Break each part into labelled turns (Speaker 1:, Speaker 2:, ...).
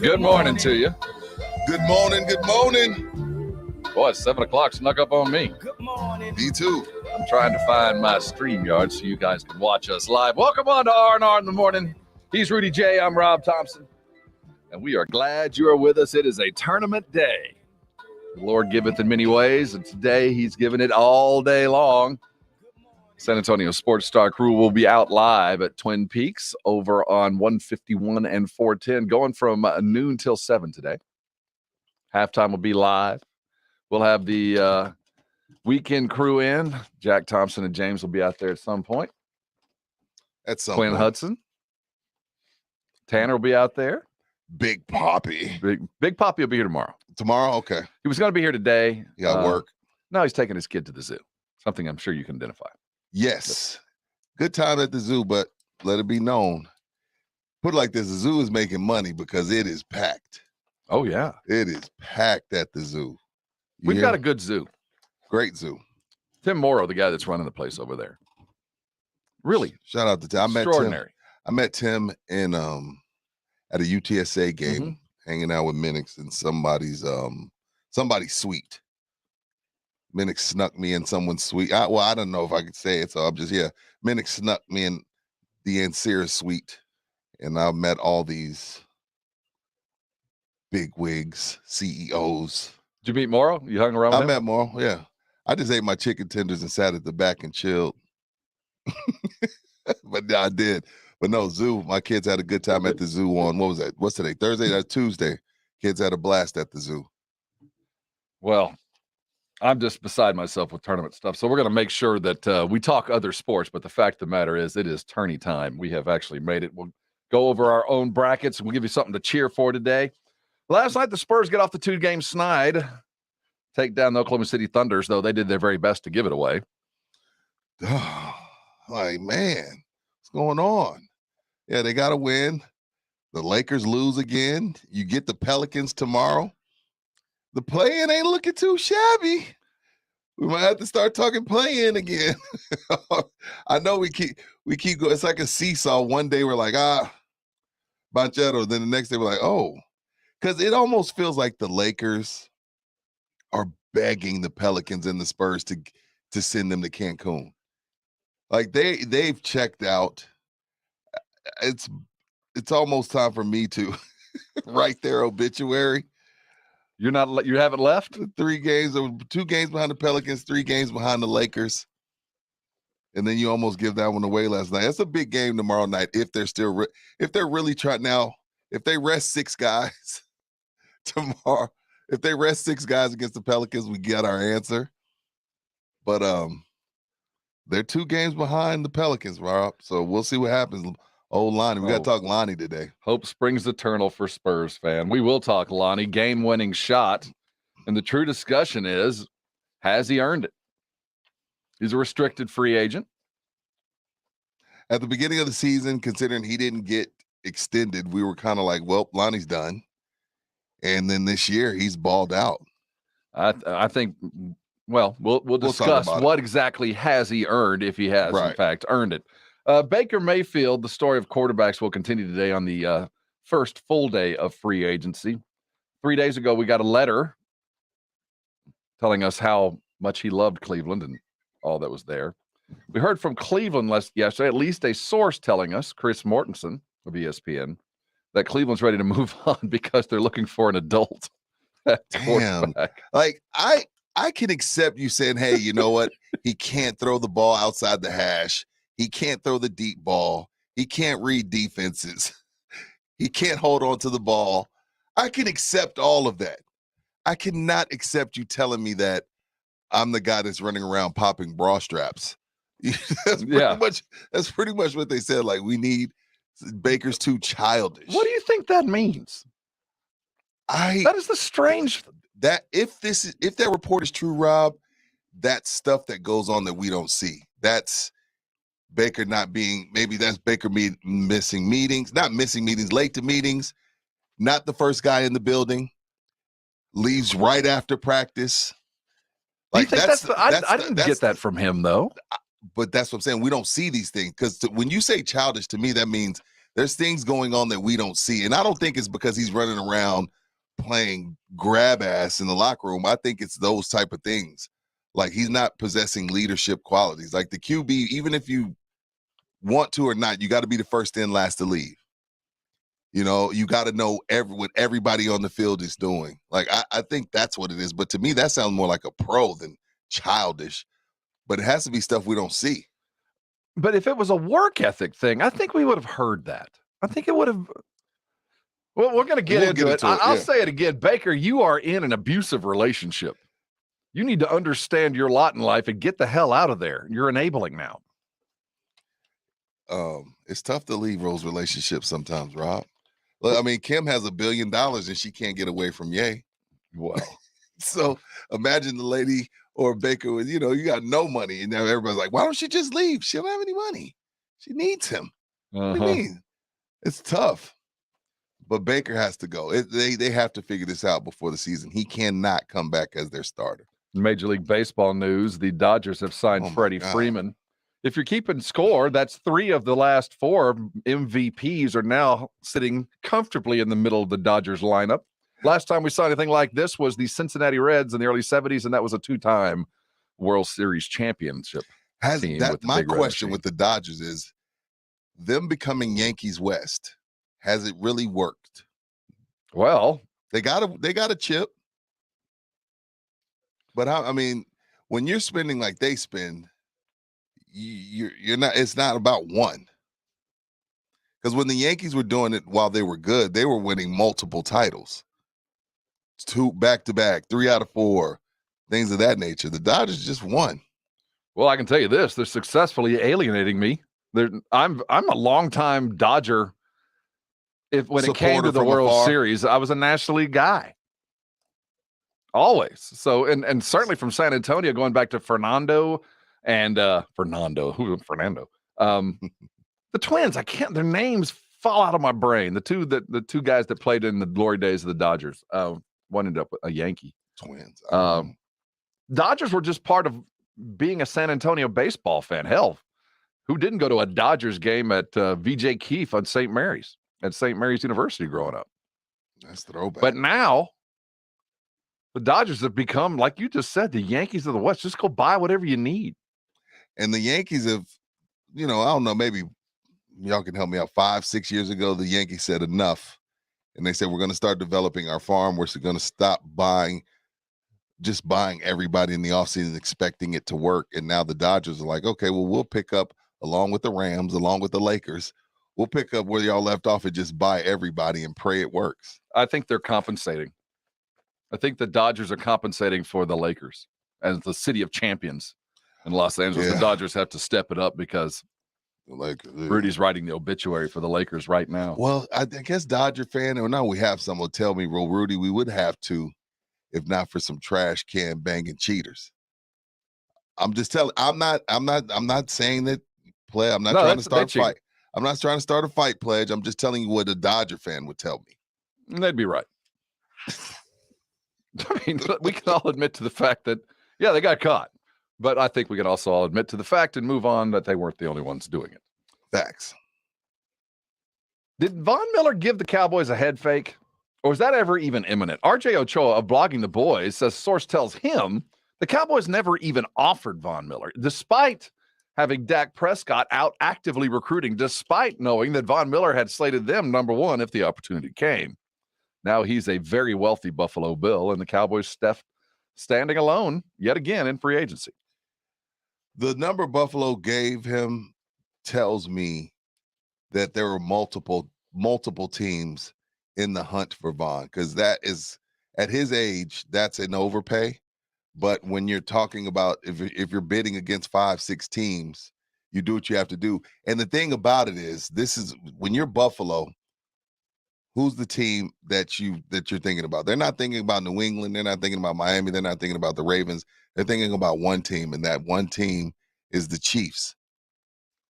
Speaker 1: Good morning to you.
Speaker 2: Good morning, good morning.
Speaker 1: Boy, it's 7 o'clock snuck up on me.
Speaker 2: Me too.
Speaker 1: I'm trying to find my StreamYard so you guys can watch us live. Welcome on to R&R in the morning. He's Rudy J. I'm Rob Thompson. And we are glad you are with us. It is a tournament day. The Lord giveth in many ways, and today he's given it all day long. San Antonio Sports Star crew will be out live at Twin Peaks over on 151 and 410, going from noon till 7 today. Halftime will be live. We'll have the weekend crew in. Jack Thompson and James will be out there at some point. Quinn Hudson. Tanner will be out there.
Speaker 2: Big Poppy.
Speaker 1: Big Poppy will be here tomorrow.
Speaker 2: Tomorrow? Okay.
Speaker 1: He was going to be here today.
Speaker 2: He got work.
Speaker 1: No, he's taking his kid to the zoo. Something I'm sure you can identify.
Speaker 2: Yes. Good time at the zoo, but let it be known. Put it like this, the zoo is making money because it is packed.
Speaker 1: Oh, yeah.
Speaker 2: It is packed at the zoo.
Speaker 1: We've got a good zoo.
Speaker 2: Great zoo.
Speaker 1: Tim Morrow, the guy that's running the place over there. Really.
Speaker 2: Shout out to Tim.
Speaker 1: Extraordinary.
Speaker 2: I met Tim in at a UTSA game, hanging out with Minix in somebody's suite. Minix snuck me in someone's suite. I don't know if I could say it, so I'm just Minix snuck me in the Ansira suite, and I met all these big wigs, CEOs.
Speaker 1: Did you meet Morrow? You hung around with him?
Speaker 2: I met Morrow, yeah. I just ate my chicken tenders and sat at the back and chilled. But I did. But no, zoo. My kids had a good time at the zoo on, what was that? What's today? Thursday? That's Tuesday. Kids had a blast at the zoo.
Speaker 1: Well, I'm just beside myself with tournament stuff. So we're going to make sure that we talk other sports. But the fact of the matter is, it is tourney time. We have actually made it. We'll go over our own brackets, and we'll give you something to cheer for today. Last night, the Spurs get off the 2-game snide. Take down the Oklahoma City Thunders, though they did their very best to give it away.
Speaker 2: Like, man, what's going on? Yeah, they got to win. The Lakers lose again. You get the Pelicans tomorrow. The play-in ain't looking too shabby. We might have to start talking play-in again. I know we keep going. It's like a seesaw. One day we're like, Banchero. Then the next day we're like, oh. Because it almost feels like the Lakers are begging the Pelicans and the Spurs to send them to Cancun. Like they've checked out. It's almost time for me to write their obituary.
Speaker 1: You haven't left?
Speaker 2: 2 games behind the Pelicans, 3 games behind the Lakers. And then you almost give that one away last night. That's a big game tomorrow night if they're really trying now. If they rest 6 guys tomorrow, if they rest 6 guys against the Pelicans, we get our answer. But they're 2 games behind the Pelicans, Rob. So we'll see what happens. Old Lonnie. We got to talk Lonnie today.
Speaker 1: Hope springs eternal for Spurs fan. We will talk Lonnie. Game-winning shot. And the true discussion is, has he earned it? He's a restricted free agent.
Speaker 2: At the beginning of the season, considering he didn't get extended, we were kind of like, well, Lonnie's done. And then this year, he's balled out.
Speaker 1: I think, well, we'll discuss what exactly has he earned, if he has, in fact, earned it. Baker Mayfield, the story of quarterbacks, will continue today on the first full day of free agency. 3 days ago, we got a letter telling us how much he loved Cleveland and all that was there. We heard from Cleveland yesterday, at least a source telling us, Chris Mortensen of ESPN, that Cleveland's ready to move on because they're looking for an adult.
Speaker 2: Damn. Like, I can accept you saying, hey, you know what? He can't throw the ball outside the hash. He can't throw the deep ball. He can't read defenses. He can't hold on to the ball. I can accept all of that. I cannot accept you telling me that I'm the guy that's running around popping bra straps. That's pretty much what they said. Like, we need Baker's too childish.
Speaker 1: What do you think that means? That is the strange.
Speaker 2: That if that report is true, Rob, that's stuff that goes on that we don't see. That's Baker that's Baker missing meetings, not missing meetings, late to meetings, not the first guy in the building, leaves right after practice.
Speaker 1: Like I didn't get that from him though.
Speaker 2: But that's what I'm saying. We don't see these things because when you say childish, to me that means There's things going on that we don't see. And I don't think it's because he's running around playing grab ass in the locker room. I think it's those type of things. Like he's not possessing leadership qualities. Like the QB, even if you want to or not, you got to be the first in, last to leave. You know, you got to know what everybody on the field is doing. Like, I think that's what it is. But to me, that sounds more like a pro than childish. But it has to be stuff we don't see.
Speaker 1: But if it was a work ethic thing, I think we would have heard that. I think it would have. Well, we're going to get into it. I'll say it again. Baker, you are in an abusive relationship. You need to understand your lot in life and get the hell out of there. You're enabling now.
Speaker 2: It's tough to leave those relationships sometimes, Rob. Look, I mean, Kim has $1 billion and she can't get away from Ye.
Speaker 1: Wow.
Speaker 2: So imagine the lady or Baker with, you got no money. And now everybody's like, why don't she just leave? She don't have any money. She needs him. What do you mean? It's tough. But Baker has to go. They have to figure this out before the season. He cannot come back as their starter.
Speaker 1: Major League Baseball news, the Dodgers have signed Freddie Freeman. If you're keeping score, that's 3 of the last 4 MVPs are now sitting comfortably in the middle of the Dodgers lineup. Last time we saw anything like this was the Cincinnati Reds in the early 70s, and that was a 2-time World Series championship team.
Speaker 2: My question with the Dodgers is, them becoming Yankees West, has it really worked?
Speaker 1: Well,
Speaker 2: they got a chip. But I mean, when you're spending like they spend, you're not. It's not about one. Because when the Yankees were doing it while they were good, they were winning multiple titles, 2 back-to-back, 3 out of 4, things of that nature. The Dodgers just won.
Speaker 1: Well, I can tell you this: they're successfully alienating me. I'm a longtime Dodger. When it came to the World Series, I was a National League guy. Always. So, and certainly from San Antonio, going back to Fernando. The Twins, their names fall out of my brain. The two guys that played in the glory days of the Dodgers. One ended up with a Yankee.
Speaker 2: Twins.
Speaker 1: Dodgers were just part of being a San Antonio baseball fan. Hell, who didn't go to a Dodgers game at VJ Keefe on St. Mary's at St. Mary's University growing up?
Speaker 2: That's throwback.
Speaker 1: But now the Dodgers have become, like you just said, the Yankees of the West. Just go buy whatever you need.
Speaker 2: And the Yankees have, I don't know, maybe y'all can help me out. 5-6 years ago, the Yankees said enough. And they said, we're going to start developing our farm. We're going to stop buying everybody in the offseason, expecting it to work. And now the Dodgers are like, okay, well, we'll pick up, along with the Rams, along with the Lakers, we'll pick up where y'all left off and just buy everybody and pray it works.
Speaker 1: I think they're compensating. I think the Dodgers are compensating for the Lakers as the city of champions in Los Angeles. Yeah. The Dodgers have to step it up because
Speaker 2: the Lakers,
Speaker 1: Rudy's writing the obituary for the Lakers right now.
Speaker 2: Well, I guess Dodger fan, or now we have someone tell me, well, Rudy, we would have to, if not for some trash can banging cheaters. I'm just telling. I'm not saying that. I'm not trying to start a fight. I'm not trying to start a fight, Pledge. I'm just telling you what a Dodger fan would tell me.
Speaker 1: And they'd be right. I mean, we can all admit to the fact that, yeah, they got caught. But I think we can also all admit to the fact and move on that they weren't the only ones doing it.
Speaker 2: Facts.
Speaker 1: Did Von Miller give the Cowboys a head fake? Or was that ever even imminent? RJ Ochoa of Blogging the Boys says source tells him the Cowboys never even offered Von Miller, despite having Dak Prescott out actively recruiting, despite knowing that Von Miller had slated them number 1 if the opportunity came. Now he's a very wealthy Buffalo Bill, and the Cowboys standing alone yet again in free agency.
Speaker 2: The number Buffalo gave him tells me that there were multiple teams in the hunt for Von, because that is, at his age, that's an overpay. But when you're talking about if you're bidding against 5-6 teams, you do what you have to do. And the thing about it is, this is when you're Buffalo, who's the team that you're thinking about? They're not thinking about New England. They're not thinking about Miami. They're not thinking about the Ravens. They're thinking about one team, and that one team is the Chiefs.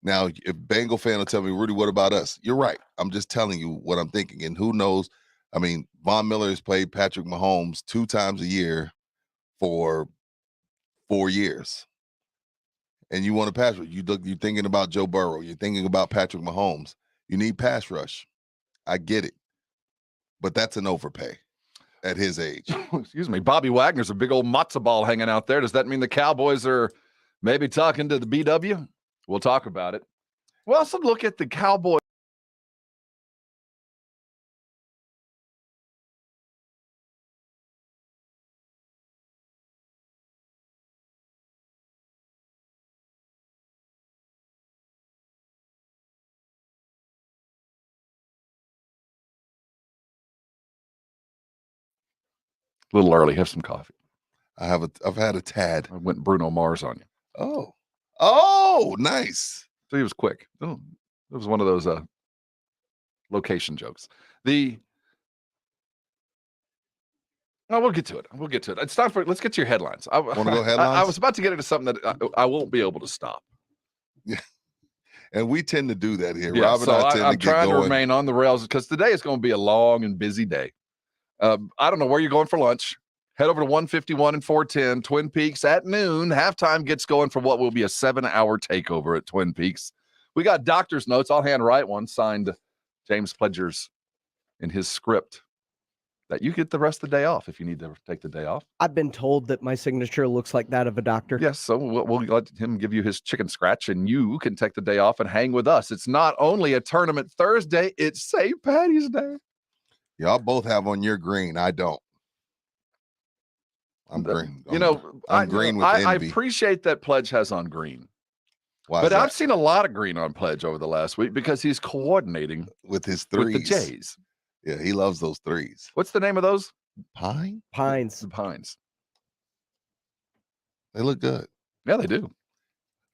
Speaker 2: Now, if Bengal fan will tell me, Rudy, what about us? You're right. I'm just telling you what I'm thinking. And who knows? I mean, Von Miller has played Patrick Mahomes 2 times a year for 4 years. And you want to pass it. You're thinking about Joe Burrow. You're thinking about Patrick Mahomes. You need pass rush. I get it. But that's an overpay at his age.
Speaker 1: Excuse me. Bobby Wagner's a big old matzo ball hanging out there. Does that mean the Cowboys are maybe talking to the BW? We'll talk about it. We'll also look at the Cowboys. A little early. Have some coffee.
Speaker 2: I've had a tad.
Speaker 1: I went Bruno Mars on you.
Speaker 2: Oh, nice.
Speaker 1: So he was quick. Oh, it was one of those location jokes. We'll get to it. It's time for let's get to your headlines.
Speaker 2: Want to go headlines?
Speaker 1: I was about to get into something that I won't be able to stop.
Speaker 2: Yeah. And we tend to do that here.
Speaker 1: Yeah,
Speaker 2: Rob and I tend
Speaker 1: I'm
Speaker 2: to get
Speaker 1: trying to
Speaker 2: going.
Speaker 1: remain on the rails because today is going to be a long and busy day. I don't know where you're going for lunch. Head over to 151 and 410 Twin Peaks at noon. Halftime gets going for what will be a 7-hour takeover at Twin Peaks. We got doctor's notes. I'll handwrite one signed James Pledger's in his script that you get the rest of the day off if you need to take the day off.
Speaker 3: I've been told that my signature looks like that of a doctor.
Speaker 1: Yes, so we'll let him give you his chicken scratch, and you can take the day off and hang with us. It's not only a tournament Thursday, it's St. Patty's Day.
Speaker 2: Y'all both have on your green. I don't. I'm green. I'm green with envy.
Speaker 1: I appreciate that Pledge has on green.
Speaker 2: Why
Speaker 1: but I've seen a lot of green on Pledge over the last week because he's coordinating
Speaker 2: with his threes.
Speaker 1: With the Jays.
Speaker 2: Yeah, he loves those threes.
Speaker 1: What's the name of those?
Speaker 3: Pines.
Speaker 1: The Pines.
Speaker 2: They look good.
Speaker 1: Yeah, they do.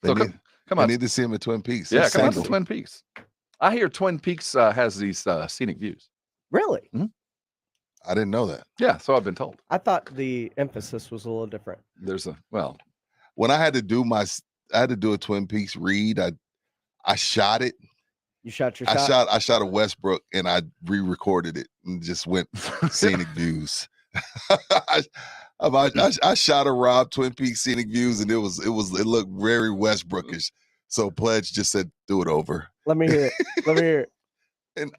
Speaker 1: Come on.
Speaker 2: I need to see him at Twin Peaks.
Speaker 1: Yeah, come on to Twin Peaks. I hear Twin Peaks has these scenic views.
Speaker 3: Really?
Speaker 1: Mm-hmm.
Speaker 2: I didn't know that.
Speaker 1: Yeah, so I've been told.
Speaker 3: I thought the emphasis was a little different.
Speaker 2: When I had to do a Twin Peaks read, I shot it.
Speaker 3: You shot your shot?
Speaker 2: I shot a Westbrook and I re-recorded it and just went scenic views. I shot a Rob Twin Peaks scenic views and it looked very Westbrookish. So Pledge just said, do it over.
Speaker 3: Let me hear it.
Speaker 2: And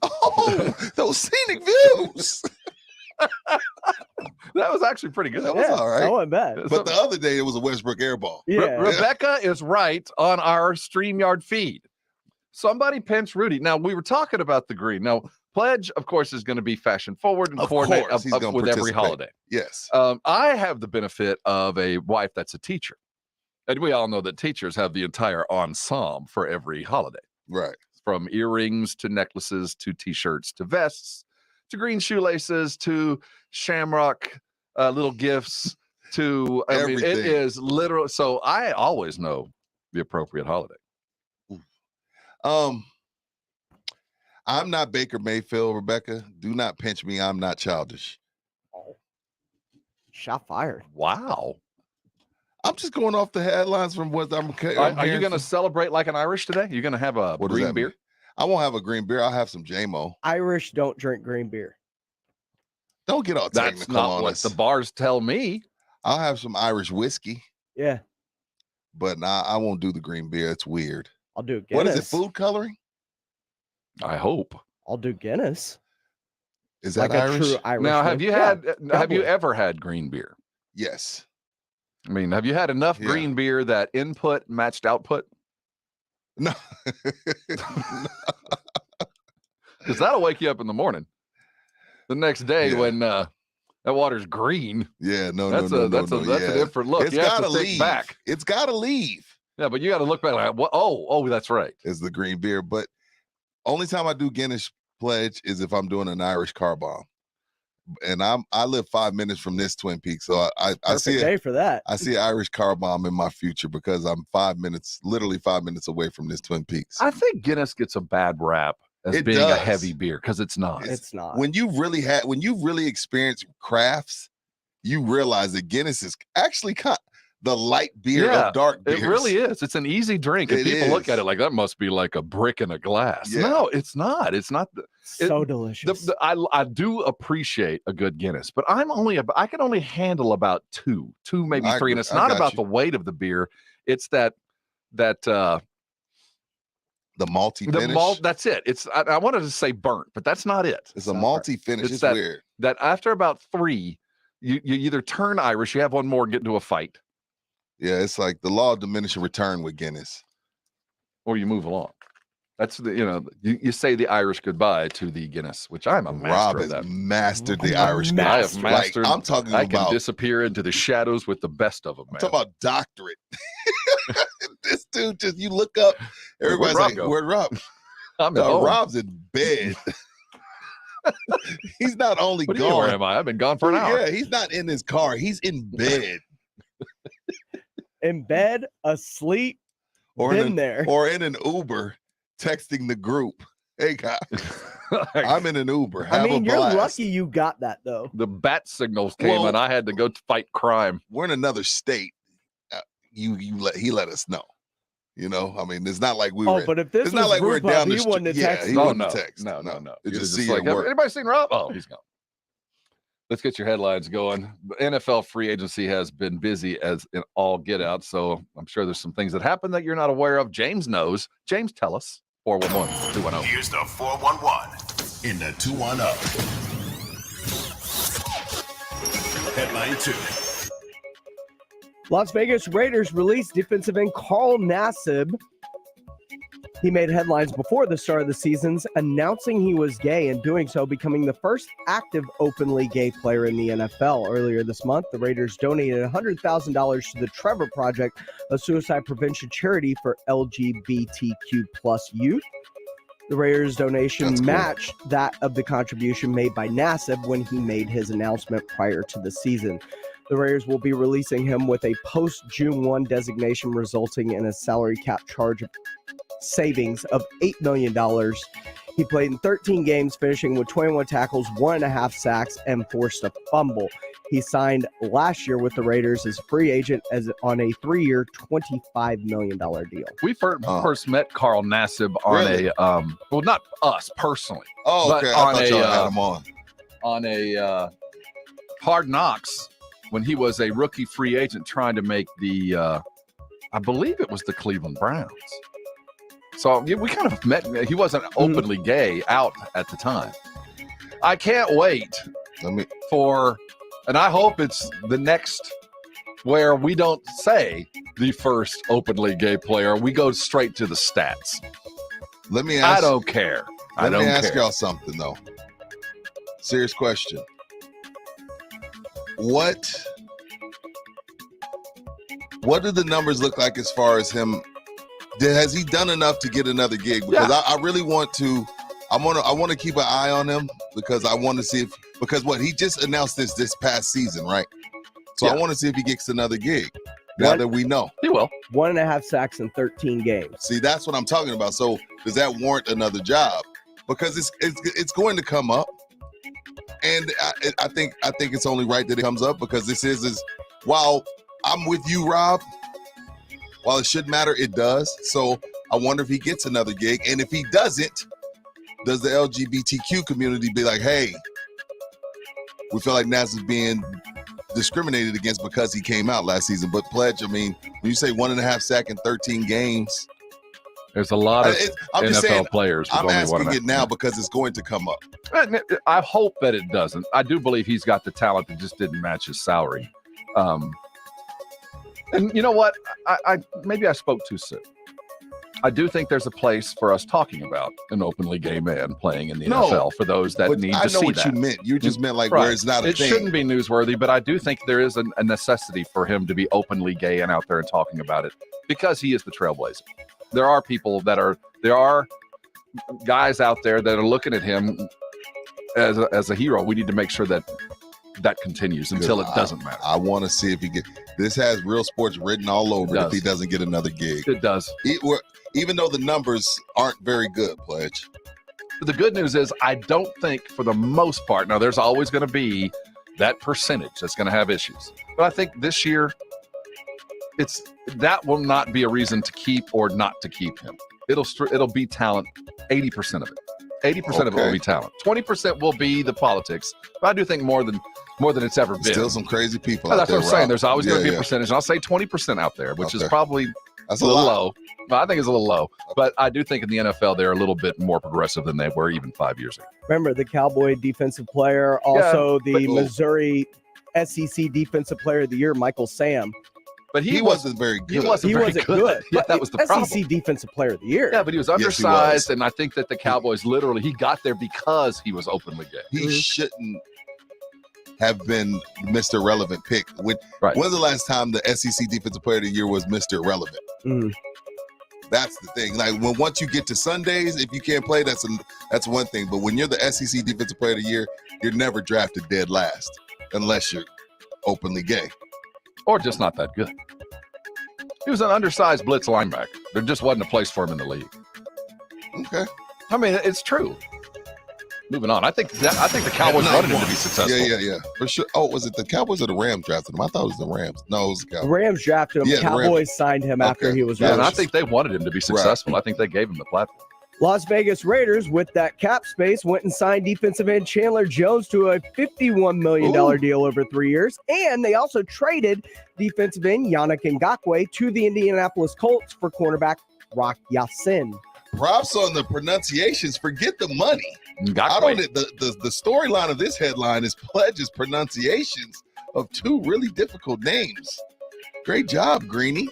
Speaker 2: those scenic views.
Speaker 1: That was actually pretty good.
Speaker 2: That was all right.
Speaker 3: That wasn't bad.
Speaker 2: But the other day it was a Westbrook air ball.
Speaker 3: Yeah.
Speaker 1: Rebecca is right on our StreamYard feed. Somebody pinch Rudy. Now, we were talking about the green. Now, Pledge, of course, is going to be fashion forward and coordinate with every holiday.
Speaker 2: Yes.
Speaker 1: I have the benefit of a wife that's a teacher. And we all know that teachers have the entire ensemble for every holiday.
Speaker 2: Right.
Speaker 1: From earrings to necklaces to T-shirts to vests to green shoelaces to shamrock little gifts to everything. It is literal. So I always know the appropriate holiday.
Speaker 2: I'm not Baker Mayfield, Rebecca. Do not pinch me. I'm not childish.
Speaker 3: Oh. Shot fired.
Speaker 1: Wow.
Speaker 2: I'm just going off the headlines from what I'm
Speaker 1: Are you going to celebrate like an Irish today? You're going to have a green beer?
Speaker 2: Mean? I won't have a green beer. I'll have some JMO.
Speaker 3: Irish don't drink green beer.
Speaker 2: Don't get all technical.
Speaker 1: That's not what the bars tell me.
Speaker 2: I'll have some Irish whiskey.
Speaker 3: Yeah.
Speaker 2: But I won't do the green beer. It's weird.
Speaker 3: I'll do Guinness.
Speaker 2: What is it, food coloring?
Speaker 1: I hope.
Speaker 3: I'll do Guinness.
Speaker 2: Is that
Speaker 3: like
Speaker 2: Irish?
Speaker 3: A true Irish
Speaker 1: now,
Speaker 3: thing?
Speaker 1: have you ever had green beer?
Speaker 2: Yes.
Speaker 1: I mean, have you had enough green beer that input matched output?
Speaker 2: No.
Speaker 1: Because that'll wake you up in the morning. The next day when that water's green.
Speaker 2: Yeah,
Speaker 1: that's a different look.
Speaker 2: It's gotta leave. Back. It's gotta leave.
Speaker 1: Yeah, but you got to look back like, what? Oh, that's right.
Speaker 2: It's the green beer. But only time I do Guinness Pledge is if I'm doing an Irish car bomb. And I live 5 minutes from this Twin Peaks, so I see
Speaker 3: day for that.
Speaker 2: I see an Irish car bomb in my future because I'm literally 5 minutes away from this Twin Peaks.
Speaker 1: I think Guinness gets a bad rap as being a heavy beer because it's not.
Speaker 3: It's not.
Speaker 2: When you really experience crafts, you realize that Guinness is actually the light beer of dark beers.
Speaker 1: It really is. It's an easy drink. And people look at it like that must be like a brick in a glass.
Speaker 2: Yeah.
Speaker 1: No, it's not. It's not.
Speaker 3: So delicious.
Speaker 1: I do appreciate a good Guinness, but I can only handle about two maybe three. And it's not about the weight of the beer. It's that
Speaker 2: The multi-finish?
Speaker 1: That's it. I wanted to say burnt, but that's not it.
Speaker 2: It's a multi-finish. It's weird.
Speaker 1: That after about 3, you either turn Irish, you have one more and get into a fight.
Speaker 2: Yeah, it's like the law of diminishing return with Guinness.
Speaker 1: Or you move along. That's you say the Irish goodbye to the Guinness, which I'm a master of that.
Speaker 2: Rob has mastered the Irish Guinness.
Speaker 1: I have mastered.
Speaker 2: I'm talking
Speaker 1: I
Speaker 2: about.
Speaker 1: can disappear into the shadows with the best of them, man.
Speaker 2: I'm talking about doctorate. This dude you look up, everybody's like, where'd Rob? Rob's in bed. He's not only gone.
Speaker 1: Where am I? I've been gone for an hour.
Speaker 2: Yeah, he's not in his car. He's in bed.
Speaker 3: In bed, asleep, or in
Speaker 2: an Uber, texting the group. Hey guys, I'm in an Uber. Have a blast.
Speaker 3: You're lucky you got that though.
Speaker 1: The bat signals came and I had to go fight crime.
Speaker 2: We're in another state. He let us know. It's not like we were.
Speaker 3: But if this
Speaker 2: it's
Speaker 3: was
Speaker 2: not like we're down the
Speaker 3: street.
Speaker 2: Yeah, he wouldn't text.
Speaker 1: No.
Speaker 2: It just
Speaker 1: like, anybody seen Rob? Oh, he's gone. Let's get your headlines going. The NFL free agency has been busy as in all get out, so I'm sure there's some things that happen that you're not aware of. James knows. James, tell us. 411-210.
Speaker 4: Here's the 411 in the 210. Headline 2.
Speaker 3: Las Vegas Raiders released defensive end Carl Nassib. He made headlines before the start of the seasons, announcing he was gay and doing so becoming the first active openly gay player in the NFL. Earlier this month, the Raiders donated $100,000 to the Trevor Project, a suicide prevention charity for LGBTQ plus youth. The Raiders' donation matched that of the contribution made by Nassib when he made his announcement prior to the season. The Raiders will be releasing him with a post-June 1 designation, resulting in a salary cap charge savings of $8 million. He played in 13 games, finishing with 21 tackles, 1.5 sacks, and forced a fumble. He signed last year with the Raiders as a free agent on a 3-year, $25 million deal.
Speaker 1: We first met Carl Nassib on well, not us personally.
Speaker 2: Oh, okay.
Speaker 1: But
Speaker 2: I thought y'all had him
Speaker 1: on a Hard Knocks when he was a rookie free agent trying to make the, I believe it was the Cleveland Browns. So we kind of met. He wasn't openly gay out at the time. I can't wait and I hope it's the next where we don't say the first openly gay player. We go straight to the stats. I don't care.
Speaker 2: Let me ask y'all something though. Serious question. What do the numbers look like as far as him? Has he done enough to get another gig? Because I really want to. I want to keep an eye on him because I want to see because he just announced this past season, right? So I want to see if he gets another gig. Now that we know
Speaker 1: he will. 1.5
Speaker 3: sacks in 13 games.
Speaker 2: See, that's what I'm talking about. So does that warrant another job? Because it's going to come up, and I think it's only right that it comes up because this is while I'm with you, Rob. While it should matter, it does. So I wonder if he gets another gig. And if he doesn't, does the LGBTQ community be like, hey, we feel like Nas is being discriminated against because he came out last season. But Pledge, I mean, when you say 1.5 sack in 13 games.
Speaker 1: There's a lot of NFL players.
Speaker 2: I'm asking it now because it's going to come up.
Speaker 1: I hope that it doesn't. I do believe he's got the talent that just didn't match his salary. And you know what? I maybe I spoke too soon. I do think there's a place for us talking about an openly gay man playing in the NFL for those that need to see that.
Speaker 2: I know what you meant. You just meant like where it's not a thing.
Speaker 1: It shouldn't be newsworthy, but I do think there is a necessity for him to be openly gay and out there and talking about it because he is the trailblazer. There are people there are guys out there that are looking at him as a hero. We need to make sure that continues until it doesn't matter.
Speaker 2: I want to see if he this has Real Sports written all over it if he doesn't get another gig.
Speaker 1: It does.
Speaker 2: Even though the numbers aren't very good, Pledge.
Speaker 1: But the good news is I don't think for the most part, now there's always going to be that percentage that's going to have issues. But I think this year that will not be a reason to keep or not to keep him. It'll be talent, 80% of it. 80% of it will be talent. 20% will be the politics. But I do think more than it's ever been.
Speaker 2: Still some crazy people.
Speaker 1: That's what I'm saying. There's always going to be a percentage. And I'll say 20% out there, which is probably
Speaker 2: That's
Speaker 1: a
Speaker 2: a
Speaker 1: little
Speaker 2: lot.
Speaker 1: low. I think it's a little low, but I do think in the NFL they're a little bit more progressive than they were even 5 years ago.
Speaker 3: Remember the Cowboy defensive player, also the
Speaker 2: but-
Speaker 3: Missouri SEC defensive player of the year, Michael Sam.
Speaker 1: But
Speaker 2: He wasn't very good.
Speaker 1: He wasn't very good. Yeah,
Speaker 3: but
Speaker 1: that was the
Speaker 3: SEC
Speaker 1: problem.
Speaker 3: defensive player of the year.
Speaker 1: Yeah, but he was
Speaker 2: Yes, he
Speaker 1: undersized,
Speaker 2: was.
Speaker 1: and I think that the Cowboys he got there because he was openly gay.
Speaker 2: He shouldn't have been Mr. Relevant pick.
Speaker 1: Right.
Speaker 2: When's the last time the SEC Defensive Player of the Year was Mr. Relevant?
Speaker 3: Mm.
Speaker 2: That's the thing. Like once you get to Sundays, if you can't play, that's one thing. But when you're the SEC Defensive Player of the Year, you're never drafted dead last unless you're openly gay.
Speaker 1: Or just not that good. He was an undersized blitz linebacker. There just wasn't a place for him in the league.
Speaker 2: Okay.
Speaker 1: I mean, it's true. Moving on. I think the Cowboys wanted him to be successful.
Speaker 2: Yeah. For sure. Oh, was it the Cowboys or the Rams drafted him? I thought it was the Rams. No, it was the
Speaker 3: The
Speaker 2: Cowboys.
Speaker 3: Rams drafted him.
Speaker 2: Yeah, the
Speaker 3: Cowboys signed him after
Speaker 2: Okay.
Speaker 3: he was
Speaker 1: Yeah, and I
Speaker 3: released.
Speaker 1: think they wanted him to be successful. I think they gave him the platform.
Speaker 3: Las Vegas Raiders, with that cap space, went and signed defensive end Chandler Jones to a $51 million deal over 3 years. And they also traded defensive end Yannick Ngakoue to the Indianapolis Colts for cornerback Rock Yassin.
Speaker 2: Props on the pronunciations. Forget the money. I don't. The storyline of this headline is Pledge's pronunciations of two really difficult names. Great job, Greenie.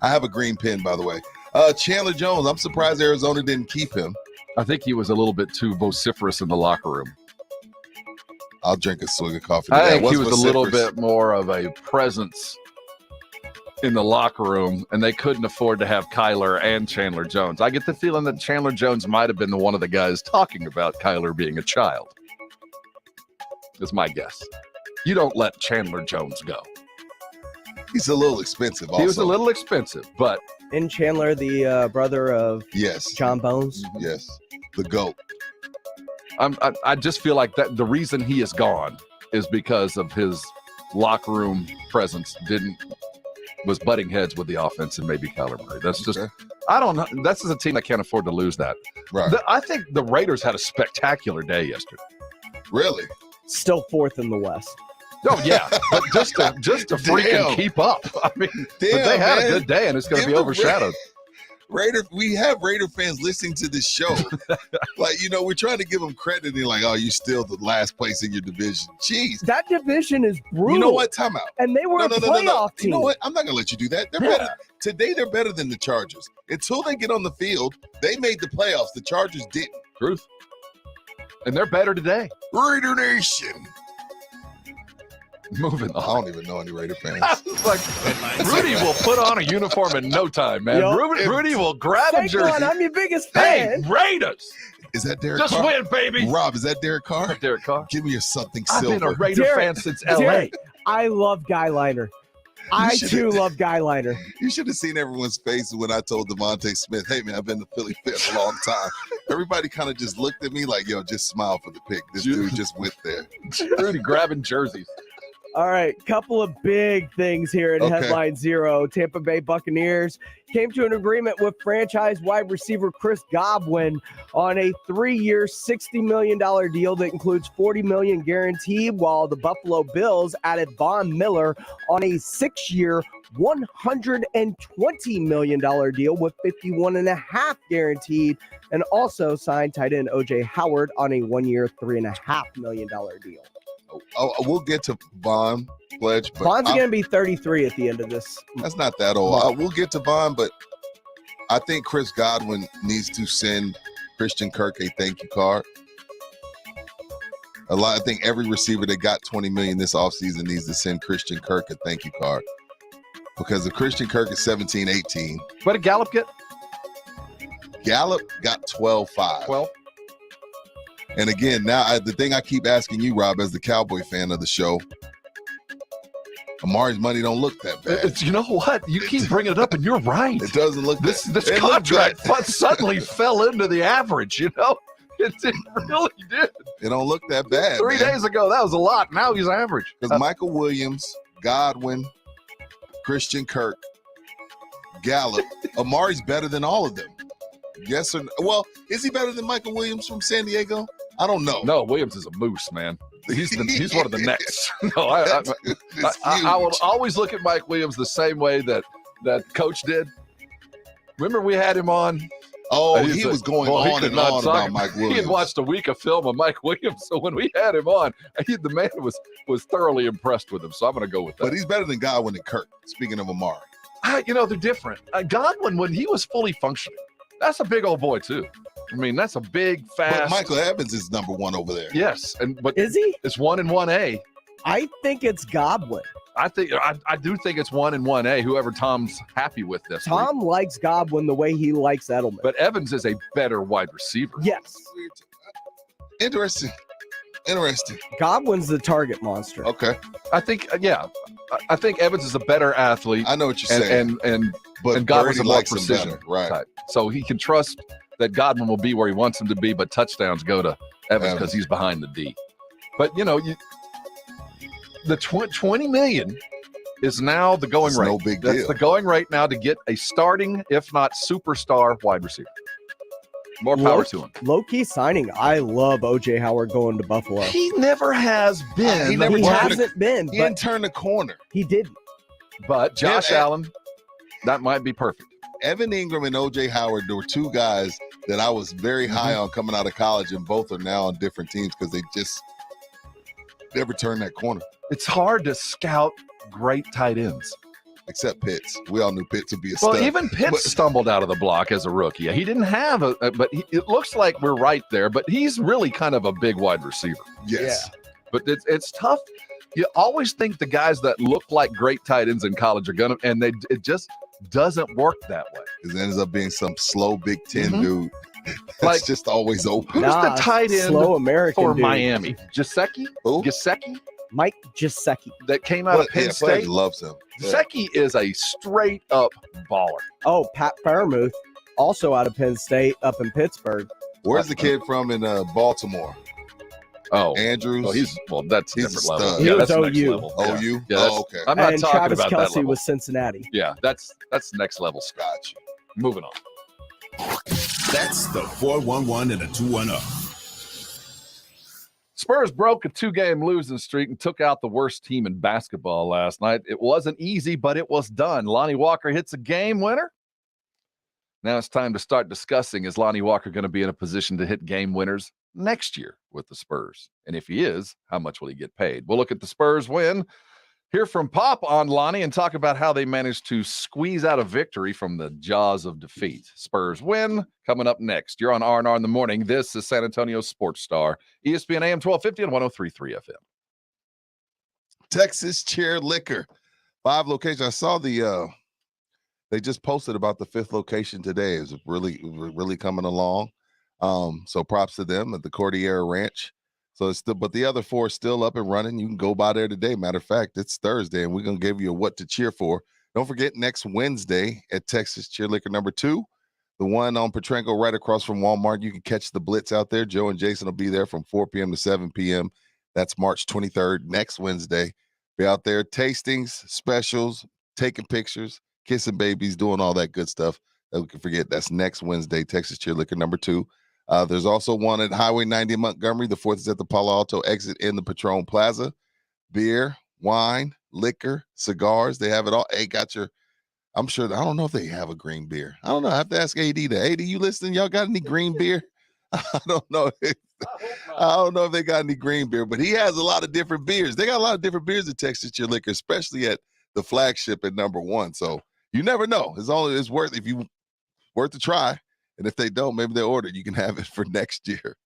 Speaker 2: I have a green pen, by the way. Chandler Jones. I'm surprised Arizona didn't keep him.
Speaker 1: I think he was a little bit too vociferous in the locker room.
Speaker 2: I'll drink a swig of coffee.
Speaker 1: I
Speaker 2: today.
Speaker 1: think he
Speaker 2: What's
Speaker 1: was a little
Speaker 2: vociferous?
Speaker 1: bit more of a presence in the locker room, and they couldn't afford to have Kyler and Chandler Jones. I get the feeling that Chandler Jones might have been one of the guys talking about Kyler being a child. That's my guess. You don't let Chandler Jones go.
Speaker 2: He's a little expensive. Also.
Speaker 1: He was a little expensive, but
Speaker 3: And Chandler, the brother of
Speaker 2: Yes.
Speaker 3: John Bones.
Speaker 2: Yes. The GOAT.
Speaker 1: I just feel like that the reason he is gone is because of his locker room presence was butting heads with the offense and maybe Kyler Murray. That's just,
Speaker 2: Okay.
Speaker 1: I don't know. This is a team that can't afford to lose that.
Speaker 2: Right.
Speaker 1: I think the Raiders had a spectacular day yesterday.
Speaker 2: Really?
Speaker 3: Still fourth in the West.
Speaker 1: Oh yeah, but just to freaking
Speaker 2: Damn.
Speaker 1: keep up. I mean, but they
Speaker 2: Damn,
Speaker 1: had
Speaker 2: man.
Speaker 1: a good day, and it's going to
Speaker 2: Give
Speaker 1: be
Speaker 2: the
Speaker 1: overshadowed.
Speaker 2: We have Raider fans listening to this show. Like, we're trying to give them credit. And they're like, oh, you're still the last place in your division. Jeez.
Speaker 3: That division is brutal.
Speaker 2: You know what? Time out.
Speaker 3: And they were a playoff team.
Speaker 2: You know what? I'm not going to let you do that. They're better. Today, they're better than the Chargers. Until they get on the field, they made the playoffs. The Chargers didn't.
Speaker 1: Truth. And they're better today.
Speaker 2: Raider Nation.
Speaker 1: Moving
Speaker 2: I
Speaker 1: on.
Speaker 2: don't even know any Raider fans.
Speaker 1: It's like Rudy will put on a uniform in no time, man.
Speaker 3: Yo,
Speaker 1: Rudy will grab a
Speaker 3: Saquon,
Speaker 1: jersey.
Speaker 3: I'm your biggest
Speaker 1: Hey,
Speaker 3: fan.
Speaker 1: Raiders!
Speaker 2: Is that Derek
Speaker 1: Just
Speaker 2: Carr?
Speaker 1: win, baby.
Speaker 2: Rob, is that Derek Carr?
Speaker 1: Derek Carr.
Speaker 2: Give me your something
Speaker 1: I've
Speaker 2: silver.
Speaker 1: been a Raider
Speaker 3: Derek-
Speaker 1: fan since LA.
Speaker 3: Derek, I love Guy Liner. I
Speaker 2: should-
Speaker 3: too love Guy Liner.
Speaker 2: You should have seen everyone's face when I told Devontae Smith, hey, man, I've been a Philly fan a long time. Everybody kind of just looked at me like, yo, just smile for the pick. This dude just went there.
Speaker 1: Rudy grabbing jerseys.
Speaker 3: All right, couple of big things here in
Speaker 2: Okay.
Speaker 3: Headline Zero. Tampa Bay Buccaneers came to an agreement with franchise wide receiver Chris Godwin on a 3-year, $60 million deal that includes $40 million guaranteed, while the Buffalo Bills added Von Miller on a 6-year, $120 million deal with $51.5 guaranteed, and also signed tight end O.J. Howard on a 1-year, $3.5 million deal.
Speaker 2: We'll get to Vaughn, Pledge, but
Speaker 3: Von's going to be 33 at the end of this.
Speaker 2: that's not that old. We'll get to Vaughn, but I think Chris Godwin needs to send Christian Kirk a thank you card. I think every receiver that got $20 million this offseason needs to send Christian Kirk a thank you card. Because if Christian Kirk is 17, 18,
Speaker 1: What did Gallup get?
Speaker 2: Gallup got 12-5.
Speaker 1: 12.
Speaker 2: And again, now the thing I keep asking you, Rob, as the Cowboy fan of the show, Amari's money don't look that bad.
Speaker 1: You know what? You keep bringing it up, and you're right.
Speaker 2: It doesn't look
Speaker 1: This
Speaker 2: it looked
Speaker 1: contract
Speaker 2: good.
Speaker 1: suddenly fell into the average, It really did.
Speaker 2: It don't look that bad.
Speaker 1: 3 days ago, that was a lot. Now he's average.
Speaker 2: Because Michael Williams, Godwin, Christian Kirk, Gallup, Amari's better than all of them. Yes or no? Well, is he better than Michael Williams from San Diego? I don't know.
Speaker 1: No, Williams is a moose, man. He's one of the next. No, I
Speaker 2: It's
Speaker 1: will
Speaker 2: huge.
Speaker 1: always look at Mike Williams the same way that that coach did? Remember we had him on?
Speaker 2: Oh,
Speaker 1: And
Speaker 2: he was going
Speaker 1: he
Speaker 2: on
Speaker 1: could
Speaker 2: and
Speaker 1: not
Speaker 2: on
Speaker 1: talk
Speaker 2: about Mike Williams.
Speaker 1: He had watched a week of film of Mike Williams, so when we had him on, the man was thoroughly impressed with him. So I'm going to go with that.
Speaker 2: But he's better than Godwin and Kirk. Speaking of Amari,
Speaker 1: they're different. Godwin, when he was fully functioning, that's a big old boy too. I mean, that's a big, fast.
Speaker 2: but Michael Evans is number one over there.
Speaker 1: Yes, but
Speaker 3: Is he?
Speaker 1: it's 1 and 1A.
Speaker 3: I think it's Godwin.
Speaker 1: I do think it's 1 and 1A. Whoever Tom's happy with this.
Speaker 3: Tom
Speaker 1: week.
Speaker 3: likes Godwin the way he likes Edelman.
Speaker 1: But Evans is a better wide receiver.
Speaker 3: Yes.
Speaker 2: Interesting.
Speaker 3: Godwin's the target monster.
Speaker 2: Okay,
Speaker 1: I think, I think Evans is a better athlete.
Speaker 2: I know what you're saying.
Speaker 1: But
Speaker 2: but
Speaker 1: Godwin's
Speaker 2: Birdie
Speaker 1: a more
Speaker 2: likes him
Speaker 1: precision
Speaker 2: better, right?
Speaker 1: type. So he can trust that Godwin will be where he wants him to be, but touchdowns go to Evans because he's behind the D. But the 20 million is now the going
Speaker 2: It's
Speaker 1: rate.
Speaker 2: no big
Speaker 1: That's
Speaker 2: deal.
Speaker 1: the going rate now to get a starting, if not superstar, wide receiver. More power to him.
Speaker 3: Low-key signing. I love O.J. Howard going to Buffalo.
Speaker 1: He never has been.
Speaker 2: He never
Speaker 3: He
Speaker 2: turned
Speaker 3: hasn't been,
Speaker 2: He
Speaker 3: but
Speaker 2: didn't turn the corner.
Speaker 3: he didn't.
Speaker 1: But Josh
Speaker 2: Yeah,
Speaker 1: Allen, that might be perfect.
Speaker 2: Evan Ingram and O.J. Howard, there were two guys that I was very high on coming out of college, and both are now on different teams because they just never turned that corner,
Speaker 1: It's hard to scout great tight ends.
Speaker 2: except Pitts. We all knew Pitts would be a
Speaker 1: Well,
Speaker 2: stud.
Speaker 1: even Pitts
Speaker 2: But-
Speaker 1: stumbled out of the block as a rookie. He didn't have it looks like we're right there, but he's really kind of a big wide receiver.
Speaker 2: Yes.
Speaker 1: But it's tough. You always think the guys that look like great tight ends in college are gonna, and it just doesn't work that way.
Speaker 2: It ends up being some slow Big Ten
Speaker 1: Mhm.
Speaker 2: dude that's
Speaker 1: Like-
Speaker 2: just always open.
Speaker 1: Who's the tight end
Speaker 3: slow American
Speaker 1: for
Speaker 3: dude.
Speaker 1: Miami? Gesicki?
Speaker 2: Who?
Speaker 1: Gesicki
Speaker 3: Mike Gesicki.
Speaker 1: that came out of Penn
Speaker 2: Fletcher
Speaker 1: State.
Speaker 2: loves him. Yeah.
Speaker 1: Gesicki is a straight up baller.
Speaker 3: Oh, Pat Fairmouth, also out of Penn State, up in Pittsburgh.
Speaker 2: Where's the kid from in Baltimore?
Speaker 1: Oh,
Speaker 2: Andrews.
Speaker 1: that's a
Speaker 2: He's a
Speaker 1: different level.
Speaker 2: stud.
Speaker 3: He
Speaker 1: Yeah,
Speaker 3: was
Speaker 1: that's next
Speaker 3: OU.
Speaker 1: level. Yeah.
Speaker 2: OU?
Speaker 1: Yeah, that's-
Speaker 2: Oh, okay.
Speaker 1: I'm not
Speaker 3: And
Speaker 1: talking
Speaker 3: Travis
Speaker 1: about that
Speaker 3: Kelce
Speaker 1: level.
Speaker 3: was Cincinnati.
Speaker 1: Yeah, that's next level.
Speaker 2: Gotcha.
Speaker 1: Moving on.
Speaker 4: That's the 411 and a 210.
Speaker 1: Spurs broke a 2-game losing streak and took out the worst team in basketball last night. It wasn't easy, but it was done. Lonnie Walker hits a game winner. Now it's time to start discussing, is Lonnie Walker going to be in a position to hit game winners next year with the Spurs? And if he is, how much will he get paid? We'll look at the Spurs win, hear from Pop on Lonnie, and talk about how they managed to squeeze out a victory from the jaws of defeat. Spurs win coming up next. You're on R&R in the morning. This is San Antonio Sports Star, ESPN AM 1250 and 103.3 FM.
Speaker 2: Texas Chair Liquor, 5 locations. I saw they just posted about the 5th location today. It's really coming along. So props to them at the Cordillera Ranch. So it's still, but the other 4 are still up and running. You can go by there today. Matter of fact, it's Thursday, and we're gonna give you a what to cheer for. Don't forget, next Wednesday at Texas Chair Liquor number 2, the one on Petranco right across from Walmart. You can catch the Blitz out there. Joe and Jason will be there from 4 p.m. to 7 p.m. That's March 23rd, next Wednesday. Be out there, tastings, specials, taking pictures, kissing babies, doing all that good stuff. That we can forget. That's next Wednesday, Texas Chair Liquor number 2. There's also one at Highway 90 in Montgomery. The 4th is at the Palo Alto exit in the Patron Plaza. Beer, wine, liquor, cigars. They have it all. Hey, I'm sure, I don't know if they have a green beer. I don't know. I have to ask AD that. AD, you listening? Y'all got any green beer? I don't know. I don't know if they got any green beer, but he has a lot of different beers. They got a lot of different beers at Texas Chair Liquor, especially at the flagship at number 1. So you never know. It's worth a try. And if they don't, maybe they'll order. You can have it for next year.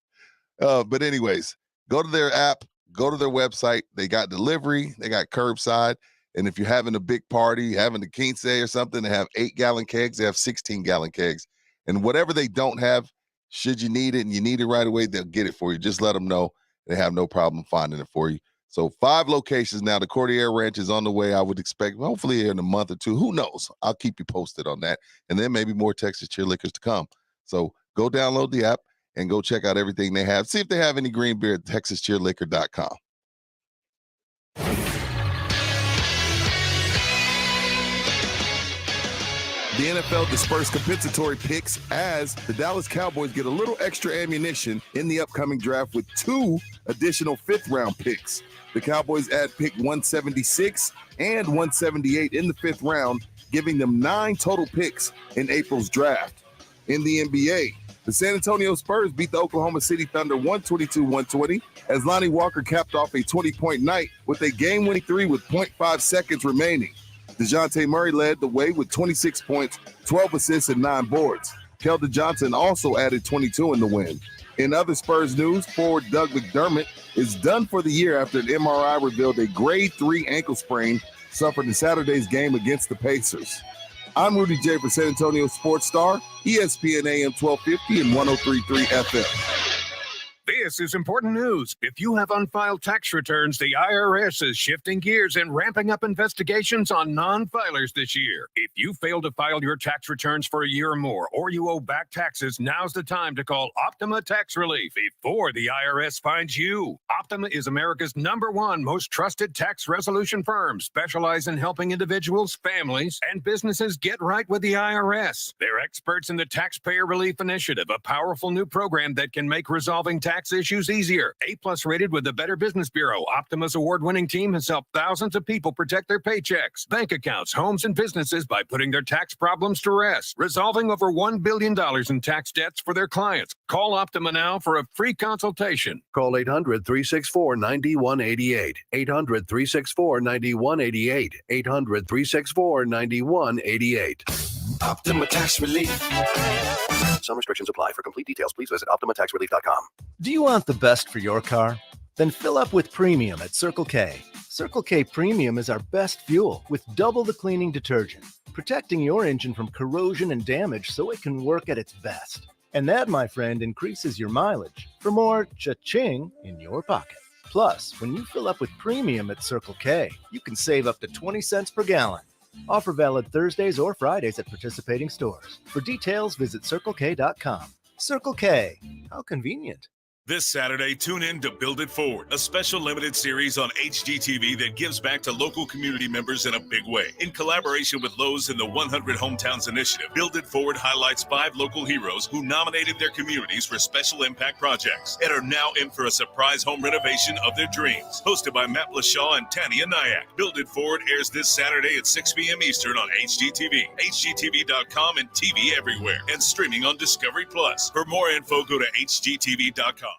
Speaker 2: But anyways, go to their app, go to their website. They got delivery, they got curbside. And if you're having a big party, having a quince or something, they have 8-gallon kegs, they have 16-gallon kegs. And whatever they don't have, should you need it and you need it right away, they'll get it for you. Just let them know. They have no problem finding it for you. So 5 locations now. The Cordillera Ranch is on the way. I would expect, hopefully in a month or 2. Who knows? I'll keep you posted on that. And then maybe more Texas Chair Liquors to come. So go download the app and go check out everything they have. See if they have any green beer at texaschairliquor.com. The NFL dispersed compensatory picks as the Dallas Cowboys get a little extra ammunition in the upcoming draft with 2 additional 5th-round picks. The Cowboys add pick 176 and 178 in the 5th round giving them 9 total picks in April's draft. In the NBA, the San Antonio Spurs beat the Oklahoma City Thunder 122-120 as Lonnie Walker capped off a 20-point night with a game-winning three with 0.5 seconds remaining. DeJounte Murray led the way with 26 points, 12 assists, and 9 boards. Keldon Johnson also added 22 in the win. In other Spurs news, forward Doug McDermott is done for the year after an MRI revealed a grade 3 ankle sprain suffered in Saturday's game against the Pacers. I'm Rudy J for San Antonio Sports Star, ESPN AM 1250 and 103.3 FM.
Speaker 5: This is important news. If you have unfiled tax returns, the IRS is shifting gears and ramping up investigations on non-filers this year. If you fail to file your tax returns for a year or more, or you owe back taxes, now's the time to call Optima Tax Relief before the IRS finds you. Optima is America's #1 most trusted tax resolution firm, specialized in helping individuals, families, and businesses get right with the IRS. They're experts in the Taxpayer Relief Initiative, a powerful new program that can make resolving tax issues easier. A+ rated with the Better Business Bureau, Optima's award-winning team has helped thousands of people protect their paychecks, bank accounts, homes, and businesses by putting their tax problems to rest, resolving over $1 billion in tax debts for their clients. Call Optima now for a free consultation.
Speaker 6: Call 800-364-9188. 800-364-9188. 800-364-9188.
Speaker 4: Optima Tax Relief.
Speaker 6: Some restrictions apply. For complete details, please visit OptimaTaxRelief.com.
Speaker 7: Do you want the best for your car? Then fill up with premium at Circle K. Circle K Premium is our best fuel with double the cleaning detergent, protecting your engine from corrosion and damage so it can work at its best. And that, my friend, increases your mileage for more cha-ching in your pocket. Plus, when you fill up with premium at Circle K, you can save up to 20 cents per gallon. Offer valid Thursdays or Fridays at participating stores. For details, visit CircleK.com. Circle K. How convenient.
Speaker 8: This Saturday, tune in to Build It Forward, a special limited series on HGTV that gives back to local community members in a big way. In collaboration with Lowe's and the 100 Hometowns Initiative, Build It Forward highlights 5 local heroes who nominated their communities for special impact projects and are now in for a surprise home renovation of their dreams. Hosted by Matt Lashaw and Tanya Nyack, Build It Forward airs this Saturday at 6 p.m. Eastern on HGTV, HGTV.com, and TV everywhere, and streaming on Discovery Plus. For more info, go to HGTV.com.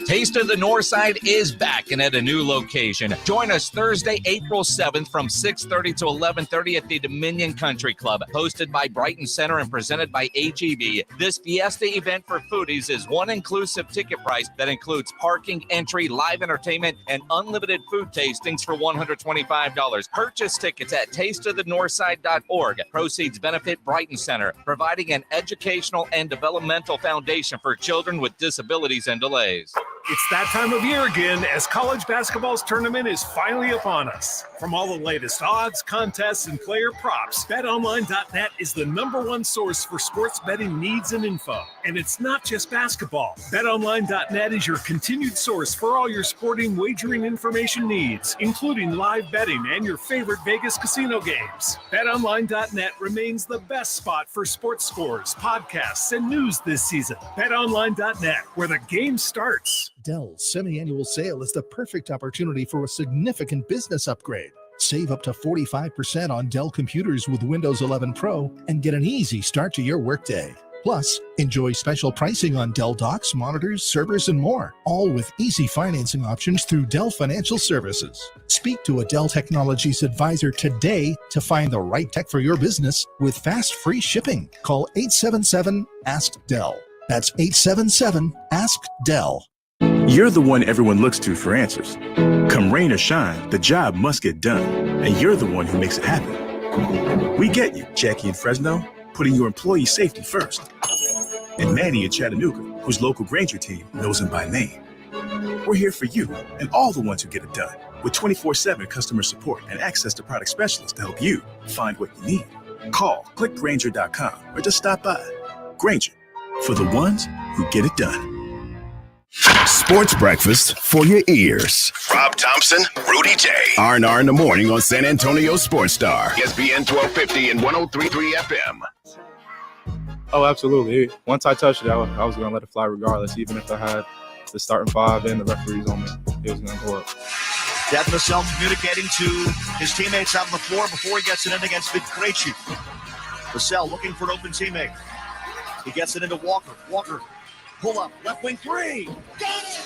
Speaker 9: Taste of the Northside is back and at a new location. Join us Thursday, April 7th from 6:30 to 11:30 at the Dominion Country Club. Hosted by Brighton Center and presented by HEB. This Fiesta event for foodies is one inclusive ticket price that includes parking, entry, live entertainment, and unlimited food tastings for $125. Purchase tickets at tasteofthenorthside.org. Proceeds benefit Brighton Center, providing an educational and developmental foundation for children with disabilities and delays.
Speaker 5: It's that time of year again as college basketball's tournament is finally upon us. From all the latest odds, contests, and player props, BetOnline.net is the #1 source for sports betting needs and info. And it's not just basketball. BetOnline.net is your continued source for all your sporting wagering information needs, including live betting and your favorite Vegas casino games. BetOnline.net remains the best spot for sports scores, podcasts, and news this season. BetOnline.net, where the game starts.
Speaker 10: Dell's semi-annual sale is the perfect opportunity for a significant business upgrade. Save up to 45% on Dell computers with Windows 11 Pro and get an easy start to your workday. Plus, enjoy special pricing on Dell docks, monitors, servers, and more, all with easy financing options through Dell Financial Services. Speak to a Dell Technologies advisor today to find the right tech for your business with fast, free shipping. Call 877-ASK-DELL. That's 877-ASK-DELL.
Speaker 11: You're the one everyone looks to for answers. Come rain or shine, the job must get done, and you're the one who makes it happen. We get you, Jackie in Fresno, putting your employee safety first. And Manny in Chattanooga, whose local Granger team knows him by name. We're here for you and all the ones who get it done, with 24/7 customer support and access to product specialists to help you find what you need. Call, click Granger.com, or just stop by. Granger, for the ones who get it done.
Speaker 4: Sports breakfast for your ears. Rob Thompson, Rudy J. R&R in the morning on San Antonio Sports Star. ESPN 1250 and 103.3 FM.
Speaker 12: Oh, absolutely. Once I touched it, I was going to let it fly regardless, even if I had the starting 5 and the referees on me. It was going to go up.
Speaker 13: Devin Vassell communicating to his teammates out on the floor before he gets it in against Vic Krejci. Vassell looking for an open teammate. He gets it into Walker. Walker, pull up, left wing three. Got it!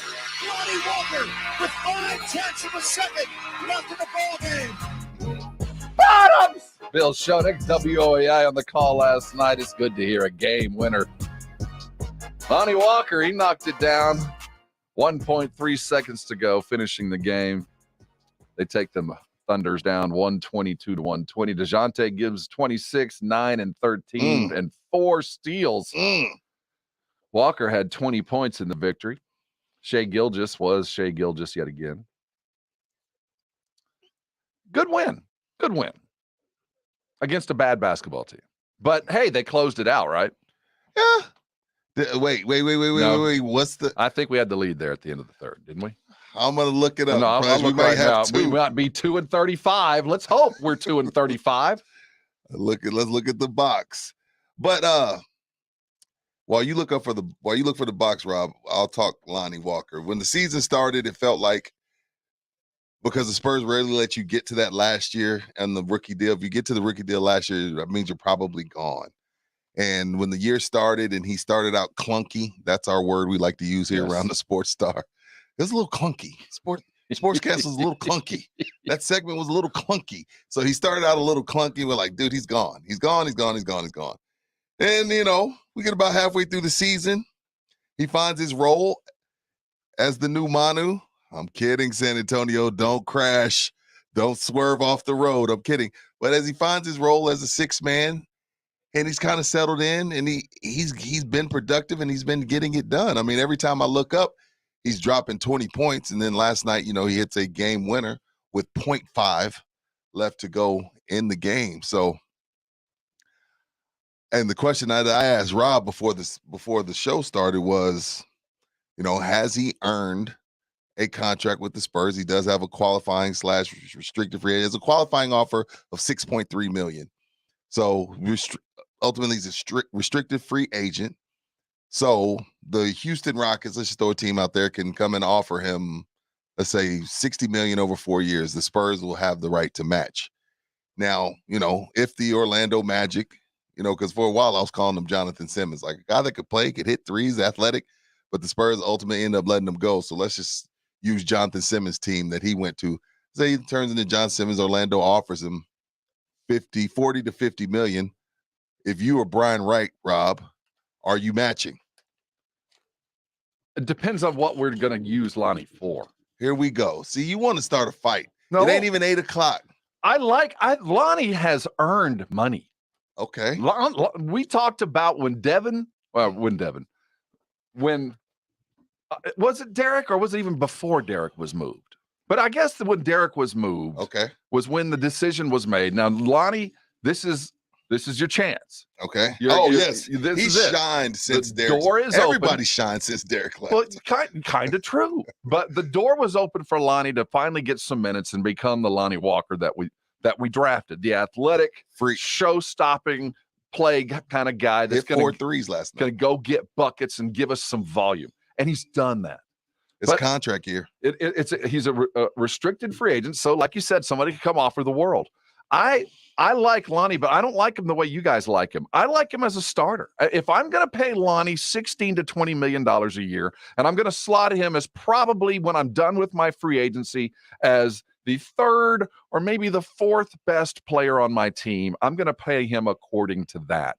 Speaker 13: Lonnie Walker with 0.5 of a second left in the ballgame.
Speaker 1: Bottoms! Bill Schoenig, WOAI on the call last night. It's good to hear a game winner. Lonnie Walker, he knocked it down. 1.3 seconds to go, finishing the game. They take them Thunders down 122 to 120. DeJounte gives 26, 9, and 13, and 4 steals. Walker had 20 points in the victory. Shai Gilgeous was Shai Gilgeous yet again. Good win. Good win. Against a bad basketball team. But, hey, they closed it out, right?
Speaker 2: Yeah. Wait. What's the?
Speaker 1: I think we had the lead there at the end of the third, didn't we?
Speaker 2: I'm gonna look it up.
Speaker 1: No, I'll
Speaker 2: we
Speaker 1: look
Speaker 2: might
Speaker 1: right
Speaker 2: have
Speaker 1: now.
Speaker 2: two.
Speaker 1: We might be 2-35. Let's hope we're 2-35.
Speaker 2: Let's look at the box. But while you look for the box, Rob, I'll talk Lonnie Walker. When the season started, it felt like, because the Spurs rarely let you get to that last year and the rookie deal. If you get to the rookie deal last year, that means you're probably gone. And when the year started and he started out clunky, that's our word we like to use here around the Sports Star. It was a little clunky. Sportscast was a little clunky. That segment was a little clunky. So he started out a little clunky. We're like, dude, he's gone. He's gone. And, we get about halfway through the season. He finds his role as the new Manu. I'm kidding, San Antonio. Don't crash. Don't swerve off the road. I'm kidding. But as he finds his role as a sixth man, and he's kind of settled in, and he's been productive, and he's been getting it done. I mean, every time I look up, he's dropping 20 points. And then last night, he hits a game winner with 0.5 left to go in the game. So, and the question that I asked Rob before the show started was, has he earned a contract with the Spurs? He does have a qualifying / restricted free agent. It's a qualifying offer of $6.3 million. So ultimately, he's a restricted free agent. So the Houston Rockets, let's just throw a team out there, can come and offer him, let's say, $60 million over 4 years. The Spurs will have the right to match. Now, if the Orlando Magic, because for a while I was calling him Jonathan Simmons, like a guy that could play, could hit threes, athletic, but the Spurs ultimately end up letting him go. So let's just use Jonathan Simmons' team that he went to. Say he turns into John Simmons, Orlando offers him 40 to 50 million. If you were Brian Wright, Rob, are you matching?
Speaker 1: It depends on what we're going to use Lonnie for.
Speaker 2: Here we go. See, you want to start a fight.
Speaker 1: No,
Speaker 2: it ain't even 8:00.
Speaker 1: Lonnie has earned money.
Speaker 2: Okay.
Speaker 1: We talked about when was it Derek, or was it even before Derek was moved? But I guess when Derek was moved, was when the decision was made. Now, Lonnie, this is your chance.
Speaker 2: Okay.
Speaker 1: Yes.
Speaker 2: He's shined since Derek.
Speaker 1: Door is
Speaker 2: Everybody
Speaker 1: open.
Speaker 2: shined since Derek left.
Speaker 1: Well, kind of true. But the door was open for Lonnie to finally get some minutes and become the Lonnie Walker that we drafted. The athletic, freak, show-stopping, play kind of guy that's
Speaker 2: going to 4 threes last night.
Speaker 1: Going to go get buckets and give us some volume. And he's done that.
Speaker 2: It's contract year.
Speaker 1: He's a restricted free agent. So like you said, somebody can come offer the world. I like Lonnie, but I don't like him the way you guys like him. I like him as a starter. If I'm going to pay Lonnie $16 to $20 million a year, and I'm going to slot him as probably, when I'm done with my free agency, as the third or maybe the fourth best player on my team, I'm going to pay him according to that.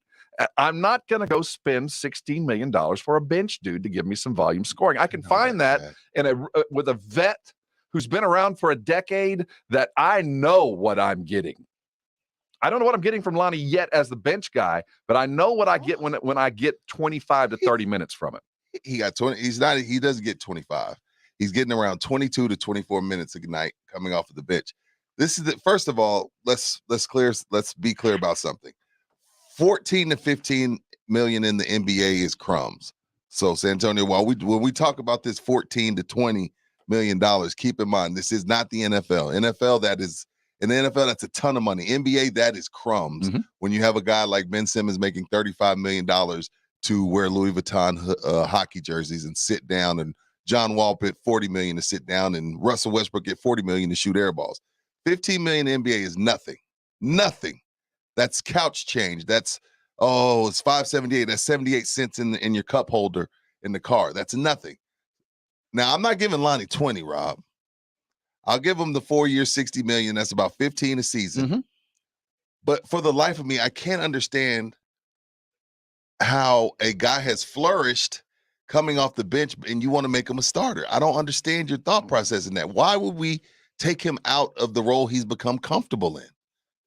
Speaker 1: I'm not going to go spend $16 million for a bench dude to give me some volume scoring. I can find that with a vet who's been around for a decade, that I know what I'm getting. I don't know what I'm getting from Lonnie yet as the bench guy, but I know what I get when I get 25 to 30 minutes from it.
Speaker 2: He got 20. He doesn't get 25. He's getting around 22 to 24 minutes a night coming off of the bench. This is first of all, let's be clear about something. 14 to 15 million in the NBA is crumbs. So San Antonio, when we talk about this 14 to 20 million dollars, keep in mind this is not the NFL. In the NFL, that's a ton of money. NBA, that is crumbs. Mm-hmm. When you have a guy like Ben Simmons making $35 million to wear Louis Vuitton hockey jerseys and sit down and John Wall paid $40 million to sit down, and Russell Westbrook get $40 million to shoot air balls. $15 million in the NBA is nothing. Nothing. That's couch change. That's it's $5.78. That's 78 cents in your cup holder in the car. That's nothing. Now, I'm not giving Lonnie 20, Rob. I'll give him the 4-year, $60 million. That's about 15 a season.
Speaker 1: Mm-hmm.
Speaker 2: But for the life of me, I can't understand how a guy has flourished coming off the bench and you want to make him a starter. I don't understand your thought process in that. Why would we take him out of the role he's become comfortable in?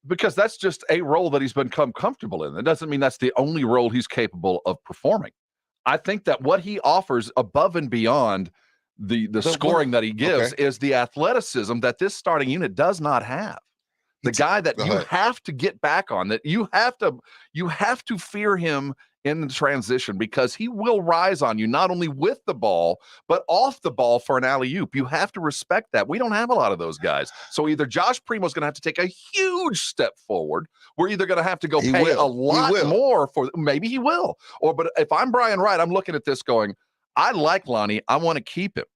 Speaker 1: Because that's just a role that he's become comfortable in. It doesn't mean that's the only role he's capable of performing. I think that what he offers above and beyond the scoring that he gives is the athleticism that this starting unit does not have. The guy that you have to get back on, that you have to fear him in the transition, because he will rise on you not only with the ball but off the ball for an alley-oop. You have to respect that. We don't have a lot of those guys. So either Josh Primo's going to have to take a huge step forward. We're either going to have to go pay a lot more for, maybe he will. But if I'm Brian Wright, I'm looking at this going, I like Lonnie. I want to keep him.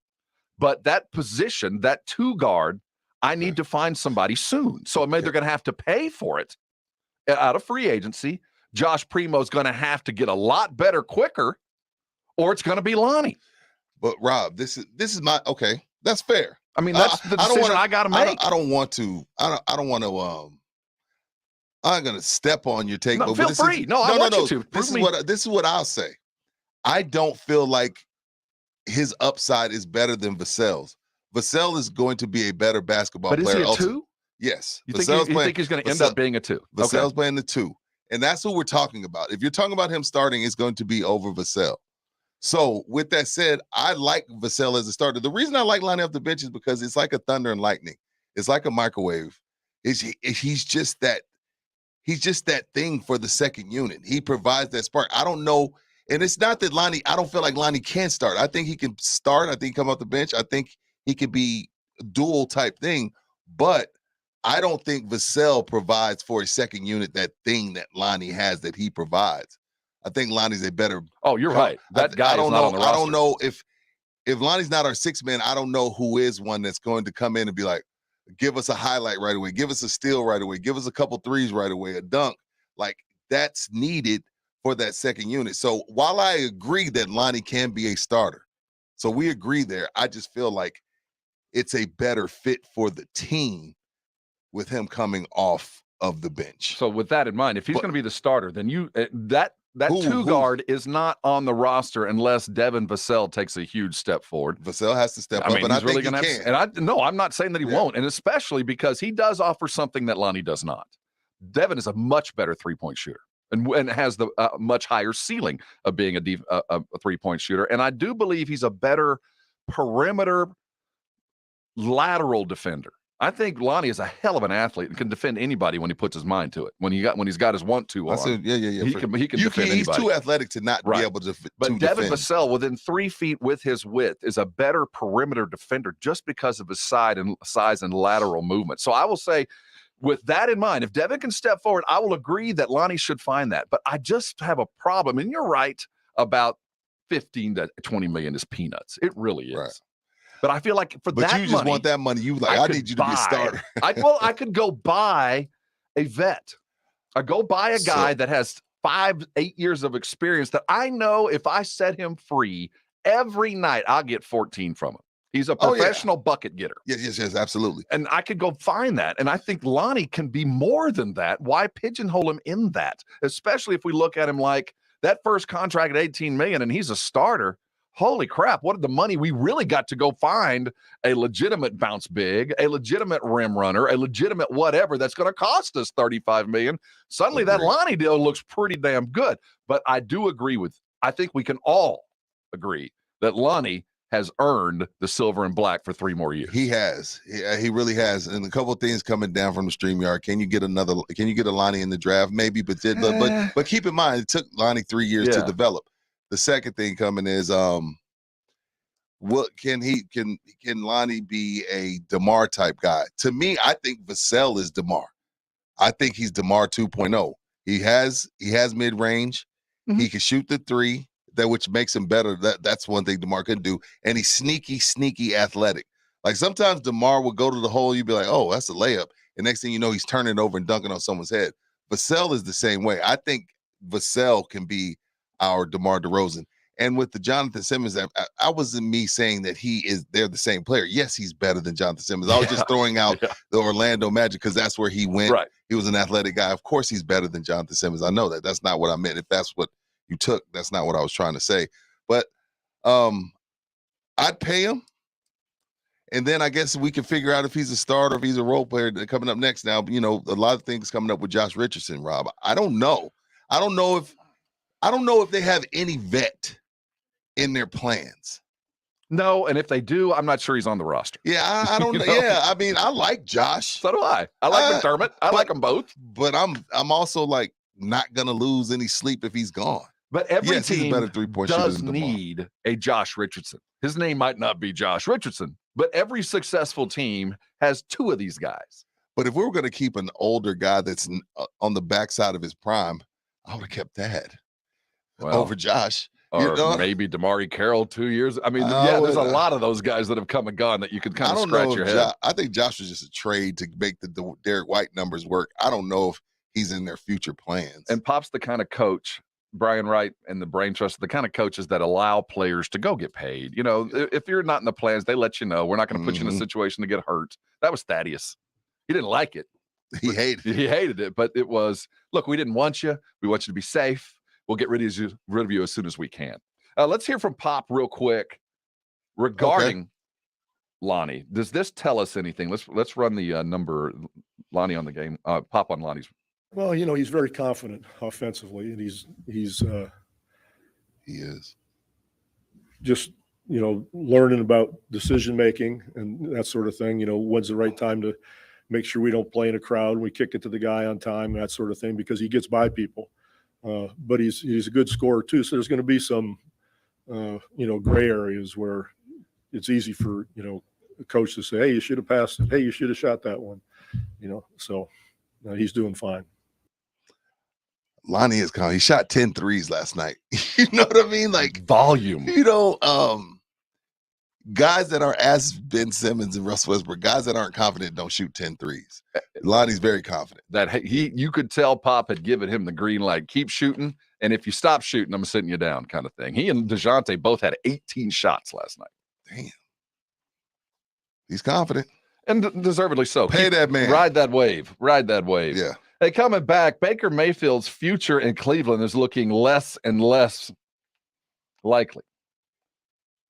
Speaker 1: But that position, that 2 guard, I need to find somebody soon. So maybe they're going to have to pay for it out of free agency. Josh Primo's going to have to get a lot better quicker, or it's going to be Lonnie.
Speaker 2: But Rob, this is my that's fair.
Speaker 1: I mean, that's the decision I got to make.
Speaker 2: I don't want to. I'm going to step on your take.
Speaker 1: No, feel free. I want you to.
Speaker 2: This is what I'll say. I don't feel like his upside is better than Vassell's. Vassell is going to be a better basketball player.
Speaker 1: But is he a 2?
Speaker 2: Yes.
Speaker 1: You think he's going to end up being a 2?
Speaker 2: Vassell's playing the 2. And that's what we're talking about. If you're talking about him starting, it's going to be over Vassell. So with that said, I like Vassell as a starter. The reason I like Lonnie off the bench is because it's like a thunder and lightning. It's like a microwave. He's just that thing for the second unit. He provides that spark. I don't know. And it's not that I don't feel like Lonnie can start. I think he can start. I think he come off the bench. I think he could be a dual type thing. But I don't think Vassell provides for a second unit that thing that Lonnie has that he provides. I think Lonnie's a better.
Speaker 1: Oh, you're right. That guy is not on the roster.
Speaker 2: I don't know if Lonnie's not our 6th man. I don't know who is one that's going to come in and be like, give us a highlight right away, give us a steal right away, give us a couple threes right away, a dunk. Like, that's needed for that second unit. So while I agree that Lonnie can be a starter, so we agree there, I just feel like it's a better fit for the team with him coming off of the bench.
Speaker 1: So with that in mind, if he's going to be the starter, then that 2 guard is not on the roster unless Devin Vassell takes a huge step forward.
Speaker 2: Vassell has to step up, and I think he can.
Speaker 1: I'm not saying that he won't, and especially because he does offer something that Lonnie does not. Devin is a much better 3-point shooter and has the much higher ceiling of being a 3-point shooter. And I do believe he's a better perimeter lateral defender. I think Lonnie is a hell of an athlete and can defend anybody when he puts his mind to it. When he's got his want-to on. He can defend anybody.
Speaker 2: He's too athletic to not be able to.
Speaker 1: But Devin Vassell, within 3 feet with his width, is a better perimeter defender just because of his size and lateral movement. So I will say, with that in mind, if Devin can step forward, I will agree that Lonnie should find that. But I just have a problem, and you're right about 15 to 20 million is peanuts. It really is. Right. But I feel like
Speaker 2: but you just want that money. You I need you to be a starter.
Speaker 1: I could go buy a vet. I go buy a guy that has 5-8 years of experience that I know if I set him free every night, I'll get 14 from him. He's a professional bucket getter.
Speaker 2: Yes, absolutely.
Speaker 1: And I could go find that. And I think Lonnie can be more than that. Why pigeonhole him in that? Especially if we look at him like that first contract at $18 million and he's a starter. Holy crap, what the money we really got to go find a legitimate bounce big, a legitimate rim runner, a legitimate whatever that's going to cost us $35 million. Suddenly that Lonnie deal looks pretty damn good. But I think we can all agree that Lonnie has earned the silver and black for 3 more years.
Speaker 2: He has. He really has. And a couple of things coming down from the StreamYard. Can you get a Lonnie in the draft? Maybe, but keep in mind, it took Lonnie 3 years to develop. The second thing coming is what can Lonnie be a DeMar type guy? To me, I think Vassell is DeMar. I think he's DeMar 2.0. He has mid-range. Mm-hmm. He can shoot the 3. that which makes him better. That's one thing DeMar couldn't do. And he's sneaky athletic. Like sometimes DeMar would go to the hole, you'd be like, oh, that's a layup. And next thing you know, he's turning it over and dunking on someone's head. Vassell is the same way. I think Vassell can be our DeMar DeRozan. And with the Jonathan Simmons, I wasn't me saying that they're the same player. Yes, he's better than Jonathan Simmons. I was just throwing out the Orlando Magic because that's where he went.
Speaker 1: Right.
Speaker 2: He was an athletic guy. Of course he's better than Jonathan Simmons. I know that. That's not what I meant. If that's what you took, that's not what I was trying to say. But I'd pay him. And then I guess we can figure out if he's a starter, if he's a role player coming up next. Now, you know, a lot of things coming up with Josh Richardson, Rob. I don't know if they have any vet in their plans.
Speaker 1: No, and if they do, I'm not sure he's on the roster.
Speaker 2: Yeah, I don't know. Yeah, I mean, I like Josh.
Speaker 1: So do I. I like McDermott. I like them both.
Speaker 2: But I'm also like not gonna lose any sleep if he's gone.
Speaker 1: But every team
Speaker 2: better three-point
Speaker 1: does need a Josh Richardson. His name might not be Josh Richardson, but every successful team has two of these guys.
Speaker 2: But if we were going to keep an older guy that's on the backside of his prime, I would have kept that over Josh.
Speaker 1: Or maybe Damari Carroll 2 years. I mean, there's a lot of those guys that have come and gone that you could kind of scratch your head.
Speaker 2: I think Josh was just a trade to make the Derek White numbers work. I don't know if he's in their future plans.
Speaker 1: And Pop's the kind of coach, Brian Wright and the Brain Trust, the kind of coaches that allow players to go get paid. You know, if you're not in the plans, they let you know. We're not going to put you in a situation to get hurt. That was Thaddeus. He didn't like it.
Speaker 2: He hated
Speaker 1: it, but it was, look, we didn't want you. We want you to be safe. We'll get rid of you as soon as we can. Let's hear from Pop real quick regarding Lonnie. Does this tell us anything? Let's run the number, Lonnie on the game. Pop on Lonnie's.
Speaker 14: Well, you know, he's very confident offensively, and he is just, you know, learning about decision making and that sort of thing. You know, when's the right time to make sure we don't play in a crowd, we kick it to the guy on time, that sort of thing, because he gets by people. But he's a good scorer too. So there's going to be some, you know, gray areas where it's easy for, you know, a coach to say, hey, you should have passed it. Hey, you should have shot that one. You know, so he's doing fine.
Speaker 2: Lonnie is calm. He shot 10 threes last night. You know what I mean? Like
Speaker 1: volume.
Speaker 2: You know, guys that are as Ben Simmons and Russell Westbrook, guys that aren't confident don't shoot 10 threes. Lonnie's very confident.
Speaker 1: That you could tell Pop had given him the green light. Keep shooting, and if you stop shooting, I'm sitting you down, kind of thing. He and DeJounte both had 18 shots last night.
Speaker 2: Damn. He's confident.
Speaker 1: And deservedly so.
Speaker 2: Pay that man.
Speaker 1: Ride that wave.
Speaker 2: Yeah.
Speaker 1: Hey, coming back, Baker Mayfield's future in Cleveland is looking less and less likely.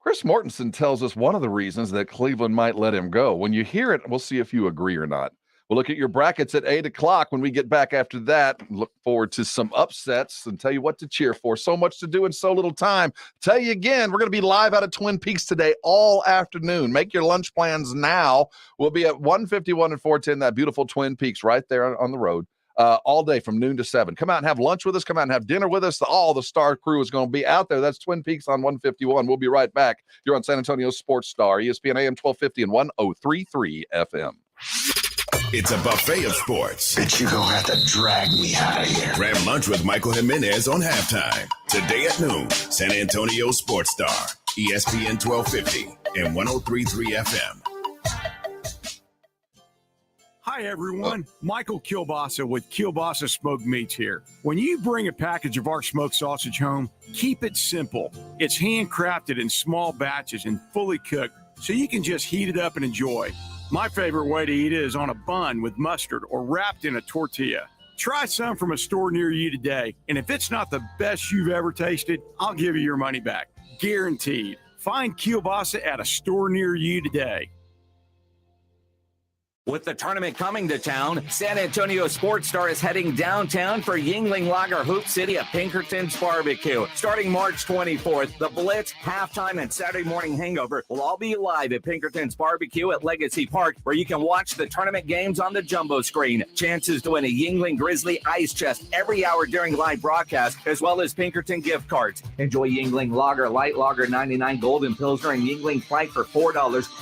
Speaker 1: Chris Mortensen tells us one of the reasons that Cleveland might let him go. When you hear it, we'll see if you agree or not. We'll look at your brackets at 8 o'clock when we get back after that. Look forward to some upsets and tell you what to cheer for. So much to do in so little time. Tell you again, we're going to be live out of Twin Peaks today all afternoon. Make your lunch plans now. We'll be at 151 and 410, that beautiful Twin Peaks right there on the road. All day from noon to 7. Come out and have lunch with us. Come out and have dinner with us. All the star crew is going to be out there. That's Twin Peaks on 151. We'll be right back. You're on San Antonio Sports Star, ESPN AM 1250 and 103.3 FM.
Speaker 4: It's a buffet of sports.
Speaker 15: But you gonna have to drag me out of here.
Speaker 4: Grab lunch with Michael Jimenez on halftime. Today at noon, San Antonio Sports Star, ESPN 1250 and 103.3 FM.
Speaker 16: Hi, everyone. Michael Kielbasa with Kielbasa Smoked Meats here. When you bring a package of our smoked sausage home, keep it simple. It's handcrafted in small batches and fully cooked, so you can just heat it up and enjoy. My favorite way to eat it is on a bun with mustard or wrapped in a tortilla. Try some from a store near you today, and if it's not the best you've ever tasted, I'll give you your money back. Guaranteed. Find Kielbasa at a store near you today.
Speaker 9: With the tournament coming to town, San Antonio Sports Star is heading downtown for Yingling Lager Hoop City at Pinkerton's Barbecue. Starting March 24th, the Blitz, Halftime, and Saturday Morning Hangover will all be live at Pinkerton's Barbecue at Legacy Park, where you can watch the tournament games on the jumbo screen. Chances to win a Yingling Grizzly ice chest every hour during live broadcast, as well as Pinkerton gift cards. Enjoy Yingling Lager, Light Lager 99, Golden Pilsner, and Yingling Flight for $4.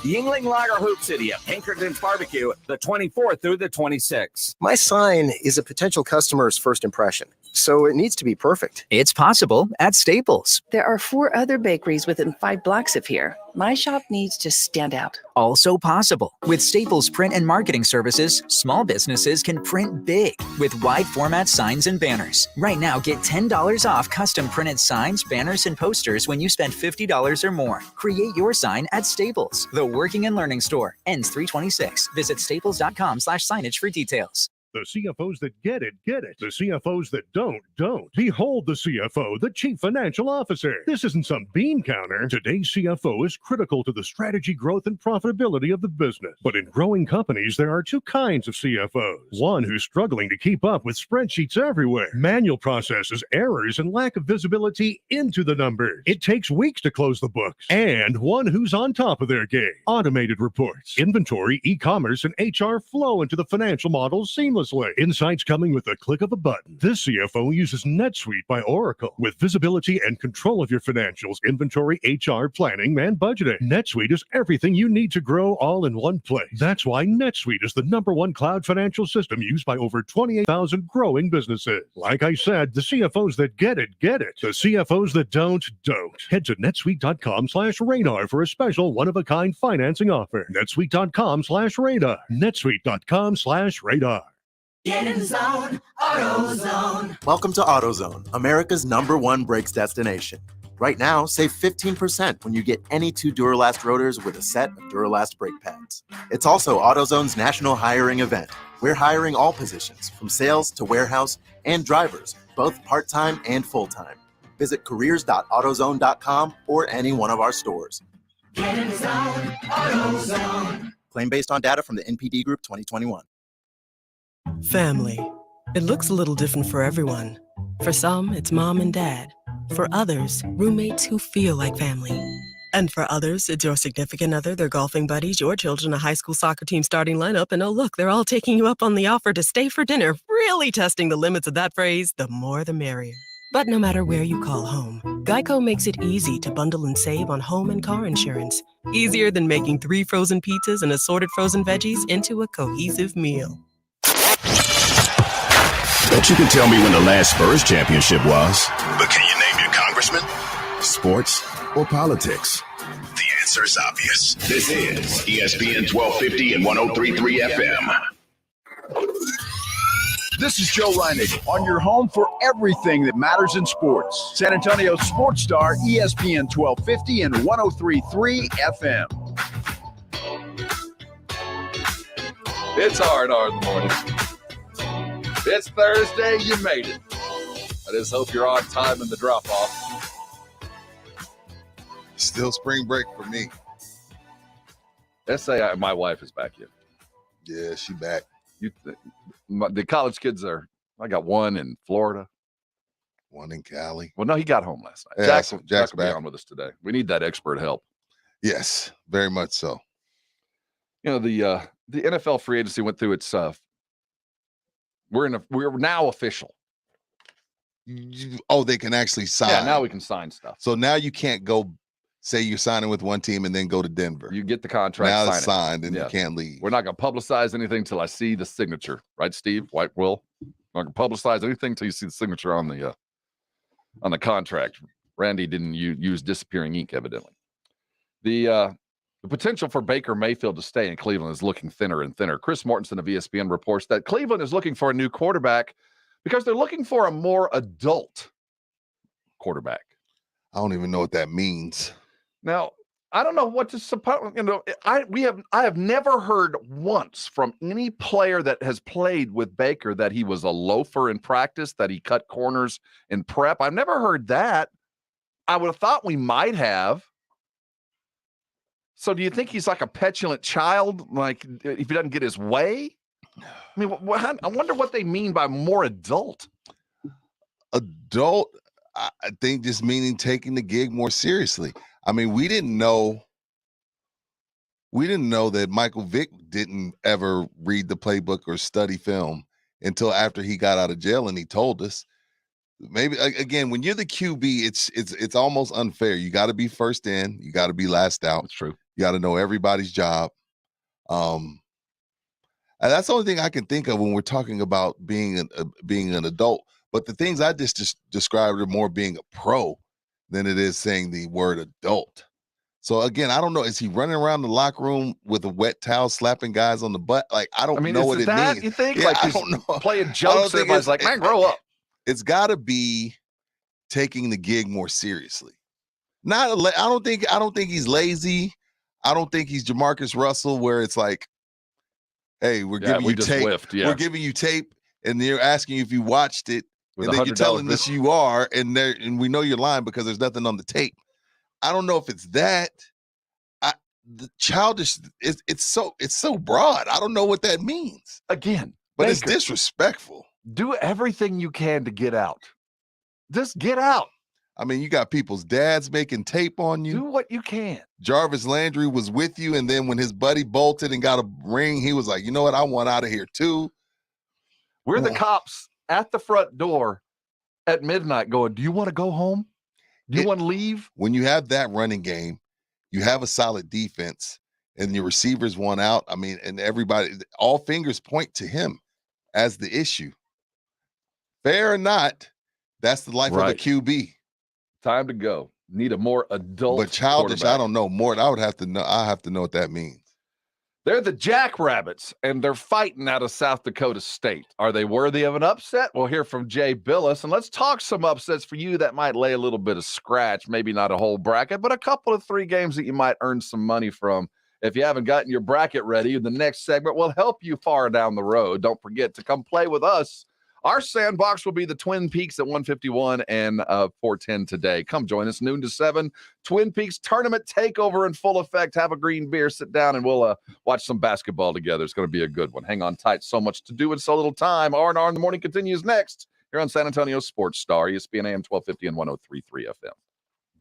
Speaker 9: Yingling Lager Hoop City at Pinkerton's Barbecue, the 24th through the 26th.
Speaker 6: My sign is a potential customer's first impression. so it needs to be perfect.
Speaker 17: It's possible at Staples.
Speaker 18: There are 4 other bakeries within 5 blocks of here. My shop needs to stand out.
Speaker 17: Also possible. With Staples print and marketing services, small businesses can print big with wide format signs and banners. Right now, get $10 off custom printed signs, banners, and posters when you spend $50 or more. Create your sign at Staples, the working and learning store. Ends 3/26. Visit staples.com/signage for details.
Speaker 19: The CFOs that get it, get it. The CFOs that don't. Behold the CFO, the Chief Financial Officer. This isn't some bean counter. Today's CFO is critical to the strategy, growth, and profitability of the business. But in growing companies, there are 2 kinds of CFOs. One who's struggling to keep up with spreadsheets everywhere, manual processes, errors, and lack of visibility into the numbers. It takes weeks to close the books. And one who's on top of their game. Automated reports, inventory, e-commerce, and HR flow into the financial models seamlessly. Insights coming with the click of a button. This CFO uses NetSuite by Oracle with visibility and control of your financials, inventory, HR, planning, and budgeting. NetSuite is everything you need to grow all in one place. That's why NetSuite is the #1 cloud financial system used by over 28,000 growing businesses. Like I said, the CFOs that get it, get it. The CFOs that don't. Head to netsuite.com/radar for a special one-of-a-kind financing offer. netsuite.com/radar. netsuite.com/radar.
Speaker 20: Get in the zone, AutoZone.
Speaker 21: Welcome to AutoZone, America's #1 brakes destination. Right now, save 15% when you get any 2 Duralast rotors with a set of Duralast brake pads. It's also AutoZone's national hiring event. We're hiring all positions, from sales to warehouse and drivers, both part-time and full-time. Visit careers.autozone.com or any one of our stores.
Speaker 20: Get in the zone, AutoZone.
Speaker 21: Claim based on data from the NPD Group 2021.
Speaker 22: Family. It looks a little different for everyone. For some, it's mom and dad. For others, roommates who feel like family. And for others, it's your significant other, their golfing buddies, your children, a high school soccer team starting lineup, and oh look, they're all taking you up on the offer to stay for dinner, really testing the limits of that phrase, the more the merrier. But no matter where you call home, Geico makes it easy to bundle and save on home and car insurance. Easier than making 3 frozen pizzas and assorted frozen veggies into a cohesive meal.
Speaker 4: Bet you can tell me when the last Spurs championship was. But can you name your congressman? Sports or politics? The answer is obvious. This is ESPN 1250 and 103.3 FM.
Speaker 23: This is Joe Reinig on your home for everything that matters in sports. San Antonio Sports Star, ESPN 1250 and 103.3 FM.
Speaker 1: It's R&R in the morning. It's Thursday. You made it. I just hope you're on time in the drop-off.
Speaker 2: Still spring break for me.
Speaker 1: Let's say my wife is back in.
Speaker 2: Yeah, she back.
Speaker 1: The college kids are, I got one in Florida.
Speaker 2: One in Cali.
Speaker 1: Well, no, he got home last night.
Speaker 2: Yeah,
Speaker 1: Jack's will be on with us today. We need that expert help.
Speaker 2: Yes, very much so.
Speaker 1: You know, the NFL free agency went through its we're now official.
Speaker 2: Oh, they can actually sign.
Speaker 1: Yeah, now we can sign stuff.
Speaker 2: So now you can't go say you're signing with one team and then go to Denver.
Speaker 1: You get the contract.
Speaker 2: Now
Speaker 1: sign
Speaker 2: it's signed and you can't leave.
Speaker 1: We're not going to publicize anything until I see the signature, right, Steve? White Will. Not going to publicize anything until you see the signature on the contract. Randy didn't use disappearing ink, evidently. The potential for Baker Mayfield to stay in Cleveland is looking thinner and thinner. Chris Mortensen of ESPN reports that Cleveland is looking for a new quarterback because they're looking for a more adult quarterback.
Speaker 2: I don't even know what that means.
Speaker 1: Now, I don't know what to suppose. You know, I have never heard once from any player that has played with Baker that he was a loafer in practice, that he cut corners in prep. I've never heard that. I would have thought we might have. So do you think he's like a petulant child, like if he doesn't get his way? I mean, I wonder what they mean by more adult.
Speaker 2: Adult, I think just meaning taking the gig more seriously. I mean, we didn't know that Michael Vick didn't ever read the playbook or study film until after he got out of jail, and he told us. Maybe again, when you're the QB, it's almost unfair. You got to be first in, you got to be last out.
Speaker 1: That's true.
Speaker 2: You got to know everybody's job. And that's the only thing I can think of when we're talking about being an adult. But the things I just described are more being a pro than it is saying the word adult. So again, I don't know. Is he running around the locker room with a wet towel, slapping guys on the butt? Like, I don't know what it means.
Speaker 1: You think?
Speaker 2: Yeah,
Speaker 1: Like,
Speaker 2: I don't know.
Speaker 1: Playing jokes, everybody's like, man, grow up.
Speaker 2: It's got to be taking the gig more seriously. I don't think he's lazy. I don't think he's Jamarcus Russell, where it's like, hey, we're giving you tape. We're giving you tape, and they're asking you if you watched it,
Speaker 1: With
Speaker 2: and then you're telling
Speaker 1: $100
Speaker 2: us you are, and we know you're lying because there's nothing on the tape. I don't know if it's that. The childish, it's so broad. I don't know what that means.
Speaker 1: Again,
Speaker 2: but it's disrespectful.
Speaker 1: Do everything you can to get out. Just get out.
Speaker 2: I mean, you got people's dads making tape on you.
Speaker 1: Do what you can.
Speaker 2: Jarvis Landry was with you, and then when his buddy bolted and got a ring, he was like, you know what? I want out of here too.
Speaker 1: We're the cops at the front door at midnight going, do you want to go home? Do you want to leave?
Speaker 2: When you have that running game, you have a solid defense, and your receivers won out. I mean, and everybody, all fingers point to him as the issue. Fair or not, that's the life of a QB.
Speaker 1: Time to go. Need a more adult.
Speaker 2: But childish, I don't know. More, I have to know what that means.
Speaker 1: They're the Jackrabbits, and they're fighting out of South Dakota State. Are they worthy of an upset? We'll hear from Jay Billis, and let's talk some upsets for you that might lay a little bit of scratch, maybe not a whole bracket, but a couple of 3 games that you might earn some money from. If you haven't gotten your bracket ready, the next segment will help you far down the road. Don't forget to come play with us. Our sandbox will be the Twin Peaks at 151 and 410 today. Come join us noon to 7. Twin Peaks tournament takeover in full effect. Have a green beer, sit down, and we'll watch some basketball together. It's going to be a good one. Hang on tight. So much to do in so little time. R&R in the morning continues next here on San Antonio Sports Star, ESPN AM 1250 and 103.3 FM.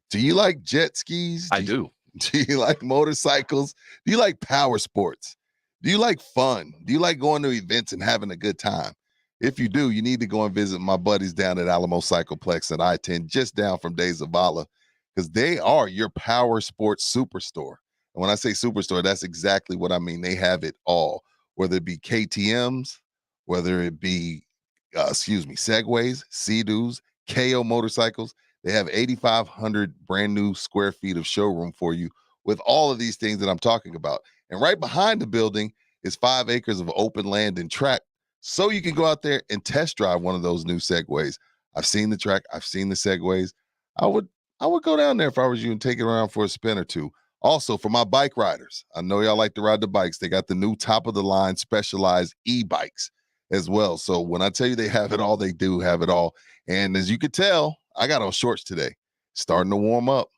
Speaker 2: Do you like jet skis?
Speaker 1: I do.
Speaker 2: Do you like motorcycles? Do you like power sports? Do you like fun? Do you like going to events and having a good time? If you do, you need to go and visit my buddies down at Alamo Cycleplex at I-10, just down from Days of Vala, because they are your power sports superstore. And when I say superstore, that's exactly what I mean. They have it all, whether it be KTMs, whether it be, Segways, Sea-Doos, KO motorcycles. They have 8,500 brand new square feet of showroom for you with all of these things that I'm talking about. And right behind the building is 5 acres of open land and track, so you can go out there and test drive one of those new Segways. I've seen the track. I've seen the Segways. I would go down there if I was you and take it around for a spin or two. Also, for my bike riders, I know y'all like to ride the bikes. They got the new top-of-the-line specialized e-bikes as well. So when I tell you they have it all, they do have it all. And as you could tell, I got on shorts today, starting to warm up.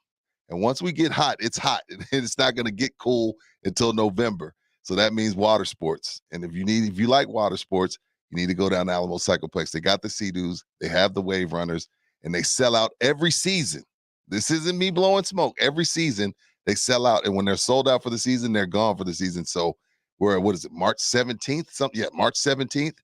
Speaker 2: And once we get hot, it's hot. It's not going to get cool until November. So that means water sports. And if you like water sports, you need to go down to Alamo Cycleplex. They got the Sea-Doos, they have the Wave Runners, and they sell out every season. This isn't me blowing smoke. Every season they sell out. And when they're sold out for the season, they're gone for the season. So we're, March 17th? March 17th.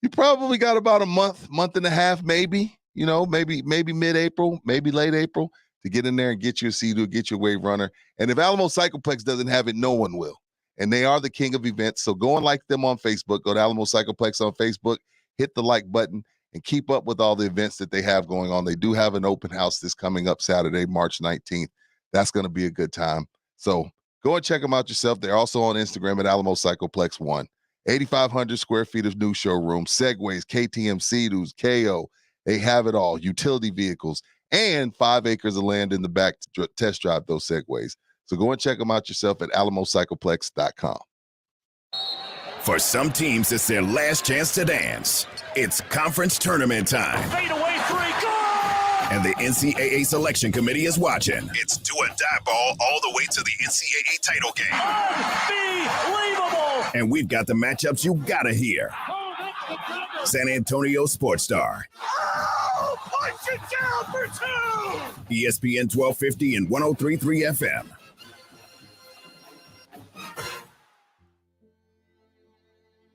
Speaker 2: You probably got about a month and a half, maybe, maybe mid-April, maybe late April to get in there and get your Sea-Doo, get your Wave Runner. And if Alamo Cycleplex doesn't have it, no one will. And they are the king of events. So go and like them on Facebook. Go to Alamo Cycleplex on Facebook, hit the like button, and keep up with all the events that they have going on. They do have an open house this coming up Saturday, March 19th. That's going to be a good time. So go and check them out yourself. They're also on Instagram at Alamo Cycleplex 1. 8,500 square feet of new showroom, Segways, KTM, Sea-Doos, KO. They have it all. Utility vehicles and 5 acres of land in the back to test drive those Segways. So go and check them out yourself at alamocycleplex.com.
Speaker 4: For some teams, it's their last chance to dance. It's conference tournament time.
Speaker 20: Fade away 3, go!
Speaker 4: And the NCAA selection committee is watching. It's do or die ball all the way to the NCAA title game.
Speaker 20: Unbelievable!
Speaker 4: And we've got the matchups you gotta hear. San Antonio Sports Star.
Speaker 20: Oh, punch it down for 2!
Speaker 4: ESPN 1250 and 103.3 FM.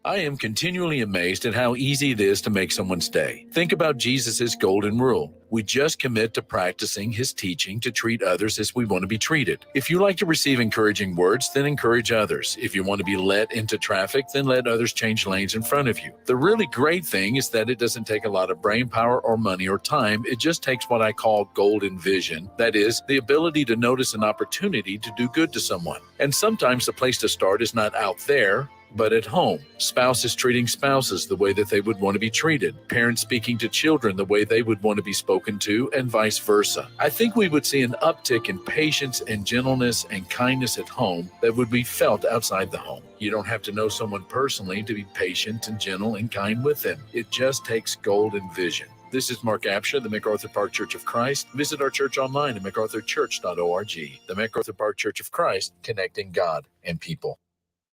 Speaker 3: I am continually amazed at how easy it is to make someone's day. Think about Jesus' golden rule. We just commit to practicing his teaching to treat others as we want to be treated. If you like to receive encouraging words, then encourage others. If you want to be let into traffic, then let others change lanes in front of you. The really great thing is that it doesn't take a lot of brain power or money or time. It just takes what I call golden vision. That is, the ability to notice an opportunity to do good to someone. And sometimes the place to start is not out there, but at home. Spouses treating spouses the way that they would want to be treated. Parents speaking to children the way they would want to be spoken to, and vice versa. I think we would see an uptick in patience and gentleness and kindness at home that would be felt outside the home. You don't have to know someone personally to be patient and gentle and kind with them. It just takes golden vision. This is Mark Absher, the MacArthur Park Church of Christ. Visit our church online at macarthurchurch.org. The MacArthur Park Church of Christ, connecting God and people.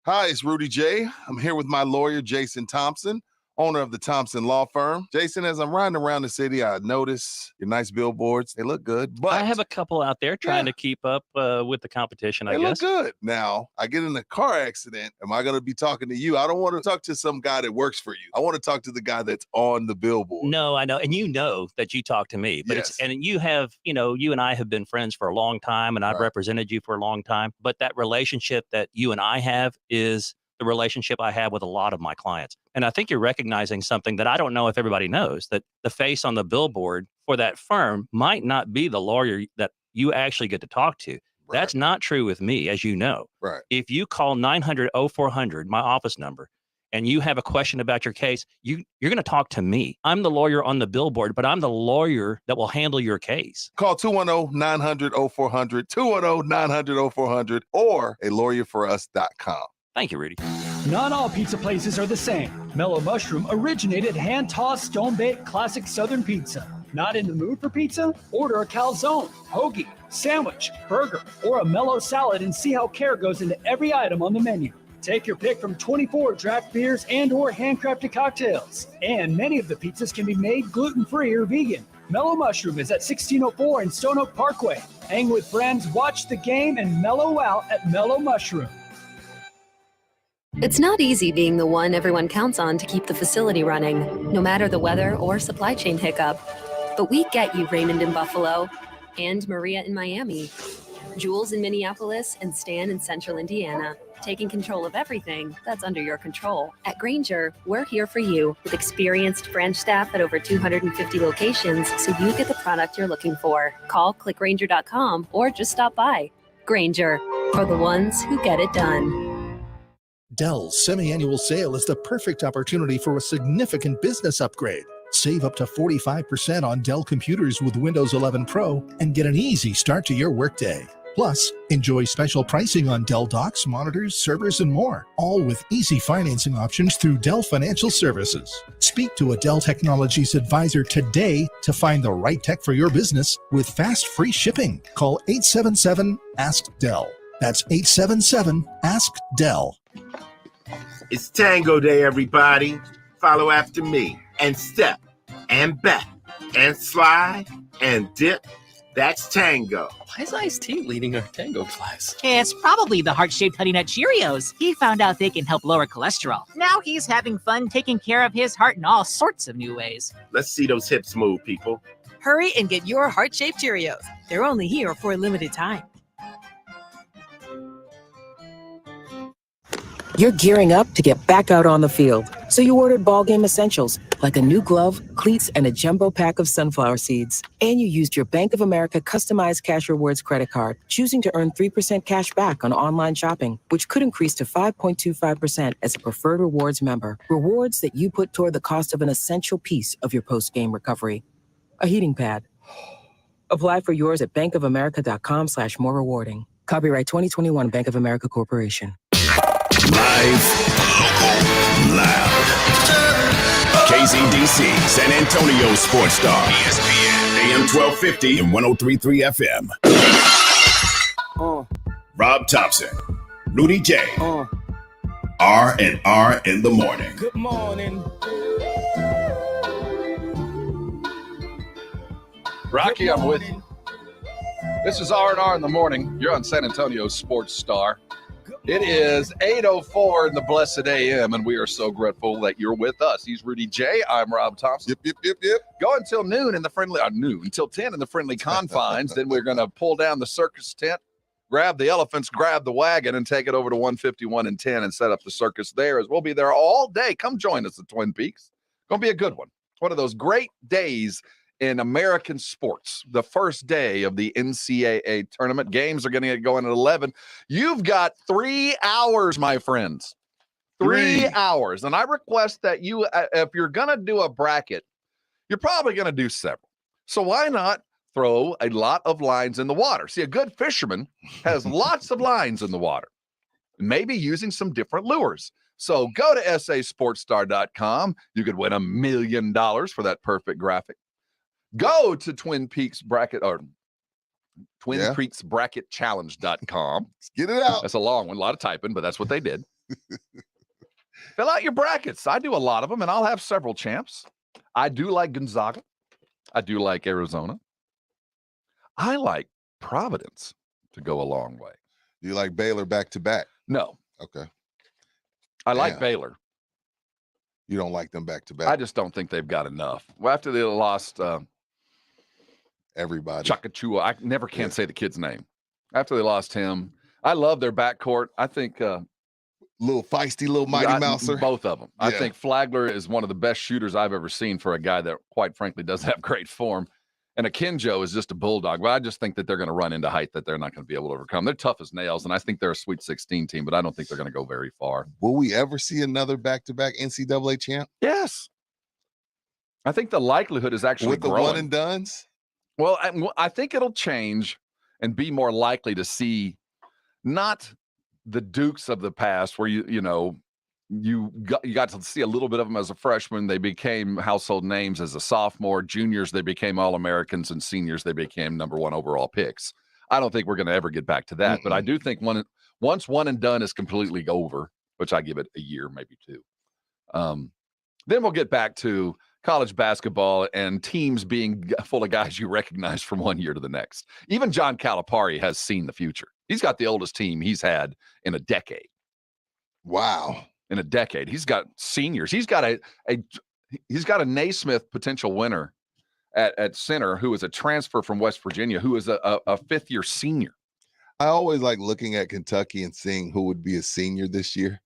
Speaker 2: Hi, it's Rudy J. I'm here with my lawyer, Jason Thompson, owner of the Thompson Law Firm. Jason, as I'm riding around the city, I notice your nice billboards. They look good, but
Speaker 7: I have a couple out there trying to keep up with the competition, I guess.
Speaker 2: They look good. Now, I get in a car accident. Am I going to be talking to you? I don't want to talk to some guy that works for you. I want to talk to the guy that's on the billboard.
Speaker 7: No, I know. And you know that you talk to me, but you have, you and I have been friends for a long time, and I've represented you for a long time. But that relationship that you and I have is the relationship I have with a lot of my clients. And I think you're recognizing something that I don't know if everybody knows, that the face on the billboard for that firm might not be the lawyer that you actually get to talk to. Right. That's not true with me, as you know.
Speaker 2: Right.
Speaker 7: If you call 900-0400, my office number, and you have a question about your case, you're going to talk to me. I'm the lawyer on the billboard, but I'm the lawyer that will handle your case.
Speaker 2: Call 210-900-0400, 210-900-0400, or a lawyerforus.com.
Speaker 7: Thank you, Rudy.
Speaker 8: Not all pizza places are the same. Mellow Mushroom originated hand-tossed, stone-baked classic Southern pizza. Not in the mood for pizza? Order a calzone, hoagie, sandwich, burger, or a mellow salad and see how care goes into every item on the menu. Take your pick from 24 draft beers and or handcrafted cocktails. And many of the pizzas can be made gluten-free or vegan. Mellow Mushroom is at 1604 in Stone Oak Parkway. Hang with friends, watch the game, and mellow out at Mellow Mushroom.
Speaker 24: It's not easy being the one everyone counts on to keep the facility running, no matter the weather or supply chain hiccup. But we get you, Raymond in Buffalo, and Maria in Miami, Jules in Minneapolis, and Stan in Central Indiana, taking control of everything that's under your control. At Grainger, we're here for you with experienced branch staff at over 250 locations, so you get the product you're looking for. Call clickgrainger.com or just stop by. Grainger, for the ones who get it done.
Speaker 10: Dell's semi-annual sale is the perfect opportunity for a significant business upgrade. Save up to 45% on Dell computers with Windows 11 Pro and get an easy start to your workday. Plus, enjoy special pricing on Dell docks, monitors, servers, and more, all with easy financing options through Dell Financial Services. Speak to a Dell Technologies advisor today to find the right tech for your business with fast, free shipping. Call 877-ASK-DELL. That's 877-ASK-DELL.
Speaker 25: It's Tango Day, everybody. Follow after me and step and back and slide and dip. That's tango.
Speaker 26: Why is Ice-T leading our tango class?
Speaker 27: It's probably the heart-shaped Honey Nut Cheerios. He found out they can help lower cholesterol. Now he's having fun taking care of his heart in all sorts of new ways.
Speaker 25: Let's see those hips move, people.
Speaker 28: Hurry and get your heart-shaped Cheerios. They're only here for a limited time.
Speaker 29: You're gearing up to get back out on the field, so you ordered ball game essentials like a new glove, cleats, and a jumbo pack of sunflower seeds. And you used your Bank of America customized cash rewards credit card, choosing to earn 3% cash back on online shopping, which could increase to 5.25% as a preferred rewards member. Rewards that you put toward the cost of an essential piece of your post-game recovery. A heating pad. Apply for yours at bankofamerica.com/more rewarding. Copyright 2021 Bank of America Corporation.
Speaker 4: Live, local, loud. KZDC, San Antonio Sports Star, ESPN, AM 1250 and 103.3 FM. Rob Thompson, Rudy J. R&R in the morning.
Speaker 20: Good morning.
Speaker 1: Rocky, I'm with you. This is R&R in the morning. You're on San Antonio Sports Star. It is 8:04 in the blessed AM, and we are so grateful that you're with us. He's Rudy J. I'm Rob Thompson.
Speaker 2: Yep.
Speaker 1: Go until noon in the friendly, until 10 in the friendly confines. Then we're going to pull down the circus tent, grab the elephants, grab the wagon, and take it over to 151 and 10 and set up the circus there. As we'll be there all day. Come join us at Twin Peaks. Going to be a good one. One of those great days in American sports. The first day of the NCAA tournament. Games are going to get going at 11. You've got 3 hours, my friends. 3 hours. And I request that you, if you're going to do a bracket, you're probably going to do several. So why not throw a lot of lines in the water? See, a good fisherman has lots of lines in the water, maybe using some different lures. So go to sasportstar.com. You could win $1 million for that perfect graphic. Go to Twin Peaks Bracket or Twin Peaks Bracket Challenge.com.
Speaker 2: Let's get it out.
Speaker 1: That's a long one, a lot of typing, but that's what they did. Fill out your brackets. I do a lot of them, and I'll have several champs. I do like Gonzaga. I do like Arizona. I like Providence to go a long way.
Speaker 2: Do you like Baylor back to back?
Speaker 1: No.
Speaker 2: Okay.
Speaker 1: I like Baylor.
Speaker 2: You don't like them back to back?
Speaker 1: I just don't think they've got enough. Well, after they lost
Speaker 2: everybody.
Speaker 1: Chakachua. I never can say the kid's name. After they lost him, I love their backcourt. I think
Speaker 2: little feisty, little Mighty Mouser.
Speaker 1: Both of them. Yeah. I think Flagler is one of the best shooters I've ever seen for a guy that, quite frankly, doesn't have great form. And Akinjo is just a bulldog. But I just think that they're going to run into height that they're not going to be able to overcome. They're tough as nails, and I think they're a Sweet 16 team, but I don't think they're going to go very far.
Speaker 2: Will we ever see another back-to-back NCAA champ?
Speaker 1: Yes. I think the likelihood is actually
Speaker 2: with the
Speaker 1: growing.
Speaker 2: one and dones?
Speaker 1: Well, I think it'll change and be more likely to see not the Dukes of the past where you got to see a little bit of them as a freshman. They became household names as a sophomore. Juniors, they became All-Americans, and seniors, they became ¡1 overall picks. I don't think we're going to ever get back to that, but I do think once one and done is completely over, which I give it a year, maybe 2, then we'll get back to college basketball and teams being full of guys you recognize from one year to the next. Even John Calipari has seen the future. He's got the oldest team he's had in a decade.
Speaker 2: Wow.
Speaker 1: In a decade. He's got seniors. He's got a Naismith potential winner at center who is a transfer from West Virginia, who is a fifth-year senior.
Speaker 2: I always like looking at Kentucky and seeing who would be a senior this year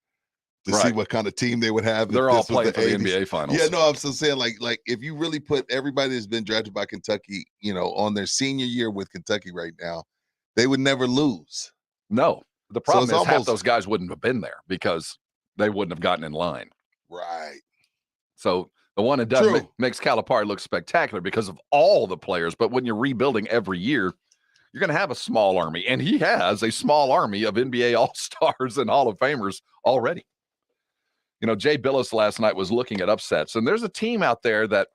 Speaker 2: to see what kind of team they would have.
Speaker 1: They're all playing for the NBA Finals.
Speaker 2: Yeah, no, I'm still saying like if you really put everybody that's been drafted by Kentucky, on their senior year with Kentucky right now, they would never lose.
Speaker 1: No. The problem is half those guys wouldn't have been there because they wouldn't have gotten in line.
Speaker 2: Right.
Speaker 1: So the one and done makes Calipari look spectacular because of all the players. But when you're rebuilding every year, you're going to have a small army. And he has a small army of NBA All-Stars and Hall of Famers already. Jay Billis last night was looking at upsets. And there's a team out there that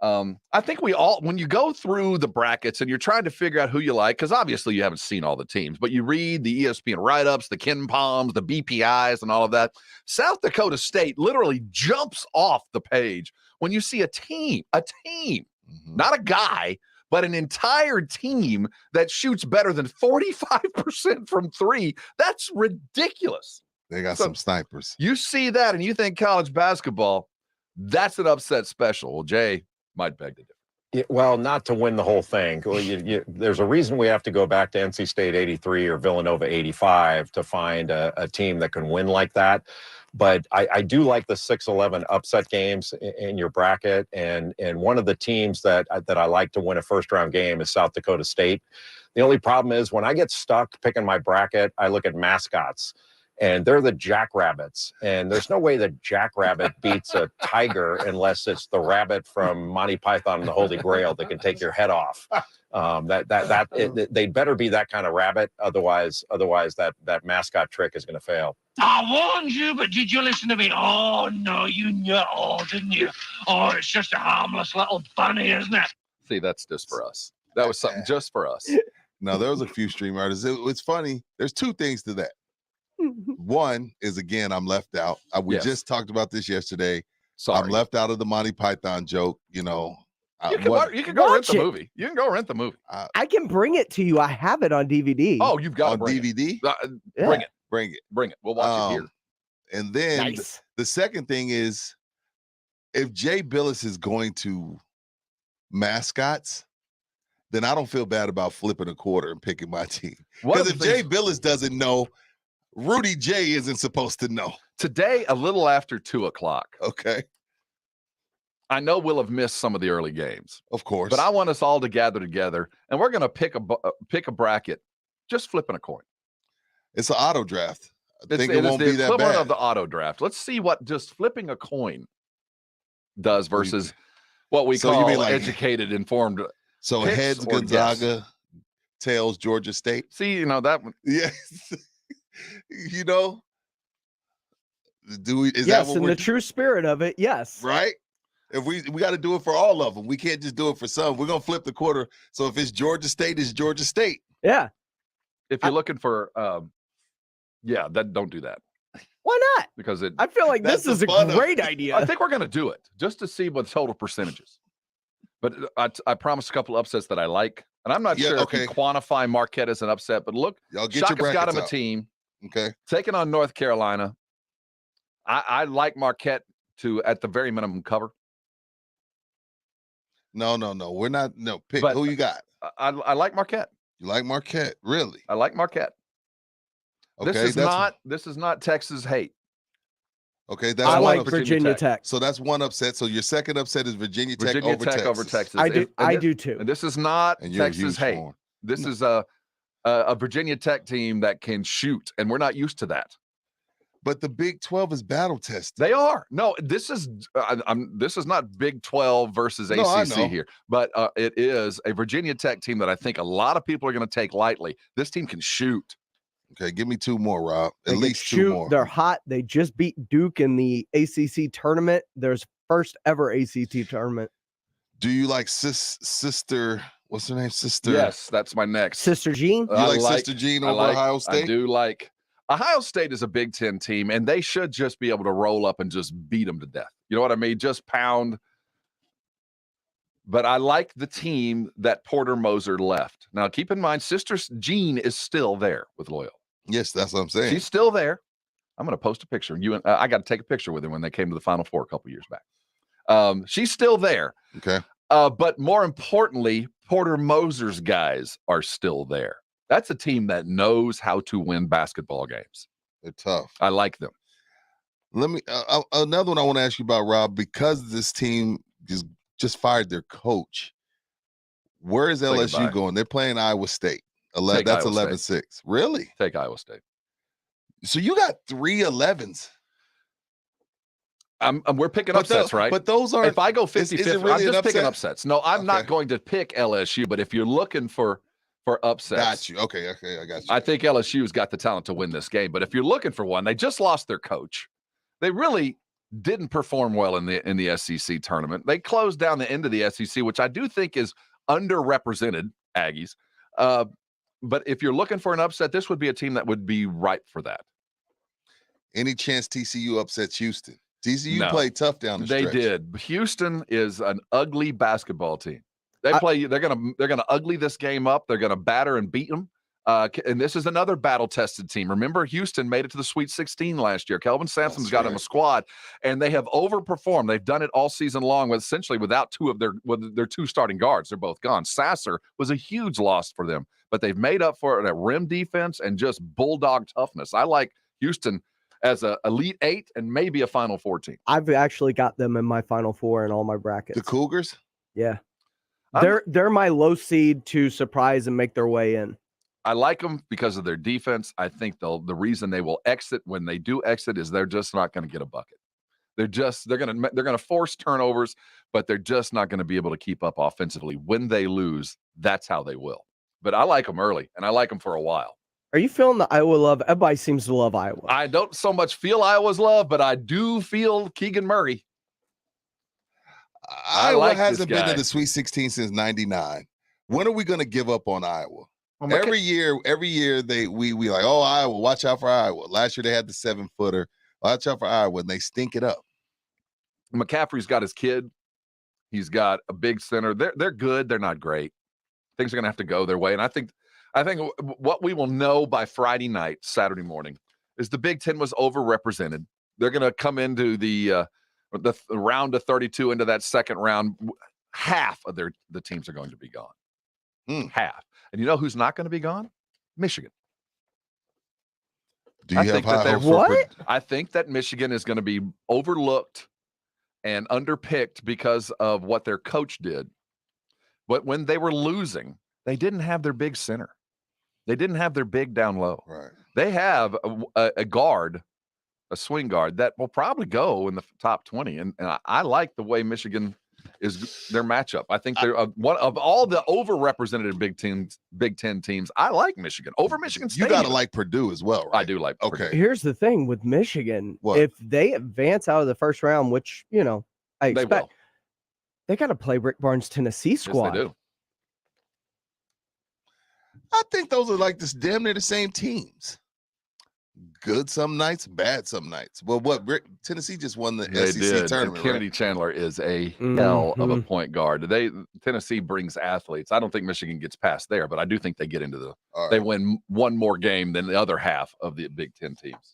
Speaker 1: I think when you go through the brackets and you're trying to figure out who you like, because obviously you haven't seen all the teams, but you read the ESPN write-ups, the Ken Palms, the BPIs, and all of that. South Dakota State literally jumps off the page when you see a team, not a guy, but an entire team that shoots better than 45% from 3. That's ridiculous.
Speaker 2: They got some snipers.
Speaker 1: You see that and you think college basketball, that's an upset special. Well, Jay might beg to differ.
Speaker 5: Yeah, well, not to win the whole thing. There's a reason we have to go back to NC State 83 or Villanova 85 to find a team that can win like that. But I do like the 6-11 upset games in your bracket. And one of the teams that I like to win a first-round game is South Dakota State. The only problem is when I get stuck picking my bracket, I look at mascots. And they're the Jackrabbits. And there's no way the Jackrabbit beats a tiger unless it's the rabbit from Monty Python and the Holy Grail that can take your head off. They'd better be that kind of rabbit. Otherwise that mascot trick is going to fail.
Speaker 20: I warned you, but did you listen to me? Oh, no, you knew it all, didn't you? Oh, it's just a harmless little bunny, isn't it?
Speaker 1: See, that's just for us. That was something just for us.
Speaker 2: No, there was a few stream artists. It's funny. There's 2 things to that. One is, again, I'm left out. We just talked about this yesterday.
Speaker 1: Sorry.
Speaker 2: I'm left out of the Monty Python joke.
Speaker 1: You can go rent the movie. You can go rent the movie.
Speaker 6: I can bring it to you. I have it on DVD.
Speaker 1: Oh, you've got
Speaker 2: on DVD?
Speaker 1: Bring it.
Speaker 2: Bring it.
Speaker 1: Bring it. We'll watch it here.
Speaker 2: And then
Speaker 6: Nice.
Speaker 2: the second thing is, if Jay Billis is going to mascots, then I don't feel bad about flipping a quarter and picking my team. Because if Jay Billis doesn't know, Rudy J isn't supposed to know.
Speaker 1: Today, a little after 2:00.
Speaker 2: Okay.
Speaker 1: I know we'll have missed some of the early games.
Speaker 2: Of course.
Speaker 1: But I want us all to gather together, and we're going to pick a bracket, just flipping a coin.
Speaker 2: It's an auto draft. I think
Speaker 1: it
Speaker 2: it won't be that
Speaker 1: the equivalent
Speaker 2: bad.
Speaker 1: of the auto draft. Let's see what just flipping a coin does versus what we
Speaker 2: So you
Speaker 1: call
Speaker 2: mean like-
Speaker 1: educated, informed.
Speaker 2: So
Speaker 1: picks
Speaker 2: heads
Speaker 1: or guess.
Speaker 2: Gonzaga, tails Georgia State.
Speaker 1: See, you know that one.
Speaker 2: Yes. You know, is that
Speaker 6: Yes,
Speaker 2: what
Speaker 6: in
Speaker 2: we're
Speaker 6: the true spirit of it, yes.
Speaker 2: right? If we got to do it for all of them. We can't just do it for some. We're gonna flip the quarter. So if it's Georgia State, it's Georgia State.
Speaker 6: Yeah.
Speaker 1: If you're looking for, don't do that
Speaker 6: Why not?
Speaker 1: because
Speaker 6: I feel like this is a great idea.
Speaker 1: I think we're going to do it just to see what the total percentages. But I promised a couple upsets that I like, and I'm not sure if you quantify Marquette as an upset. But look,
Speaker 2: Y'all get your
Speaker 1: Shaka's got
Speaker 2: brackets
Speaker 1: him a
Speaker 2: out.
Speaker 1: team.
Speaker 2: Okay.
Speaker 1: Taking on North Carolina. I like Marquette to, at the very minimum, cover.
Speaker 2: No. We're not. No, pick who you got.
Speaker 1: I like Marquette.
Speaker 2: You like Marquette? Really?
Speaker 1: I like Marquette.
Speaker 2: Okay,
Speaker 1: This is not Texas hate.
Speaker 2: Okay, that's
Speaker 6: I
Speaker 2: one
Speaker 6: like
Speaker 2: upset.
Speaker 6: Virginia Tech.
Speaker 2: So that's one upset. So your second upset is Virginia Tech,
Speaker 1: over Texas.
Speaker 6: I do too.
Speaker 1: And this is not
Speaker 2: And you're a
Speaker 1: Texas
Speaker 2: huge
Speaker 1: hate.
Speaker 2: fan.
Speaker 1: This is a Virginia Tech team that can shoot, and we're not used to that.
Speaker 2: But the Big 12 is battle tested.
Speaker 1: They are. No, this is this is not Big 12 versus
Speaker 2: No, I
Speaker 1: ACC
Speaker 2: know.
Speaker 1: here, but it is a Virginia Tech team that I think a lot of people are going to take lightly. This team can shoot.
Speaker 2: Okay, give me two more, Rob.
Speaker 6: They
Speaker 2: At
Speaker 6: can
Speaker 2: least two
Speaker 6: shoot.
Speaker 2: more.
Speaker 6: They're hot. They just beat Duke in the ACC tournament. There's first ever ACC tournament.
Speaker 2: Do you like sister? What's her name? Sister.
Speaker 1: Yes, that's my next.
Speaker 6: Sister Jean.
Speaker 2: You like Sister Jean over Ohio State?
Speaker 1: I do like. Ohio State is a Big Ten team, and they should just be able to roll up and just beat them to death. You know what I mean? Just pound. But I like the team that Porter Moser left. Now, keep in mind, Sister Jean is still there with Loyola.
Speaker 2: Yes, that's what I'm saying.
Speaker 1: She's still there. I'm going to post a picture. I got to take a picture with her when they came to the Final Four a couple years back. She's still there.
Speaker 2: Okay.
Speaker 1: But more importantly, Porter Moser's guys are still there. That's a team that knows how to win basketball games.
Speaker 2: They're tough.
Speaker 1: I like them.
Speaker 2: Let me another one I want to ask you about, Rob, because this team just fired their coach. Where is LSU
Speaker 1: goodbye.
Speaker 2: going? They're playing Iowa State.
Speaker 1: Take
Speaker 2: That's
Speaker 1: Iowa
Speaker 2: 11-6. Really?
Speaker 1: Take Iowa State.
Speaker 2: So you got 3 11s.
Speaker 1: We're picking upsets, right?
Speaker 2: But those aren't.
Speaker 1: If I go 50-50,
Speaker 2: is it really
Speaker 1: I'm
Speaker 2: an
Speaker 1: just picking
Speaker 2: upset?
Speaker 1: upsets. No, I'm not
Speaker 2: Okay.
Speaker 1: going to pick LSU, but if you're looking for upsets.
Speaker 2: Got you. Okay, I got you.
Speaker 1: I think LSU's got the talent to win this game, but if you're looking for one, they just lost their coach. They really didn't perform well in the SEC tournament. They closed down the end of the SEC, which I do think is underrepresented Aggies. But if you're looking for an upset, this would be a team that would be ripe for that.
Speaker 2: Any chance TCU upsets Houston? TCU
Speaker 1: No.
Speaker 2: played tough down the
Speaker 1: They
Speaker 2: stretch.
Speaker 1: did. Houston is an ugly basketball team. They're gonna ugly this game up. They're gonna batter and beat them. And this is another battle-tested team. Remember, Houston made it to the Sweet 16 last year. Kelvin Sampson's got him a squad, and they have overperformed. They've done it all season long, without two of their two starting guards. They're both gone. Sasser was a huge loss for them, but they've made up for it at rim defense and just bulldog toughness. I like Houston as a Elite Eight and maybe a Final Four team.
Speaker 6: I've actually got them in my Final Four in all my brackets.
Speaker 2: The Cougars?
Speaker 6: Yeah. They're my low seed to surprise and make their way in.
Speaker 1: I like them because of their defense. I think the reason they will exit when they do exit is they're just not going to get a bucket. They're going to force turnovers, but they're just not going to be able to keep up offensively. When they lose, that's how they will. But I like them early, and I like them for a while.
Speaker 6: Are you feeling the Iowa love? Everybody seems to love Iowa.
Speaker 1: I don't so much feel Iowa's love, but I do feel Keegan Murray.
Speaker 2: Iowa hasn't been to the Sweet 16 since '99. When are we going to give up on Iowa? Every year we like, oh, Iowa, watch out for Iowa. Last year they had the 7-footer. Watch out for Iowa, and they stink it up.
Speaker 1: McCaffrey's got his kid. He's got a big center. They're good. They're not great. Things are going to have to go their way. And I think what we will know by Friday night, Saturday morning, is the Big Ten was overrepresented. They're going to come into the round of 32 into that second round. Half of the teams are going to be gone. Half. And you know who's not going to be gone? Michigan.
Speaker 2: Do you have high hopes for
Speaker 6: What?
Speaker 1: I think that Michigan is going to be overlooked and underpicked because of what their coach did. But when they were losing, they didn't have their big center. They didn't have their big down low.
Speaker 2: Right.
Speaker 1: They have a guard, a swing guard that will probably go in the top 20. And I like the way Michigan is their matchup. I think they're one of all the overrepresented Big Ten teams. I like Michigan over Michigan State.
Speaker 2: You got to like Purdue as well, right?
Speaker 1: I do like Purdue.
Speaker 6: Here's the thing with Michigan.
Speaker 2: What?
Speaker 6: If they advance out of the first round, which, I expect, they got to play Rick Barnes' Tennessee squad.
Speaker 1: Yes, they do.
Speaker 2: I think those are like this damn near the same teams. Good some nights, bad some nights. Well, Tennessee just won the SEC tournament.
Speaker 1: And Kennedy Chandler is a
Speaker 6: Mm-hmm.
Speaker 1: hell of a point guard. Tennessee brings athletes. I don't think Michigan gets past there, but I do think they get into they win one more game than the other half of the Big Ten teams.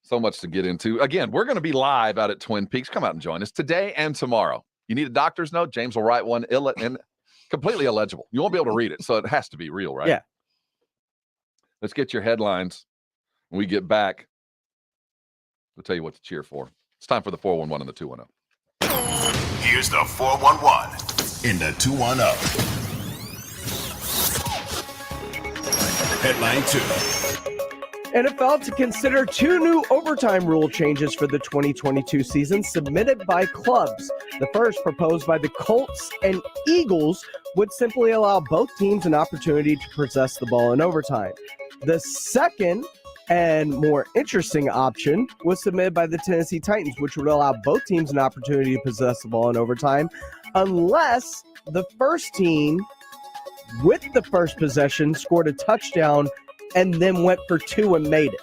Speaker 1: So much to get into. Again, we're going to be live out at Twin Peaks. Come out and join us today and tomorrow. You need a doctor's note? James will write one and completely illegible. You won't be able to read it, so it has to be real, right?
Speaker 6: Yeah.
Speaker 1: Let's get your headlines. When we get back, we'll tell you what to cheer for. It's time for the 411 and the 210.
Speaker 4: Here's the 411 in the 210. Headline 2.
Speaker 6: NFL to consider 2 new overtime rule changes for the 2022 season submitted by clubs. The first, proposed by the Colts and Eagles, would simply allow both teams an opportunity to possess the ball in overtime. The second and more interesting option was submitted by the Tennessee Titans, which would allow both teams an opportunity to possess the ball in overtime unless the first team with the first possession scored a touchdown and then went for 2 and made it.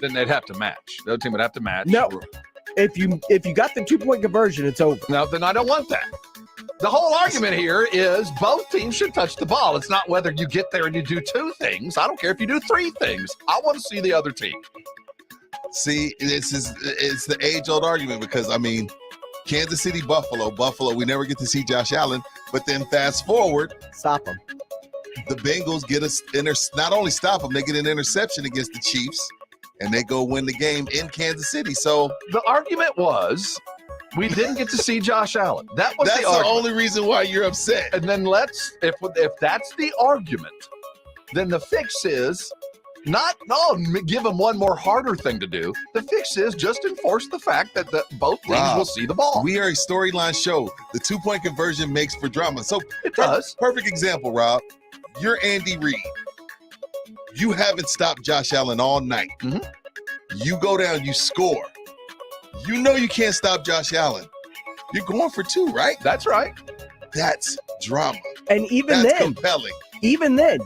Speaker 1: Then they'd have to match. The other team would have to match.
Speaker 6: No. If you got the 2-point conversion, it's over.
Speaker 1: No, then I don't want that. The whole argument here is both teams should touch the ball. It's not whether you get there and you do 2 things. I don't care if you do 3 things. I want to see the other team.
Speaker 2: See, it's the age-old argument because, Kansas City, Buffalo, we never get to see Josh Allen, but then fast forward.
Speaker 6: Stop them.
Speaker 2: The Bengals get not only stop them, they get an interception against the Chiefs, and they go win the game in Kansas City. So
Speaker 1: the argument was we didn't get to see Josh Allen. That's the
Speaker 2: only reason why you're upset.
Speaker 1: And then if that's the argument, then the fix is give them one more harder thing to do. The fix is just enforce the fact that both teams will see the ball.
Speaker 2: We are a storyline show. The 2-point conversion makes for drama. So
Speaker 1: it does.
Speaker 2: Perfect example, Rob. You're Andy Reid. You haven't stopped Josh Allen all night.
Speaker 1: Mm-hmm.
Speaker 2: You go down, you score. You know you can't stop Josh Allen. You're going for 2, right?
Speaker 1: That's right.
Speaker 2: That's drama.
Speaker 6: And even
Speaker 2: That's
Speaker 6: then,
Speaker 2: compelling.
Speaker 6: Even then,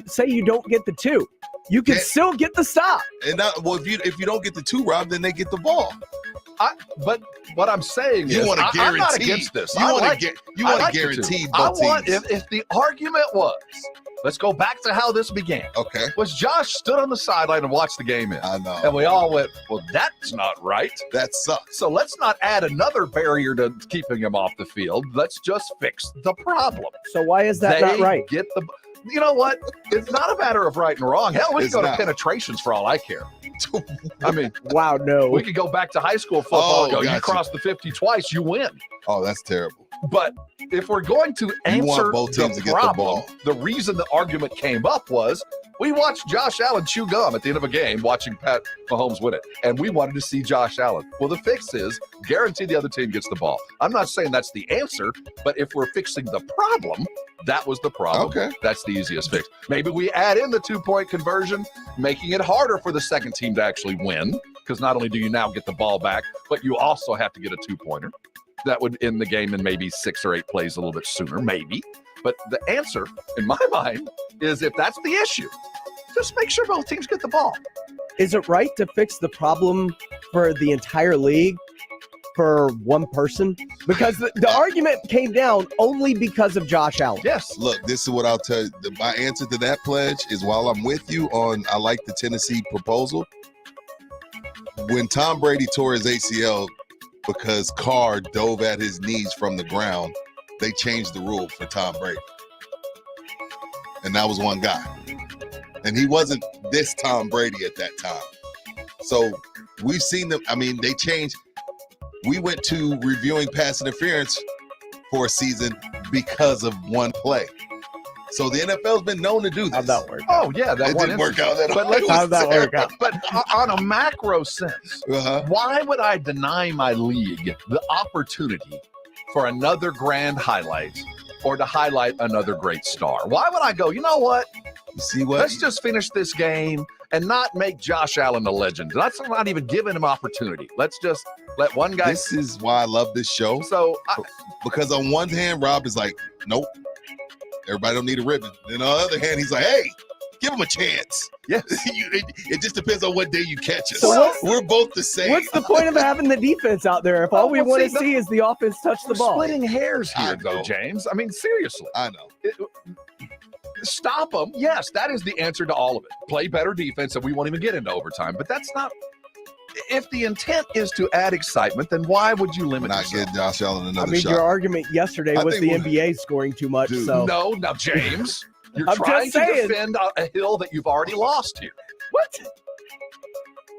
Speaker 6: say you don't get the 2. You can still get the stop.
Speaker 2: And if you don't get the 2, Rob, then they get the ball.
Speaker 1: But what I'm saying
Speaker 2: you
Speaker 1: is,
Speaker 2: want to guarantee.
Speaker 1: I'm not against this.
Speaker 2: You want to guarantee both teams.
Speaker 1: If the argument was, let's go back to how this began.
Speaker 2: Okay.
Speaker 1: Was Josh stood on the sideline and watched the game in.
Speaker 2: I know.
Speaker 1: And we all went, well, that's not right.
Speaker 2: That sucks.
Speaker 1: So let's not add another barrier to keeping him off the field. Let's just fix the problem.
Speaker 6: So why is that not right?
Speaker 1: You know what? It's not a matter of right and wrong. Hell, we can go to penetrations for all I care.
Speaker 6: Wow, no.
Speaker 1: We could go back to high school football. You cross the 50 twice, you win.
Speaker 2: Oh, that's terrible.
Speaker 1: But if we're going to answer
Speaker 2: both teams
Speaker 1: the
Speaker 2: to get
Speaker 1: problem,
Speaker 2: the
Speaker 1: the reason the argument came up was we watched Josh Allen chew gum at the end of a game watching Pat Mahomes win it, and we wanted to see Josh Allen. Well, the fix is guarantee the other team gets the ball. I'm not saying that's the answer, but if we're fixing the problem, that was the problem.
Speaker 2: Okay.
Speaker 1: That's the easiest fix. Maybe we add in the 2-point conversion, making it harder for the second team to actually win, because not only do you now get the ball back, but you also have to get a 2-pointer. That would end the game in maybe 6 or 8 plays a little bit sooner, maybe. But the answer, in my mind, is if that's the issue, just make sure both teams get the ball.
Speaker 6: Is it right to fix the problem for the entire league? for one person? Because the argument came down only because of Josh Allen.
Speaker 1: Yes.
Speaker 2: Look, this is what I'll tell you. My answer to that pledge is, while I'm with you on I like the Tennessee proposal, when Tom Brady tore his ACL because Carr dove at his knees from the ground, they changed the rule for Tom Brady. And that was one guy. And he wasn't this Tom Brady at that time. So we've seen them. I mean, they changed. We went to reviewing pass interference for a season because of one play. So the NFL's been known to do this.
Speaker 6: How'd that work?
Speaker 1: Oh, yeah. That
Speaker 2: It didn't work out that
Speaker 1: but
Speaker 2: way.
Speaker 6: How'd that work out?
Speaker 1: But on a macro sense, why would I deny my league the opportunity for another grand highlight or to highlight another great star? Why would I go, you know what?
Speaker 2: You see what?
Speaker 1: Let's just finish this game and not make Josh Allen a legend. That's not even giving him opportunity. Let's just let one guy.
Speaker 2: This is why I love this show.
Speaker 1: So,
Speaker 2: because on one hand, Rob is like, nope, everybody don't need a ribbon. And on the other hand, he's like, hey, give him a chance.
Speaker 1: Yes.
Speaker 2: It just depends on what day you catch us.
Speaker 6: So
Speaker 2: we're both the same.
Speaker 6: What's the point of having the defense out there if all we want to see is the offense touch the ball?
Speaker 1: Splitting hairs here, though, James. I mean, seriously.
Speaker 2: I know.
Speaker 1: Stop them. Yes, that is the answer to all of it. Play better defense, and we won't even get into overtime. But that's not. If the intent is to add excitement, then why would you limit
Speaker 2: Not
Speaker 1: yourself?
Speaker 2: get Josh Allen another
Speaker 6: I mean,
Speaker 2: shot.
Speaker 6: your argument yesterday
Speaker 2: I
Speaker 6: was
Speaker 2: think
Speaker 6: the NBA scoring too much.
Speaker 2: Dude,
Speaker 6: So
Speaker 1: No, now, James, you're
Speaker 6: I'm
Speaker 1: trying
Speaker 6: just
Speaker 1: to
Speaker 6: saying.
Speaker 1: defend a hill that you've already lost here.
Speaker 6: What?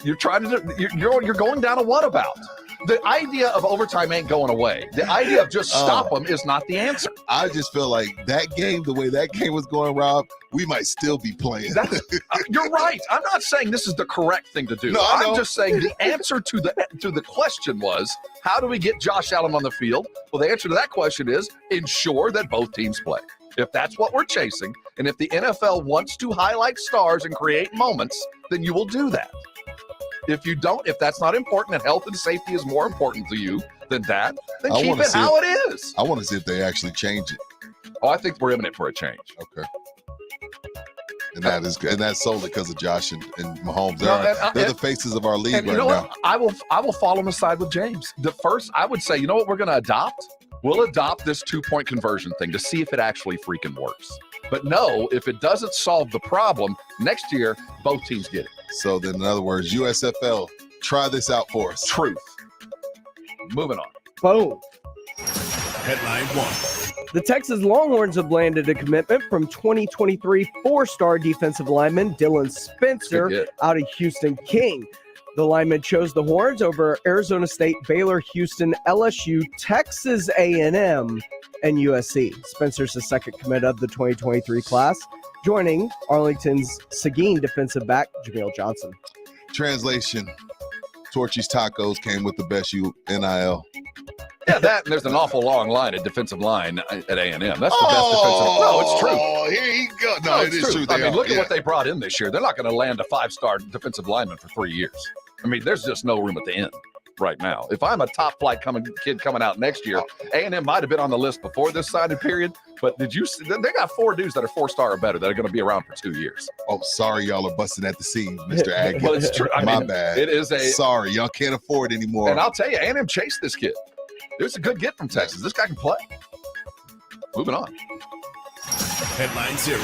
Speaker 1: You're trying to. You're going down a what about? The idea of overtime ain't going away. The idea of just stop them is not the answer.
Speaker 2: I just feel like that game, the way that game was going, Rob, we might still be playing.
Speaker 1: You're right. I'm not saying this is the correct thing to do.
Speaker 2: No, I know.
Speaker 1: I'm just saying the answer to the question was, how do we get Josh Allen on the field? Well, the answer to that question is ensure that both teams play. If that's what we're chasing, and if the NFL wants to highlight stars and create moments, then you will do that. If you don't, if that's not important and health and safety is more important to you than that, then
Speaker 2: I
Speaker 1: keep
Speaker 2: wanna
Speaker 1: it
Speaker 2: see
Speaker 1: how it is.
Speaker 2: I want to see if they actually change it.
Speaker 1: Oh, I think we're imminent for a change.
Speaker 2: Okay. And that's solely because of Josh and Mahomes. They're the faces of our league
Speaker 1: And
Speaker 2: right
Speaker 1: you know
Speaker 2: now.
Speaker 1: what? I will fall on the side with James. The first, I would say, you know what we're going to adopt? We'll adopt this 2-point conversion thing to see if it actually freaking works. But no, if it doesn't solve the problem, next year, both teams get it.
Speaker 2: So then, in other words, USFL, try this out for us.
Speaker 1: Truth. Moving on.
Speaker 6: Boom.
Speaker 4: Headline 1.
Speaker 6: The Texas Longhorns have landed a commitment from 2023 four-star defensive lineman Dylan Spencer out of Houston King. The lineman chose the Horns over Arizona State, Baylor, Houston, LSU, Texas A&M, and USC. Spencer's the second commit of the 2023 class, joining Arlington's Seguin defensive back, Jameel Johnson.
Speaker 2: Translation, Torchy's Tacos came with the best NIL.
Speaker 1: Yeah, that, and there's an awful long line at defensive line at A&M. That's the best defensive. No, it's true.
Speaker 2: Oh, here you go. No,
Speaker 1: it's
Speaker 2: it is true.
Speaker 1: I mean, look at what they brought in this year. They're not going to land a 5-star defensive lineman for 3 years. I mean, there's just no room at the end right now. If I'm a top flight kid coming out next year, A&M might have been on the list before this signing period, but did you see? They got 4 dudes that are 4-star or better that are going to be around for 2 years.
Speaker 2: Oh, sorry, y'all are busting at the seams, Mr. Aggie.
Speaker 1: Well, it's true.
Speaker 2: My bad.
Speaker 1: It is a.
Speaker 2: Sorry, y'all can't afford anymore.
Speaker 1: And I'll tell you, A&M chased this kid. It was a good get from Texas. This guy can play. Moving on.
Speaker 4: Headline 0.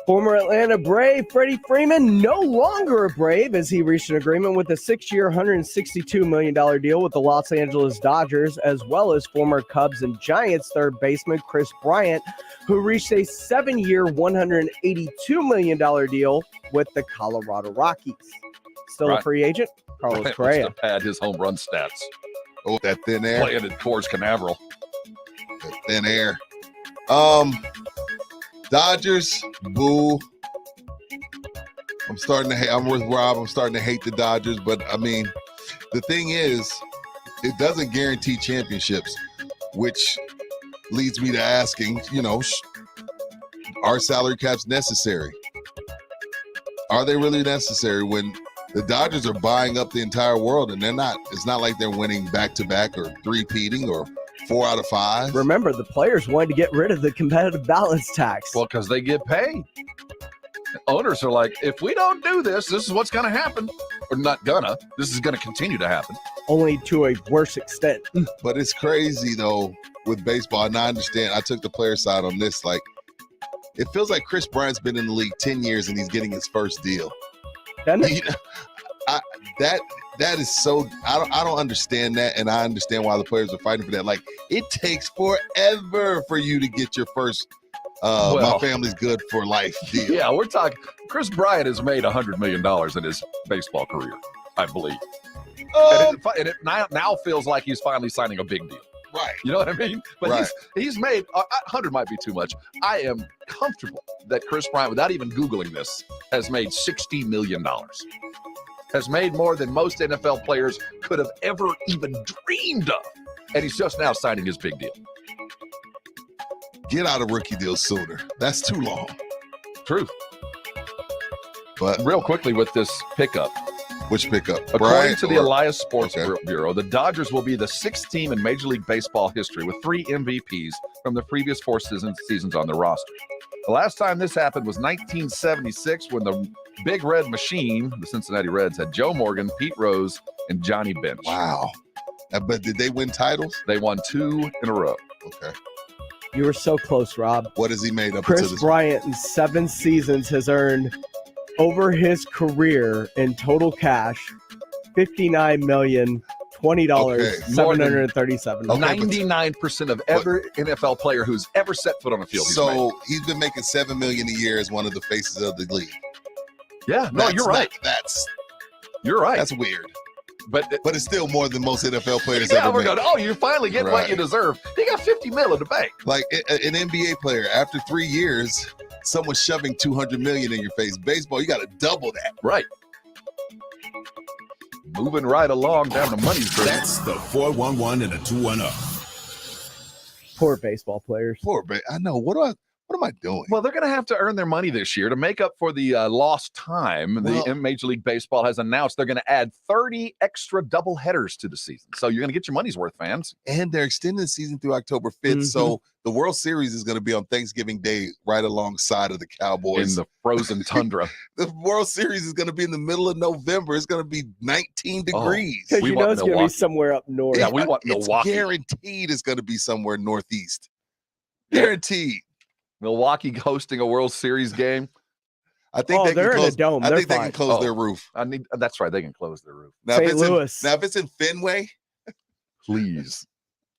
Speaker 6: Former Atlanta Brave Freddie Freeman no longer a Brave as he reached an agreement with a 6-year, $162 million deal with the Los Angeles Dodgers, as well as former Cubs and Giants third baseman Chris Bryant, who reached a 7-year, $182 million deal with the Colorado Rockies. Still a free agent, Carlos
Speaker 1: Bryant
Speaker 6: Correa.
Speaker 1: wants to pad his home run stats.
Speaker 2: Oh, that thin air.
Speaker 1: Playing at Coors Canaveral.
Speaker 2: That thin air. Dodgers, boo. I'm with Rob. I'm starting to hate the Dodgers, but I mean, the thing is, it doesn't guarantee championships, which leads me to asking, are salary caps necessary? Are they really necessary when the Dodgers are buying up the entire world and they're not? It's not like they're winning back-to-back or three-peating or 4 out of 5.
Speaker 6: Remember, the players wanted to get rid of the competitive balance tax.
Speaker 1: Well, because they get paid. Owners are like, if we don't do this, this is what's going to happen. We're not gonna. This is gonna continue to happen.
Speaker 6: Only to a worse extent.
Speaker 2: But it's crazy though with baseball, and I understand. I took the player side on this. Like, it feels like Chris Bryant's been in the league 10 years and he's getting his first deal. That is so. I don't understand that, and I understand why the players are fighting for that. Like, it takes forever for you to get your first my family's good for life deal.
Speaker 1: Yeah, we're talking. Chris Bryant has made $100 million in his baseball career, I believe. And it now feels like he's finally signing a big deal.
Speaker 2: Right.
Speaker 1: You know what I mean? But
Speaker 2: right.
Speaker 1: he's made 100 might be too much. I am comfortable that Chris Bryant, without even Googling this, has made $60 million. Has made more than most NFL players could have ever even dreamed of. And he's just now signing his big deal.
Speaker 2: Get out of rookie deals sooner. That's too long.
Speaker 1: True.
Speaker 2: But
Speaker 1: real quickly with this pickup.
Speaker 2: Which pickup?
Speaker 1: According to the Elias Sports Bureau, the Dodgers will be the 6th team in Major League Baseball history with 3 MVPs from the previous 4 seasons on the roster. The last time this happened was 1976 when the Big Red Machine, the Cincinnati Reds, had Joe Morgan, Pete Rose, and Johnny Bench.
Speaker 2: Wow. But did they win titles?
Speaker 1: They won 2 in a row.
Speaker 2: Okay.
Speaker 6: You were so close, Rob.
Speaker 2: What has he made up
Speaker 6: Chris
Speaker 2: to this
Speaker 6: Bryant in 7 seasons has earned over his career in total cash $59,020,737.
Speaker 1: 99% of every NFL player who's ever set foot on a field.
Speaker 2: He's been making $7 million a year as one of the faces of the league.
Speaker 1: Yeah, no, you're right. You're right.
Speaker 2: That's weird.
Speaker 1: But
Speaker 2: it's still more than most NFL players
Speaker 1: yeah,
Speaker 2: ever
Speaker 1: we're
Speaker 2: make.
Speaker 1: going, oh, you finally get what you deserve. He got $50 million in the bank.
Speaker 2: Like an NBA player, after 3 years, someone's shoving $200 million in your face. Baseball, you got to double that.
Speaker 1: Right. Moving right along down the money.
Speaker 4: That's the 411 and a 210.
Speaker 6: Poor baseball players.
Speaker 2: I know. What am I doing?
Speaker 1: Well, they're going to have to earn their money this year to make up for the lost time. The Major League Baseball has announced they're going to add 30 extra double headers to the season. So you're going to get your money's worth, fans.
Speaker 2: And they're extending the season through October 5th. So the World Series is going to be on Thanksgiving Day right alongside of the Cowboys.
Speaker 1: In the frozen tundra.
Speaker 2: The World Series is going to be in the middle of November. It's going to be 19 degrees.
Speaker 6: Because you know it's going to be somewhere up north.
Speaker 1: Yeah, we want Milwaukee.
Speaker 2: It's guaranteed it's going to be somewhere northeast. Guaranteed.
Speaker 1: Milwaukee hosting a World Series game.
Speaker 2: I think they're
Speaker 6: in a dome.
Speaker 2: I think they can close their roof.
Speaker 1: That's right. They can close their roof.
Speaker 2: Now, if it's in Fenway,
Speaker 1: please,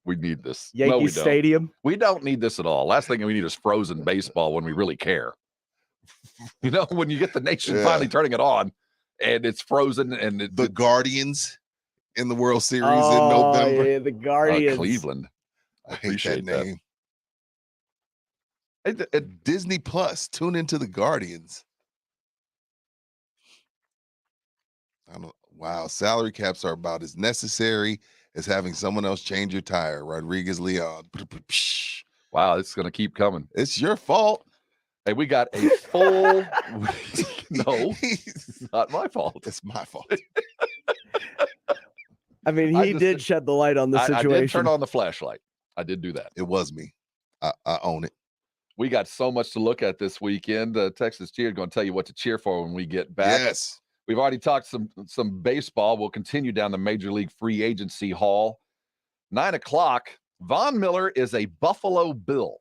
Speaker 1: we need this.
Speaker 6: Yankee Stadium.
Speaker 1: We don't need this at all. Last thing we need is frozen baseball when we really care. You know, when you get the nation finally turning it on, and it's frozen, and
Speaker 2: the Guardians in the World Series in November.
Speaker 6: Yeah, the Guardians.
Speaker 1: Cleveland.
Speaker 2: I hate that name. At Disney Plus, tune into the Guardians. Wow, salary caps are about as necessary as having someone else change your tire. Rodriguez Leon.
Speaker 1: Wow, it's going to keep coming.
Speaker 2: It's your fault.
Speaker 1: Hey, we got a full. No, it's not my fault.
Speaker 2: It's my fault.
Speaker 6: I mean, he did shed the light on the situation.
Speaker 1: I did turn on the flashlight. I did do that.
Speaker 2: It was me. I own it.
Speaker 1: We got so much to look at this weekend. Texas Cheer going to tell you what to cheer for when we get back.
Speaker 2: Yes.
Speaker 1: We've already talked some baseball. We'll continue down the Major League Free Agency Hall. 9 o'clock, Von Miller is a Buffalo Bill.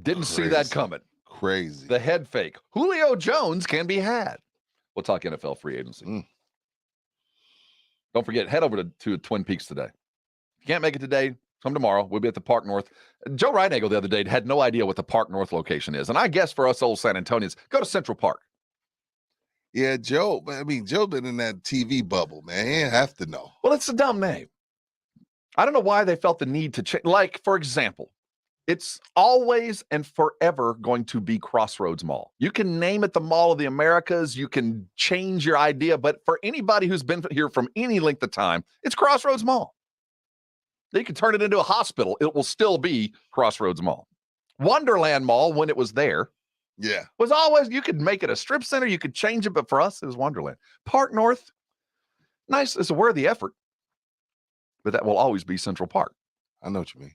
Speaker 1: Didn't see that coming.
Speaker 2: Crazy.
Speaker 1: The head fake. Julio Jones can be had. We'll talk NFL free agency. Don't forget, head over to Twin Peaks today. If you can't make it today, come tomorrow. We'll be at the Park North. Joe Reinagel the other day had no idea what the Park North location is. And I guess for us old San Antonians, go to Central Park.
Speaker 2: Yeah, Joe. I mean, Joe been in that TV bubble, man. He didn't have to know.
Speaker 1: Well, it's a dumb name. I don't know why they felt the need to change. Like, for example, it's always and forever going to be Crossroads Mall. You can name it the Mall of the Americas. You can change your idea. But for anybody who's been here from any length of time, it's Crossroads Mall. They can turn it into a hospital. It will still be Crossroads Mall. Wonderland Mall, when it was there, was always, you could make it a strip center. You could change it. But for us, it was Wonderland. Park North, nice. It's a worthy effort. But that will always be Central Park.
Speaker 2: I know what you mean.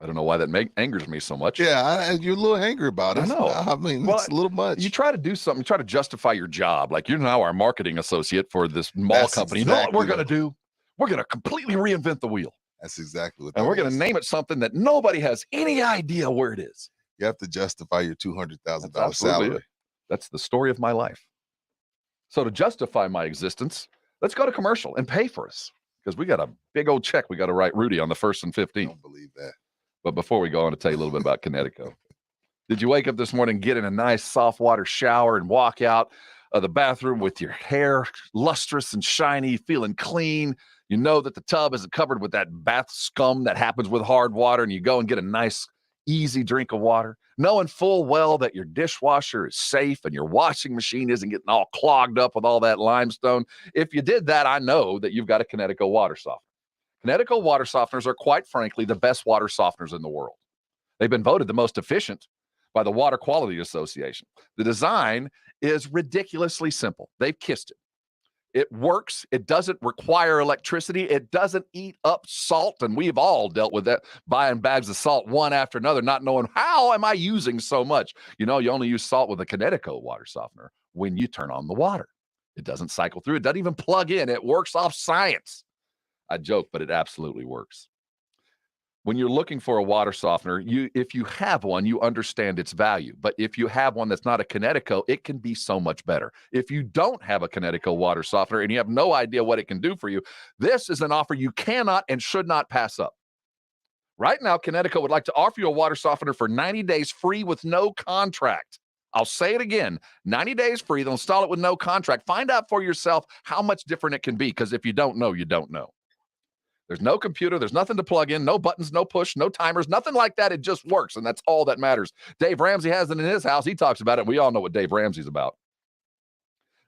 Speaker 1: I don't know why that angers me so much.
Speaker 2: Yeah, you're a little angry about it.
Speaker 1: I know.
Speaker 2: I mean, it's a little much.
Speaker 1: You try to do something, you try to justify your job. Like, you're now our marketing associate for this mall company. You know what we're going to do? We're going to completely reinvent the wheel.
Speaker 2: That's exactly what.
Speaker 1: And we're going to name it something that nobody has any idea where it is.
Speaker 2: You have to justify your $200,000 salary.
Speaker 1: That's the story of my life. So to justify my existence, let's go to commercial and pay for us, because we got a big old check we got to write Rudy on the 1st and 15th.
Speaker 2: I don't believe that.
Speaker 1: But before we go on to tell you a little bit about Connecticut. Did you wake up this morning, get in a nice soft water shower and walk out of the bathroom with your hair lustrous and shiny, feeling clean? You know that the tub isn't covered with that bath scum that happens with hard water, and you go and get a nice, easy drink of water, knowing full well that your dishwasher is safe and your washing machine isn't getting all clogged up with all that limestone. If you did that, I know that you've got a Connecticut water softener. Connecticut water softeners are, quite frankly, the best water softeners in the world. They've been voted the most efficient by the Water Quality Association. The design is ridiculously simple. They've kissed it. It works. It doesn't require electricity. It doesn't eat up salt. And we've all dealt with that, buying bags of salt one after another, not knowing, how am I using so much? You know, you only use salt with a Connecticut water softener when you turn on the water. It doesn't cycle through. It doesn't even plug in. It works off science. I joke, but it absolutely works. When you're looking for a water softener, if you have one, you understand its value. But if you have one that's not a Connecticut, it can be so much better. If you don't have a Connecticut water softener and you have no idea what it can do for you, this is an offer you cannot and should not pass up. Right now, Connecticut would like to offer you a water softener for 90 days free with no contract. I'll say it again, 90 days free. They'll install it with no contract. Find out for yourself how much different it can be, because if you don't know, you don't know. There's no computer. There's nothing to plug in, no buttons, no push, no timers, nothing like that. It just works, and that's all that matters. Dave Ramsey has it in his house. He talks about it. We all know what Dave Ramsey's about.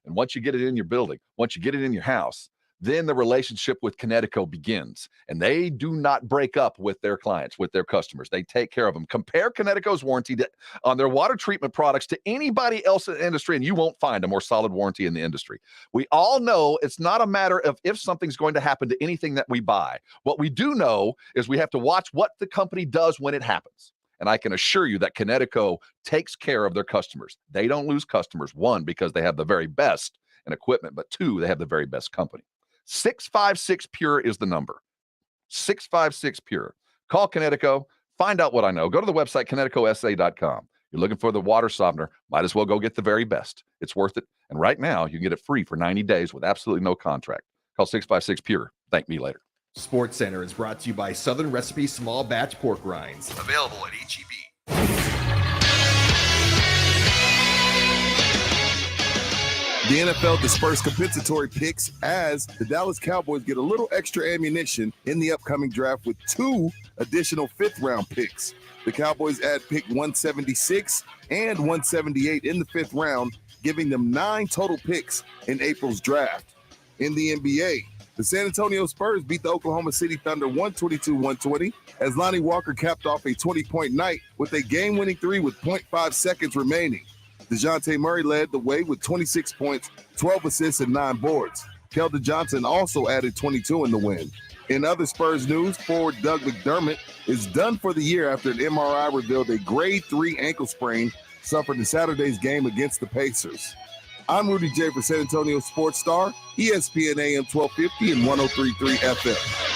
Speaker 1: And once you get it in your building, once you get it in your house, then the relationship with Connecticut begins. And they do not break up with their clients, with their customers. They take care of them. Compare Connecticut's warranty on their water treatment products to anybody else in the industry, and you won't find a more solid warranty in the industry. We all know it's not a matter of if something's going to happen to anything that we buy. What we do know is we have to watch what the company does when it happens. And I can assure you that Connecticut takes care of their customers. They don't lose customers, one, because they have the very best in equipment, but two, they have the very best company. 656 Pure is the number. 656 Pure. Call Connecticut. Find out what I know. Go to the website, ConnecticutSA.com. You're looking for the water softener. Might as well go get the very best. It's worth it. And right now, you can get it free for 90 days with absolutely no contract. Call 656 Pure. Thank me later.
Speaker 9: Sports Center is brought to you by Southern Recipe Small Batch Pork Rinds. Available at H-E-B.
Speaker 2: The NFL dispersed compensatory picks as the Dallas Cowboys get a little extra ammunition in the upcoming draft with 2 additional 5th-round picks. The Cowboys add pick 176 and 178 in the 5th round, giving them 9 total picks in April's draft. In the NBA, the San Antonio Spurs beat the Oklahoma City Thunder 122-120 as Lonnie Walker capped off a 20-point night with a game-winning 3 with 0.5 seconds remaining. DeJounte Murray led the way with 26 points, 12 assists, and 9 boards. Keldon Johnson also added 22 in the win. In other Spurs news, forward Doug McDermott is done for the year after an MRI revealed a grade 3 ankle sprain suffered in Saturday's game against the Pacers. I'm Rudy J for San Antonio Sports Star, ESPN AM 1250 and 103.3 FM.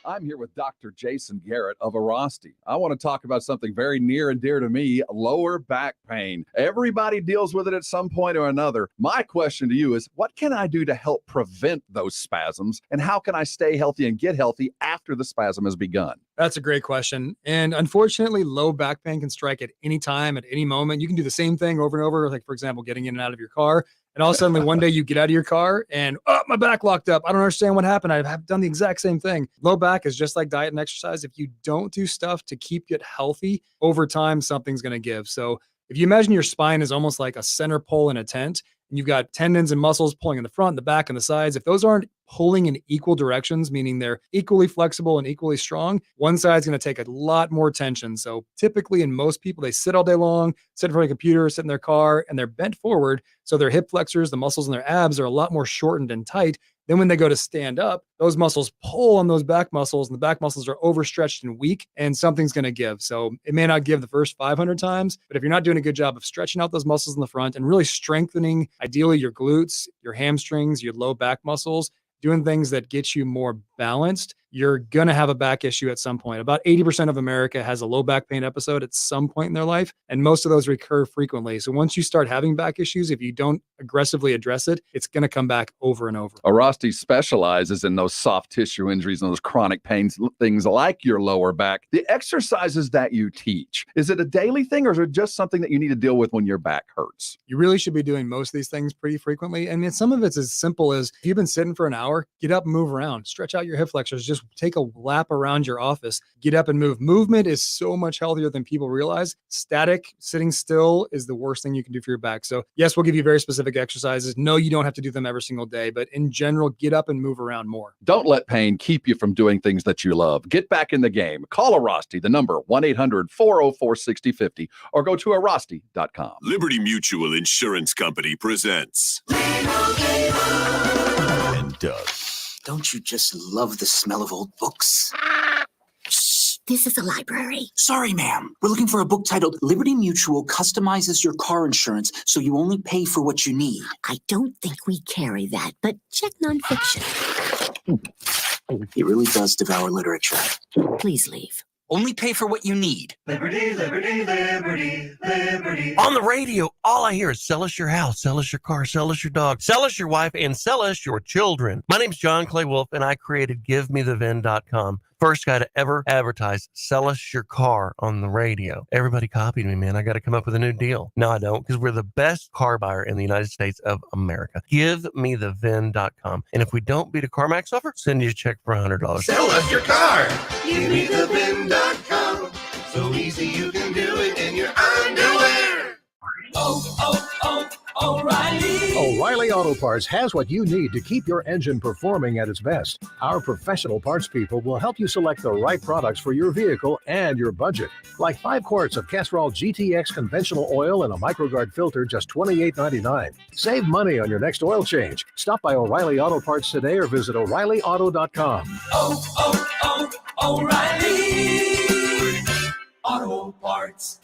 Speaker 1: I'm here with Dr. Jason Garrett of Arasti. I want to talk about something very near and dear to me, lower back pain. Everybody deals with it at some point or another. My question to you is, what can I do to help prevent those spasms? And how can I stay healthy and get healthy after the spasm has begun?
Speaker 11: That's a great question. And unfortunately, low back pain can strike at any time, at any moment. You can do the same thing over and over, like, for example, getting in and out of your car. And all of a sudden, one day you get out of your car and, my back locked up. I don't understand what happened. I've done the exact same thing. Low back is just like diet and exercise. If you don't do stuff to keep it healthy, over time, something's going to give. So if you imagine your spine is almost like a center pole in a tent, and you've got tendons and muscles pulling in the front, the back, and the sides, if those aren't pulling in equal directions, meaning they're equally flexible and equally strong, one side's going to take a lot more tension. So typically in most people, they sit all day long, sit in front of a computer, sit in their car, and they're bent forward. So their hip flexors, the muscles in their abs are a lot more shortened and tight. Then when they go to stand up, those muscles pull on those back muscles, and the back muscles are overstretched and weak, and something's going to give. So it may not give the first 500 times, but if you're not doing a good job of stretching out those muscles in the front and really strengthening, ideally, your glutes, your hamstrings, your low back muscles, doing things that get you more balanced, you're going to have a back issue at some point. About 80% of America has a low back pain episode at some point in their life, and most of those recur frequently. So once you start having back issues, if you don't aggressively address it, it's going to come back over and over.
Speaker 1: Arasti specializes in those soft tissue injuries and those chronic pains, things like your lower back. The exercises that you teach, is it a daily thing, or is it just something that you need to deal with when your back hurts?
Speaker 11: You really should be doing most of these things pretty frequently. I mean, some of it's as simple as if you've been sitting for an hour, get up and move around, stretch out your hip flexors, just take a lap around your office, get up and move. Movement is so much healthier than people realize. Static, sitting still is the worst thing you can do for your back. So yes, we'll give you very specific exercises. No, you don't have to do them every single day, but in general, get up and move around more.
Speaker 1: Don't let pain keep you from doing things that you love. Get back in the game. Call Arasti, the number 1-800-404-6050, or go to arasti.com.
Speaker 12: Liberty Mutual Insurance Company presents.
Speaker 13: And Doug. Don't you just love the smell of old books? Shh, this is a library. Sorry, ma'am. We're looking for a book titled Liberty Mutual Customizes Your Car Insurance so you only pay for what you need. I don't think we carry that, but check nonfiction. He really does devour literature. Please leave. Only pay for what you need.
Speaker 14: Liberty, liberty, liberty, liberty. On the radio, all I hear is sell us your house, sell us your car, sell us your dog, sell us your wife, and sell us your children. My name's John Clay Wolf, and I created GiveMeTheVin.com. First guy to ever advertise sell us your car on the radio. Everybody copied me, man. I got to come up with a new deal. No, I don't, because we're the best car buyer in the United States of America. GiveMeTheVin.com. And if we don't beat a CarMax offer, send you a check for $100. Sell us your car. GiveMeTheVin.com. So easy you can do it in your underwear.
Speaker 15: O'Reilly. O'Reilly Auto Parts has what you need to keep your engine performing at its best. Our professional parts people will help you select the right products for your vehicle and your budget. Like 5 quarts of Castrol GTX conventional oil and a MicroGuard filter, just $28.99. Save money on your next oil change. Stop by O'Reilly Auto Parts today or visit O'ReillyAuto.com.
Speaker 14: O'Reilly Auto Parts.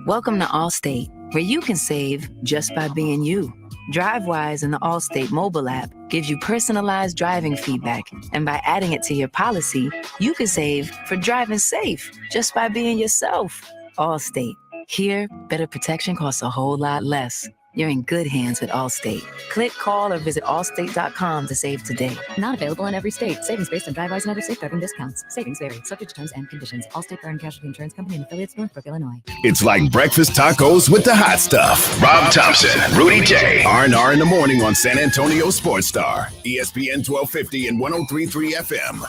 Speaker 16: Welcome to Allstate, where you can save just by being you. DriveWise in the Allstate mobile app gives you personalized driving feedback. And by adding it to your policy, you can save for driving safe just by being yourself. Allstate. Here, better protection costs a whole lot less. You're in good hands with Allstate. Click, call, or visit allstate.com to save today.
Speaker 24: Not available in every state. Savings based on DriveWise and other safe driving discounts. Savings vary. Subject to terms and conditions. Allstate Fire and Casualty Insurance Company and affiliates, Northbrook, Illinois.
Speaker 4: It's like breakfast tacos with the hot stuff. Rob Thompson, Rudy J. R&R in the morning on San Antonio Sports Star, ESPN 1250 and 103.3 FM.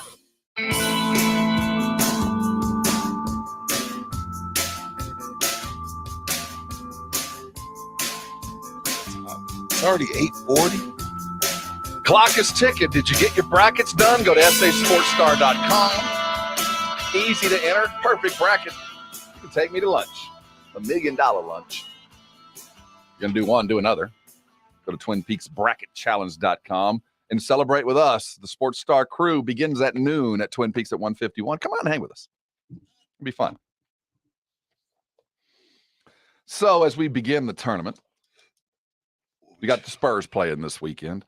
Speaker 2: It's already 8:40.
Speaker 1: Clock is ticking. Did you get your brackets done? Go to sasportsstar.com. Easy to enter. Perfect bracket. You can take me to lunch. $1 million lunch. You're going to do one, do another. Go to TwinPeaksBracketChallenge.com and celebrate with us. The Sports Star crew begins at noon at Twin Peaks at 151. Come on and hang with us. It'll be fun. So as we begin the tournament, we got the Spurs playing this weekend.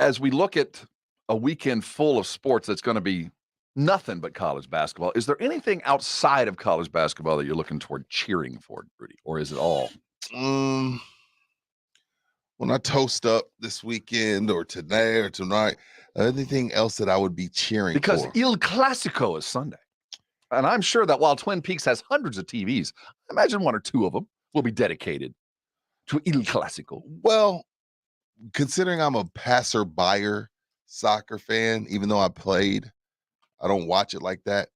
Speaker 1: As we look at a weekend full of sports that's going to be nothing but college basketball, is there anything outside of college basketball that you're looking toward cheering for, Rudy? Or is it all?
Speaker 2: When I toast up this weekend or today or tonight, anything else that I would be cheering
Speaker 1: because
Speaker 2: for?
Speaker 1: Il Clasico is Sunday. And I'm sure that while Twin Peaks has hundreds of TVs, I imagine 1 or 2 of them will be dedicated to Il Clasico.
Speaker 2: Well, considering I'm a passer-buyer soccer fan, even though I played, I don't watch it like that.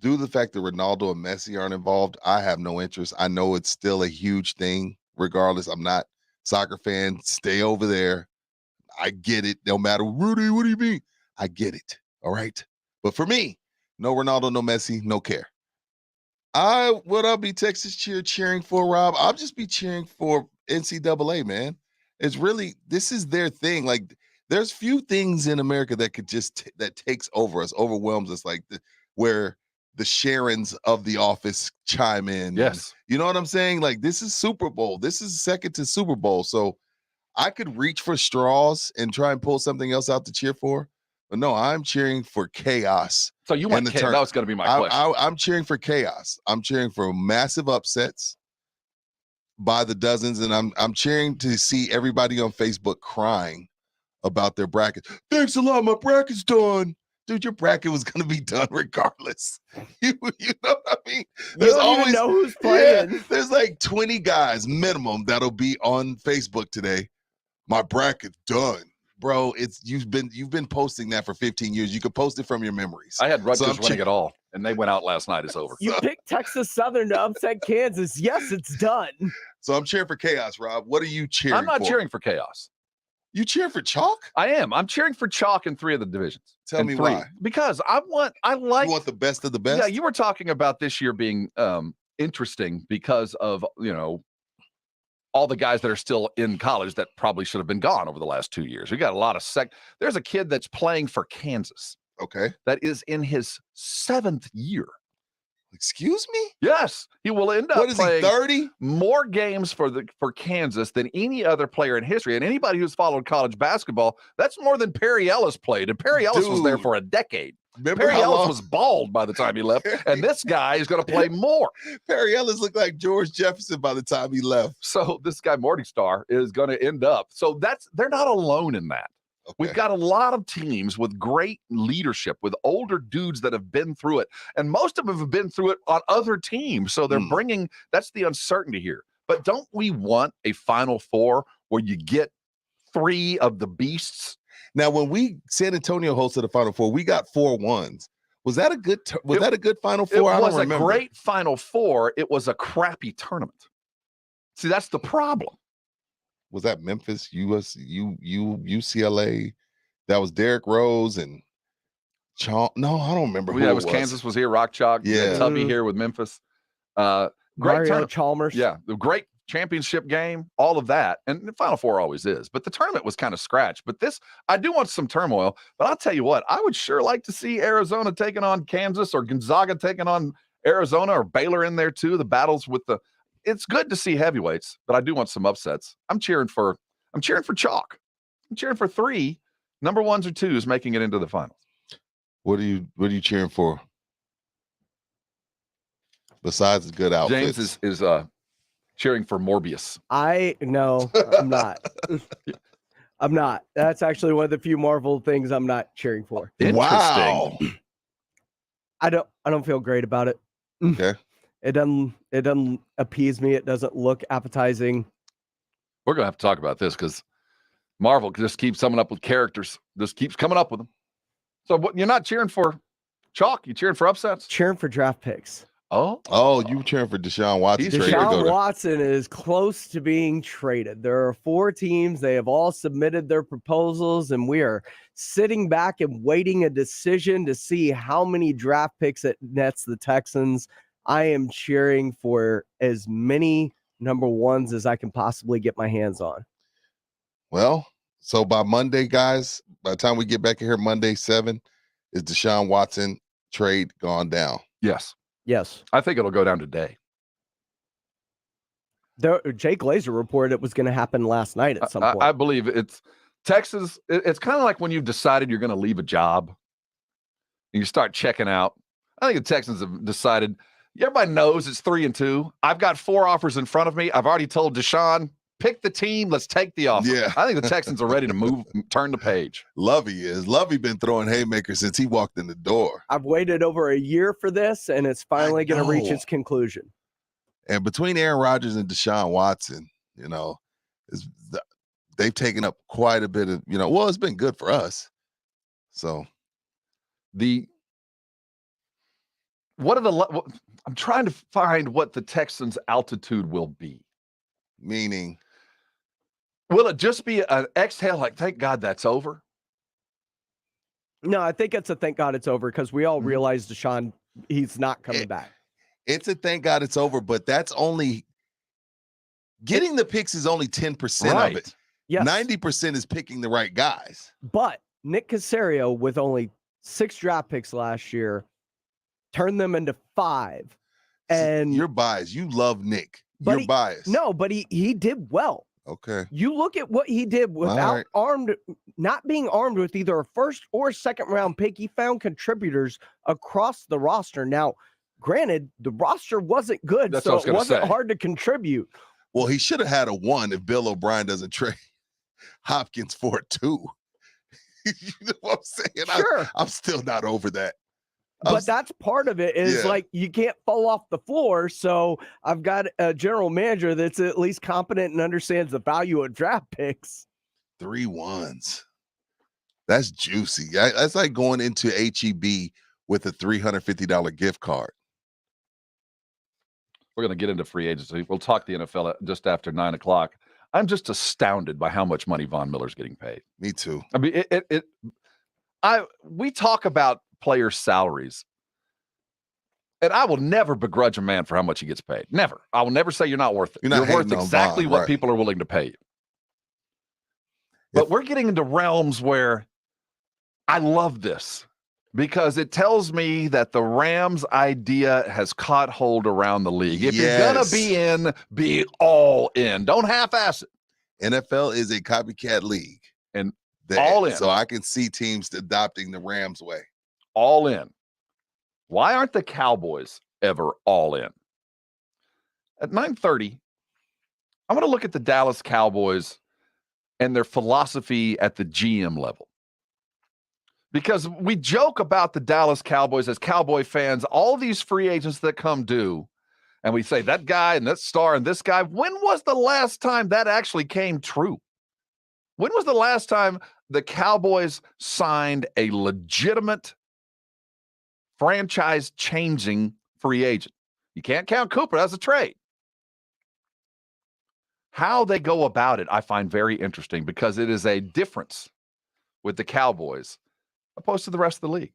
Speaker 2: Due to the fact that Ronaldo and Messi aren't involved, I have no interest. I know it's still a huge thing. Regardless, I'm not a soccer fan. Stay over there. I get it. No matter, Rudy, what do you mean? I get it. All right. But for me, no Ronaldo, no Messi, no care. I'll be Texas cheering for, Rob? I'll just be cheering for NCAA, man. It's really, this is their thing. Like, there's few things in America that could just that takes over us, overwhelms us, like where the Sharons of the office chime in.
Speaker 1: Yes.
Speaker 2: And, you know what I'm saying? Like, this is Super Bowl. This is second to Super Bowl. So I could reach for straws and try and pull something else out to cheer for. But no, I'm cheering for chaos.
Speaker 1: So you want chaos? That was going to be my question.
Speaker 2: I'm cheering for chaos. I'm cheering for massive upsets by the dozens, and I'm cheering to see everybody on Facebook crying about their bracket. Thanks a lot, my bracket's done. Dude, your bracket was going to be done regardless. You know what I mean?
Speaker 6: You don't even know who's playing.
Speaker 2: Yeah, there's like 20 guys minimum that'll be on Facebook today. My bracket's done. Bro, you've been posting that for 15 years. You could post it from your memories.
Speaker 1: I had Rutgers winning it all, and they went out last night. It's over.
Speaker 6: You picked Texas Southern to upset Kansas. Yes, it's done.
Speaker 2: So I'm cheering for chaos, Rob. What are you cheering for?
Speaker 1: I'm not cheering for chaos.
Speaker 2: You cheering for chalk?
Speaker 1: I am. I'm cheering for chalk in 3 of the divisions.
Speaker 2: Tell me why.
Speaker 1: Because I want
Speaker 2: you want the best of the best?
Speaker 1: Yeah, you were talking about this year being interesting because of, all the guys that are still in college that probably should have been gone over the last 2 years. We got a lot of there's a kid that's playing for Kansas.
Speaker 2: Okay.
Speaker 1: That is in his 7th year.
Speaker 2: Excuse me?
Speaker 1: Yes. He will end up
Speaker 2: what is
Speaker 1: playing
Speaker 2: he, 30?
Speaker 1: More games for Kansas than any other player in history. And anybody who's followed college basketball, that's more than Perry Ellis played. And Perry Ellis was there for a decade. Perry Ellis was bald by the time he left, and this guy is going to play more.
Speaker 2: Perry Ellis looked like George Jefferson by the time he left.
Speaker 1: So this guy, Morningstar, is going to end up. So they're not alone in that. Okay. We've got a lot of teams with great leadership, with older dudes that have been through it. And most of them have been through it on other teams. So they're that's the uncertainty here. But don't we want a Final Four where you get 3 of the beasts?
Speaker 2: Now, when San Antonio hosted the Final Four, we got 4 1s. Was that a good? That a good Final Four?
Speaker 1: It was a great Final Four. It was a crappy tournament. See, that's the problem.
Speaker 2: Was that Memphis, UCLA? That was Derrick Rose and No, I don't remember.
Speaker 1: Well, yeah, it was Kansas was here. Rock Chalk.
Speaker 2: Yeah,
Speaker 1: Tubby here with Memphis. Great
Speaker 6: Mario Chalmers.
Speaker 1: Yeah, the great championship game, all of that. And the Final Four always is. But the tournament was kind of scratched. But this, I do want some turmoil. But I'll tell you what, I would sure like to see Arizona taking on Kansas or Gonzaga taking on Arizona or Baylor in there too. The battles with it's good to see heavyweights, but I do want some upsets. I'm cheering for chalk. I'm cheering for 3 number 1s or 2s making it into the finals.
Speaker 2: What are you cheering for? Besides the good outfits.
Speaker 1: James is cheering for Morbius.
Speaker 6: No, I'm not. I'm not. That's actually one of the few Marvel things I'm not cheering for.
Speaker 2: Wow.
Speaker 6: I don't feel great about it.
Speaker 2: Okay.
Speaker 6: It doesn't appease me. It doesn't look appetizing.
Speaker 1: We're gonna have to talk about this because Marvel just keeps coming up with characters. Just keeps coming up with them. So you're not cheering for chalk? You cheering for upsets?
Speaker 6: Cheering for draft picks.
Speaker 1: Oh,
Speaker 2: you cheering for Deshaun Watson?
Speaker 6: Deshaun Watson is close to being traded. There are 4 teams. They have all submitted their proposals, and we are sitting back and waiting a decision to see how many draft picks it nets the Texans. I am cheering for as many number 1s as I can possibly get my hands on.
Speaker 2: Well, so by Monday, guys, by the time we get back here Monday 7, is Deshaun Watson trade gone down?
Speaker 1: Yes.
Speaker 6: Yes.
Speaker 1: I think it'll go down today.
Speaker 6: Jay Glazer reported it was going to happen last night at some point.
Speaker 1: I believe it's Texas. It's kind of like when you've decided you're going to leave a job and you start checking out. I think the Texans have decided, everybody knows it's 3-2. I've got 4 offers in front of me. I've already told Deshaun, pick the team. Let's take the offer.
Speaker 2: Yeah.
Speaker 1: I think the Texans are ready to turn the page.
Speaker 2: Lovey been throwing haymakers since he walked in the door.
Speaker 6: I've waited over a year for this, and it's finally going to reach its conclusion.
Speaker 2: And between Aaron Rodgers and Deshaun Watson, they've taken up quite a bit of, it's been good for us. So
Speaker 1: I'm trying to find what the Texans' altitude will be.
Speaker 2: Meaning?
Speaker 1: Will it just be an exhale like, thank God that's over?
Speaker 6: No, I think it's a thank God it's over because we all realize Deshaun, he's not coming back.
Speaker 2: It's a thank God it's over, but that's only getting the picks is only 10% of it.
Speaker 6: Yes.
Speaker 2: 90% is picking the right guys.
Speaker 6: But Nick Caserio, with only 6 draft picks last year, turned them into 5. And
Speaker 2: you're biased. You love Nick.
Speaker 6: But
Speaker 2: you're biased.
Speaker 6: No, but he did well.
Speaker 2: Okay.
Speaker 6: You look at what he did without not being armed with either a first or second round pick. He found contributors across the roster. Now, granted, the roster wasn't good,
Speaker 1: That's
Speaker 6: so
Speaker 1: what I was
Speaker 6: it wasn't
Speaker 1: say.
Speaker 6: hard to contribute.
Speaker 2: Well, he should have had a 1 if Bill O'Brien doesn't trade Hopkins for a 2. You know what I'm saying?
Speaker 6: Sure.
Speaker 2: I'm still not over that.
Speaker 6: But that's part of it is like you can't fall off the floor. So I've got a general manager that's at least competent and understands the value of draft picks.
Speaker 2: 3 1s. That's juicy. That's like going into HEB with a $350 gift card.
Speaker 1: We're going to get into free agency. We'll talk the NFL just after 9 o'clock. I'm just astounded by how much money Von Miller's getting paid.
Speaker 2: Me too.
Speaker 1: I mean, we talk about players' salaries, and I will never begrudge a man for how much he gets paid. Never. I will never say you're not worth it.
Speaker 2: You're
Speaker 1: worth
Speaker 2: hating on
Speaker 1: exactly
Speaker 2: Von,
Speaker 1: what
Speaker 2: right.
Speaker 1: people are willing to pay you. But we're getting into realms where I love this because it tells me that the Rams idea has caught hold around the league. If you're going to be in, be all in. Don't half-ass it.
Speaker 2: NFL is a copycat league.
Speaker 1: And all in.
Speaker 2: So I can see teams adopting the Rams way.
Speaker 1: All in. Why aren't the Cowboys ever all in? At 9:30, I want to look at the Dallas Cowboys and their philosophy at the GM level. Because we joke about the Dallas Cowboys as Cowboy fans, all these free agents that come due, and we say that guy and that star and this guy. When was the last time that actually came true? When was the last time the Cowboys signed a legitimate franchise-changing free agent? You can't count Cooper as a trade. How they go about it, I find very interesting because it is a difference with the Cowboys opposed to the rest of the league.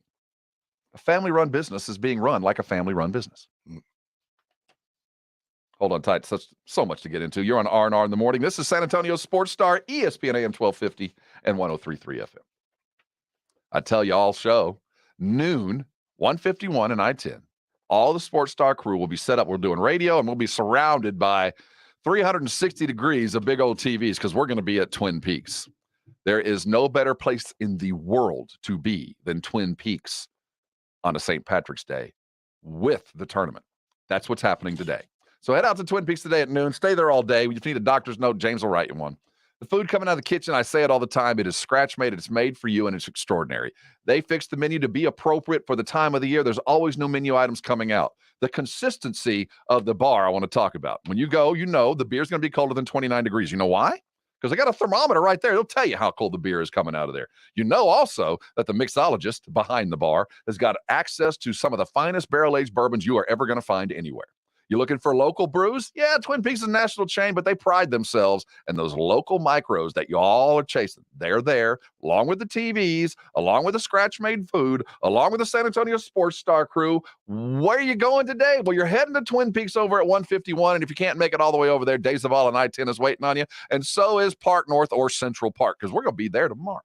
Speaker 1: A family-run business is being run like a family-run business. Hold on tight. So much to get into. You're on R&R in the morning. This is San Antonio Sports Star, ESPN AM 1250 and 103.3 FM. I tell you all show, noon, 151 and I-10. All the Sports Star crew will be set up. We're doing radio, and we'll be surrounded by 360 degrees of big old TVs because we're going to be at Twin Peaks. There is no better place in the world to be than Twin Peaks on a St. Patrick's Day with the tournament. That's what's happening today. So head out to Twin Peaks today at noon. Stay there all day. If you need a doctor's note, James will write you one. The food coming out of the kitchen, I say it all the time, it is scratch-made, it's made for you, and it's extraordinary. They fixed the menu to be appropriate for the time of the year. There's always new menu items coming out. The consistency of the bar I want to talk about. When you go, you know the beer's going to be colder than 29 degrees. You know why? Because they got a thermometer right there. It'll tell you how cold the beer is coming out of there. You know also that the mixologist behind the bar has got access to some of the finest barrel-aged bourbons you are ever going to find anywhere. You looking for local brews? Yeah, Twin Peaks is a national chain, but they pride themselves in those local micros that you all are chasing. They're there, along with the TVs, along with the scratch-made food, along with the San Antonio Sports Star crew. Where are you going today? Well, you're heading to Twin Peaks over at 151, and if you can't make it all the way over there, Days of All and I-10 is waiting on you, and so is Park North or Central Park, because we're going to be there tomorrow.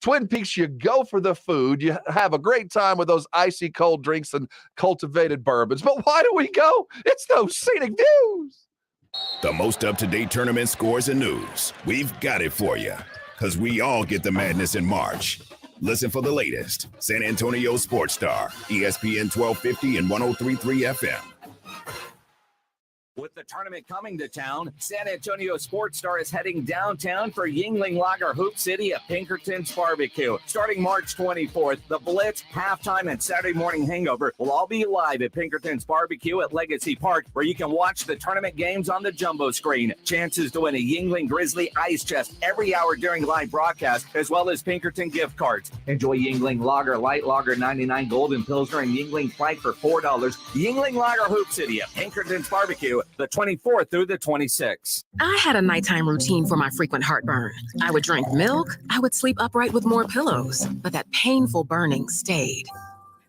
Speaker 1: Twin Peaks, you go for the food. You have a great time with those icy cold drinks and cultivated bourbons. But why do we go? It's those scenic views.
Speaker 4: The most up-to-date tournament scores and news. We've got it for you, because we all get the madness in March. Listen for the latest. San Antonio Sports Star, ESPN 1250 and 103.3 FM.
Speaker 3: With the tournament coming to town, San Antonio Sports Star is heading downtown for Yingling Lager Hoop City at Pinkerton's Barbecue. Starting March 24th, the Blitz, Halftime, and Saturday Morning Hangover will all be live at Pinkerton's Barbecue at Legacy Park, where you can watch the tournament games on the jumbo screen. Chances to win a Yingling Grizzly ice chest every hour during live broadcast, as well as Pinkerton gift cards. Enjoy Yingling Lager, Light Lager 99, Golden Pilsner, and Yingling Flight for $4. Yingling Lager Hoop City at Pinkerton's Barbecue, the 24th through the 26th.
Speaker 28: I had a nighttime routine for my frequent heartburn. I would drink milk. I would sleep upright with more pillows, but that painful burning stayed.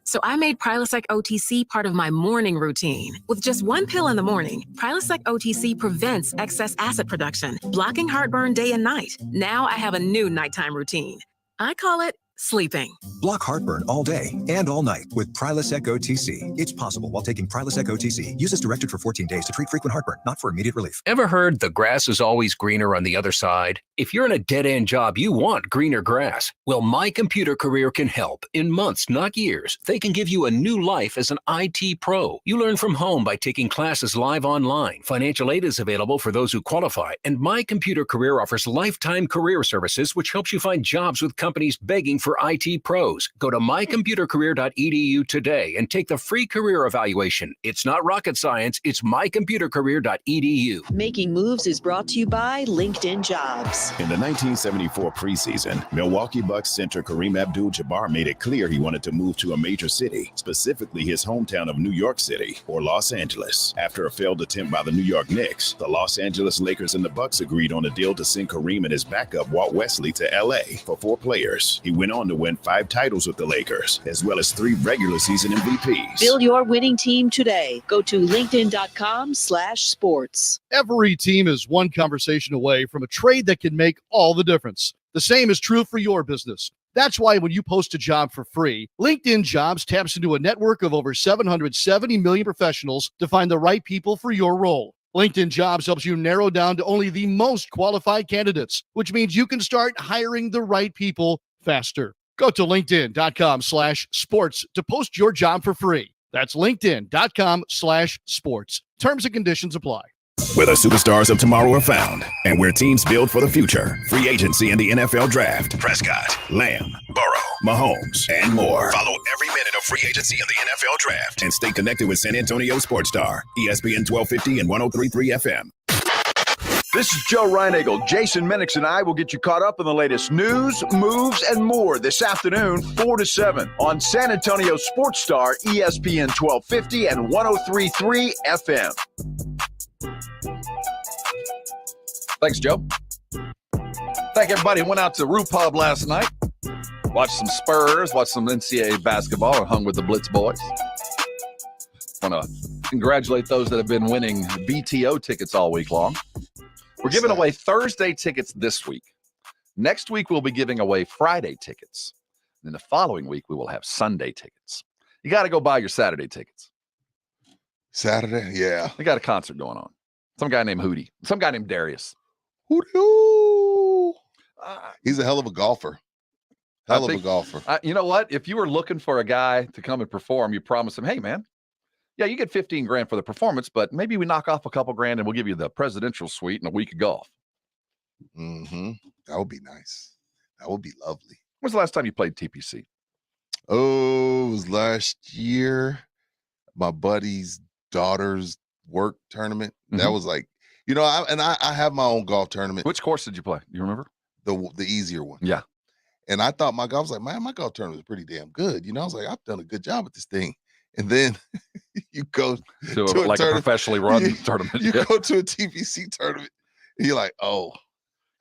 Speaker 29: So I made Prilosec OTC part of my morning routine. With just one pill in the morning, Prilosec OTC prevents excess acid production, blocking heartburn day and night. Now I have a new nighttime routine. I call it sleeping.
Speaker 7: Block heartburn all day and all night with Prilosec OTC. It's possible while taking Prilosec OTC. Use as directed for 14 days to treat frequent heartburn, not for immediate relief.
Speaker 8: Ever heard the grass is always greener on the other side? If you're in a dead-end job, you want greener grass. Well, My Computer Career can help. In months, not years, they can give you a new life as an IT pro. You learn from home by taking classes live online. Financial aid is available for those who qualify. And My Computer Career offers lifetime career services, which helps you find jobs with companies begging for IT pros. Go to mycomputercareer.edu today and take the free career evaluation. It's not rocket science. It's mycomputercareer.edu.
Speaker 10: Making Moves is brought to you by LinkedIn Jobs.
Speaker 4: In the 1974 preseason, Milwaukee Bucks center Kareem Abdul-Jabbar made it clear he wanted to move to a major city, specifically his hometown of New York City or Los Angeles. After a failed attempt by the New York Knicks, the Los Angeles Lakers and the Bucks agreed on a deal to send Kareem and his backup Walt Wesley to LA for 4 players. He went on to win 5 titles with the Lakers, as well as 3 regular season MVPs.
Speaker 10: Build your winning team today. Go to linkedin.com/sports.
Speaker 17: Every team is one conversation away from a trade that can make all the difference. The same is true for your business. That's why when you post a job for free, LinkedIn Jobs taps into a network of over 770 million professionals to find the right people for your role. LinkedIn Jobs helps you narrow down to only the most qualified candidates, which means you can start hiring the right people faster. Go to linkedin.com/sports to post your job for free. That's linkedin.com/sports. Terms and conditions apply.
Speaker 4: Where the superstars of tomorrow are found and where teams build for the future. Free agency in the NFL Draft. Prescott, Lamb, Burrow, Mahomes, and more. Follow every minute of free agency in the NFL Draft and stay connected with San Antonio Sports Star, ESPN 1250 and 103.3 FM.
Speaker 18: This is Joe Reinagel. Jason Minix and I will get you caught up in the latest news, moves, and more this afternoon, 4 to 7 on San Antonio Sports Star, ESPN 1250 and 103.3 FM.
Speaker 1: Thanks, Joe. Thank everybody who went out to Roo Pub last night. Watched some Spurs, watched some NCAA basketball, and hung with the Blitz boys. Want to congratulate those that have been winning BTO tickets all week long. We're giving away Thursday tickets this week. Next week, we'll be giving away Friday tickets. Then the following week, we will have Sunday tickets. You got to go buy your Saturday tickets.
Speaker 2: Saturday? Yeah.
Speaker 1: They got a concert going on. Some guy named Hootie. Some guy named Darius.
Speaker 2: Hootie. He's a hell of a golfer. Hell of a golfer.
Speaker 1: You know what? If you were looking for a guy to come and perform, you promise him, hey, man, yeah, you get 15 grand for the performance, but maybe we knock off a couple grand and we'll give you the presidential suite and a week of golf.
Speaker 2: Mm-hmm. That would be nice. That would be lovely.
Speaker 1: When's the last time you played TPC?
Speaker 2: Oh, it was last year. My buddy's daughter's work tournament. Mm-hmm. That was like, you know, I have my own golf tournament.
Speaker 1: Which course did you play? You remember?
Speaker 2: The easier one.
Speaker 1: Yeah.
Speaker 2: And I thought my golf was like, man, my golf tournament was pretty damn good. You know, I was like, I've done a good job at this thing. And then you go
Speaker 1: to like a professionally run tournament.
Speaker 2: You go to a TPC tournament, and you're like, oh,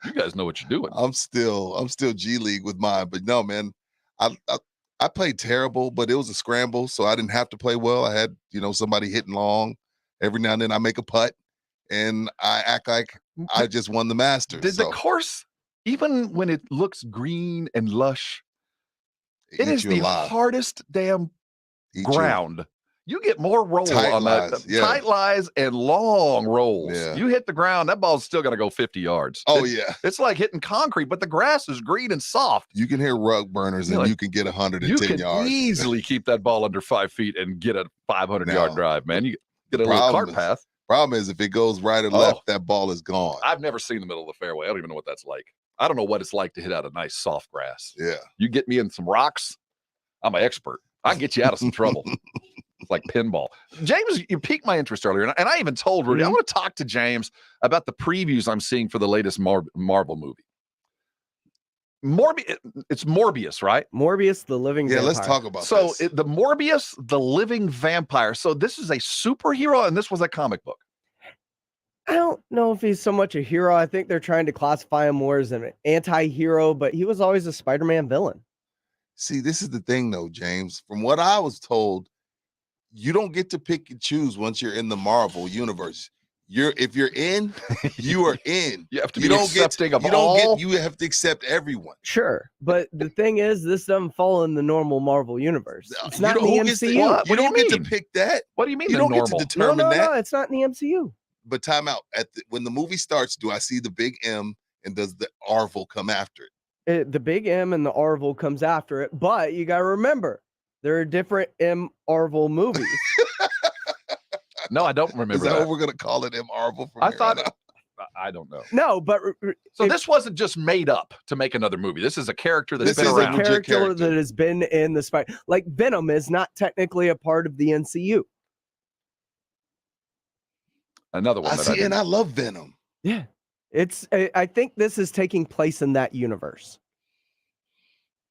Speaker 1: you guys know what you're doing.
Speaker 2: I'm still G League with mine, but no, man, I played terrible, but it was a scramble, so I didn't have to play well. I had, you know, somebody hitting long. Every now and then I make a putt, and I act like I just won the Masters.
Speaker 1: Did the course, even when it looks green and lush, it is the hardest damn ground. You get more roll on that. Tight lies and long rolls.
Speaker 2: Yeah.
Speaker 1: You hit the ground, that ball's still going to go 50 yards.
Speaker 2: Oh, yeah.
Speaker 1: It's like hitting concrete, but the grass is green and soft.
Speaker 2: You can hit rug burners and you can get 110 yards.
Speaker 1: You can easily keep that ball under 5 feet and get a 500-yard drive, man. You get a little cart path.
Speaker 2: Problem is, if it goes right or left, that ball is gone.
Speaker 1: I've never seen the middle of the fairway. I don't even know what that's like. I don't know what it's like to hit out a nice soft grass.
Speaker 2: Yeah.
Speaker 1: You get me in some rocks, I'm an expert. I can get you out of some trouble. It's like pinball. James, you piqued my interest earlier, and I even told Rudy, I want to talk to James about the previews I'm seeing for the latest Marvel movie. It's Morbius, right?
Speaker 6: Morbius, the living vampire.
Speaker 2: Let's talk about
Speaker 1: this.
Speaker 2: So
Speaker 1: the Morbius, the living vampire. So this is a superhero, and this was a comic book.
Speaker 6: I don't know if he's so much a hero. I think they're trying to classify him more as an anti-hero, but he was always a Spider-Man villain.
Speaker 2: See, this is the thing, though, James. From what I was told, you don't get to pick and choose once you're in the Marvel universe. If you're in, you are in.
Speaker 1: You have to be accepting of
Speaker 2: you
Speaker 1: all.
Speaker 2: You have to accept everyone.
Speaker 6: Sure, but the thing is, this doesn't fall in the normal Marvel universe. It's not in the
Speaker 2: Who gets to-
Speaker 6: MCU.
Speaker 2: you don't get to pick that.
Speaker 1: What do you mean?
Speaker 2: You
Speaker 1: the
Speaker 2: don't
Speaker 1: normal?
Speaker 2: get to determine that.
Speaker 6: No, it's not in the MCU.
Speaker 2: But time out. When the movie starts, do I see the big M and does the Arvel come after it?
Speaker 6: The big M and the Arvel comes after it, but you got to remember, there are different M Arvel movies.
Speaker 1: No, I don't remember
Speaker 2: Is that
Speaker 1: that.
Speaker 2: what we're going to call it, M Arvel?
Speaker 1: I thought. I don't know.
Speaker 6: No, but
Speaker 1: So this wasn't just made up to make another movie. This is a character that's
Speaker 6: this
Speaker 1: been
Speaker 6: is
Speaker 1: around.
Speaker 6: a character that has been in the Spider. Like Venom is not technically a part of the MCU.
Speaker 1: Another one.
Speaker 2: And I love Venom.
Speaker 6: Yeah, I think this is taking place in that universe.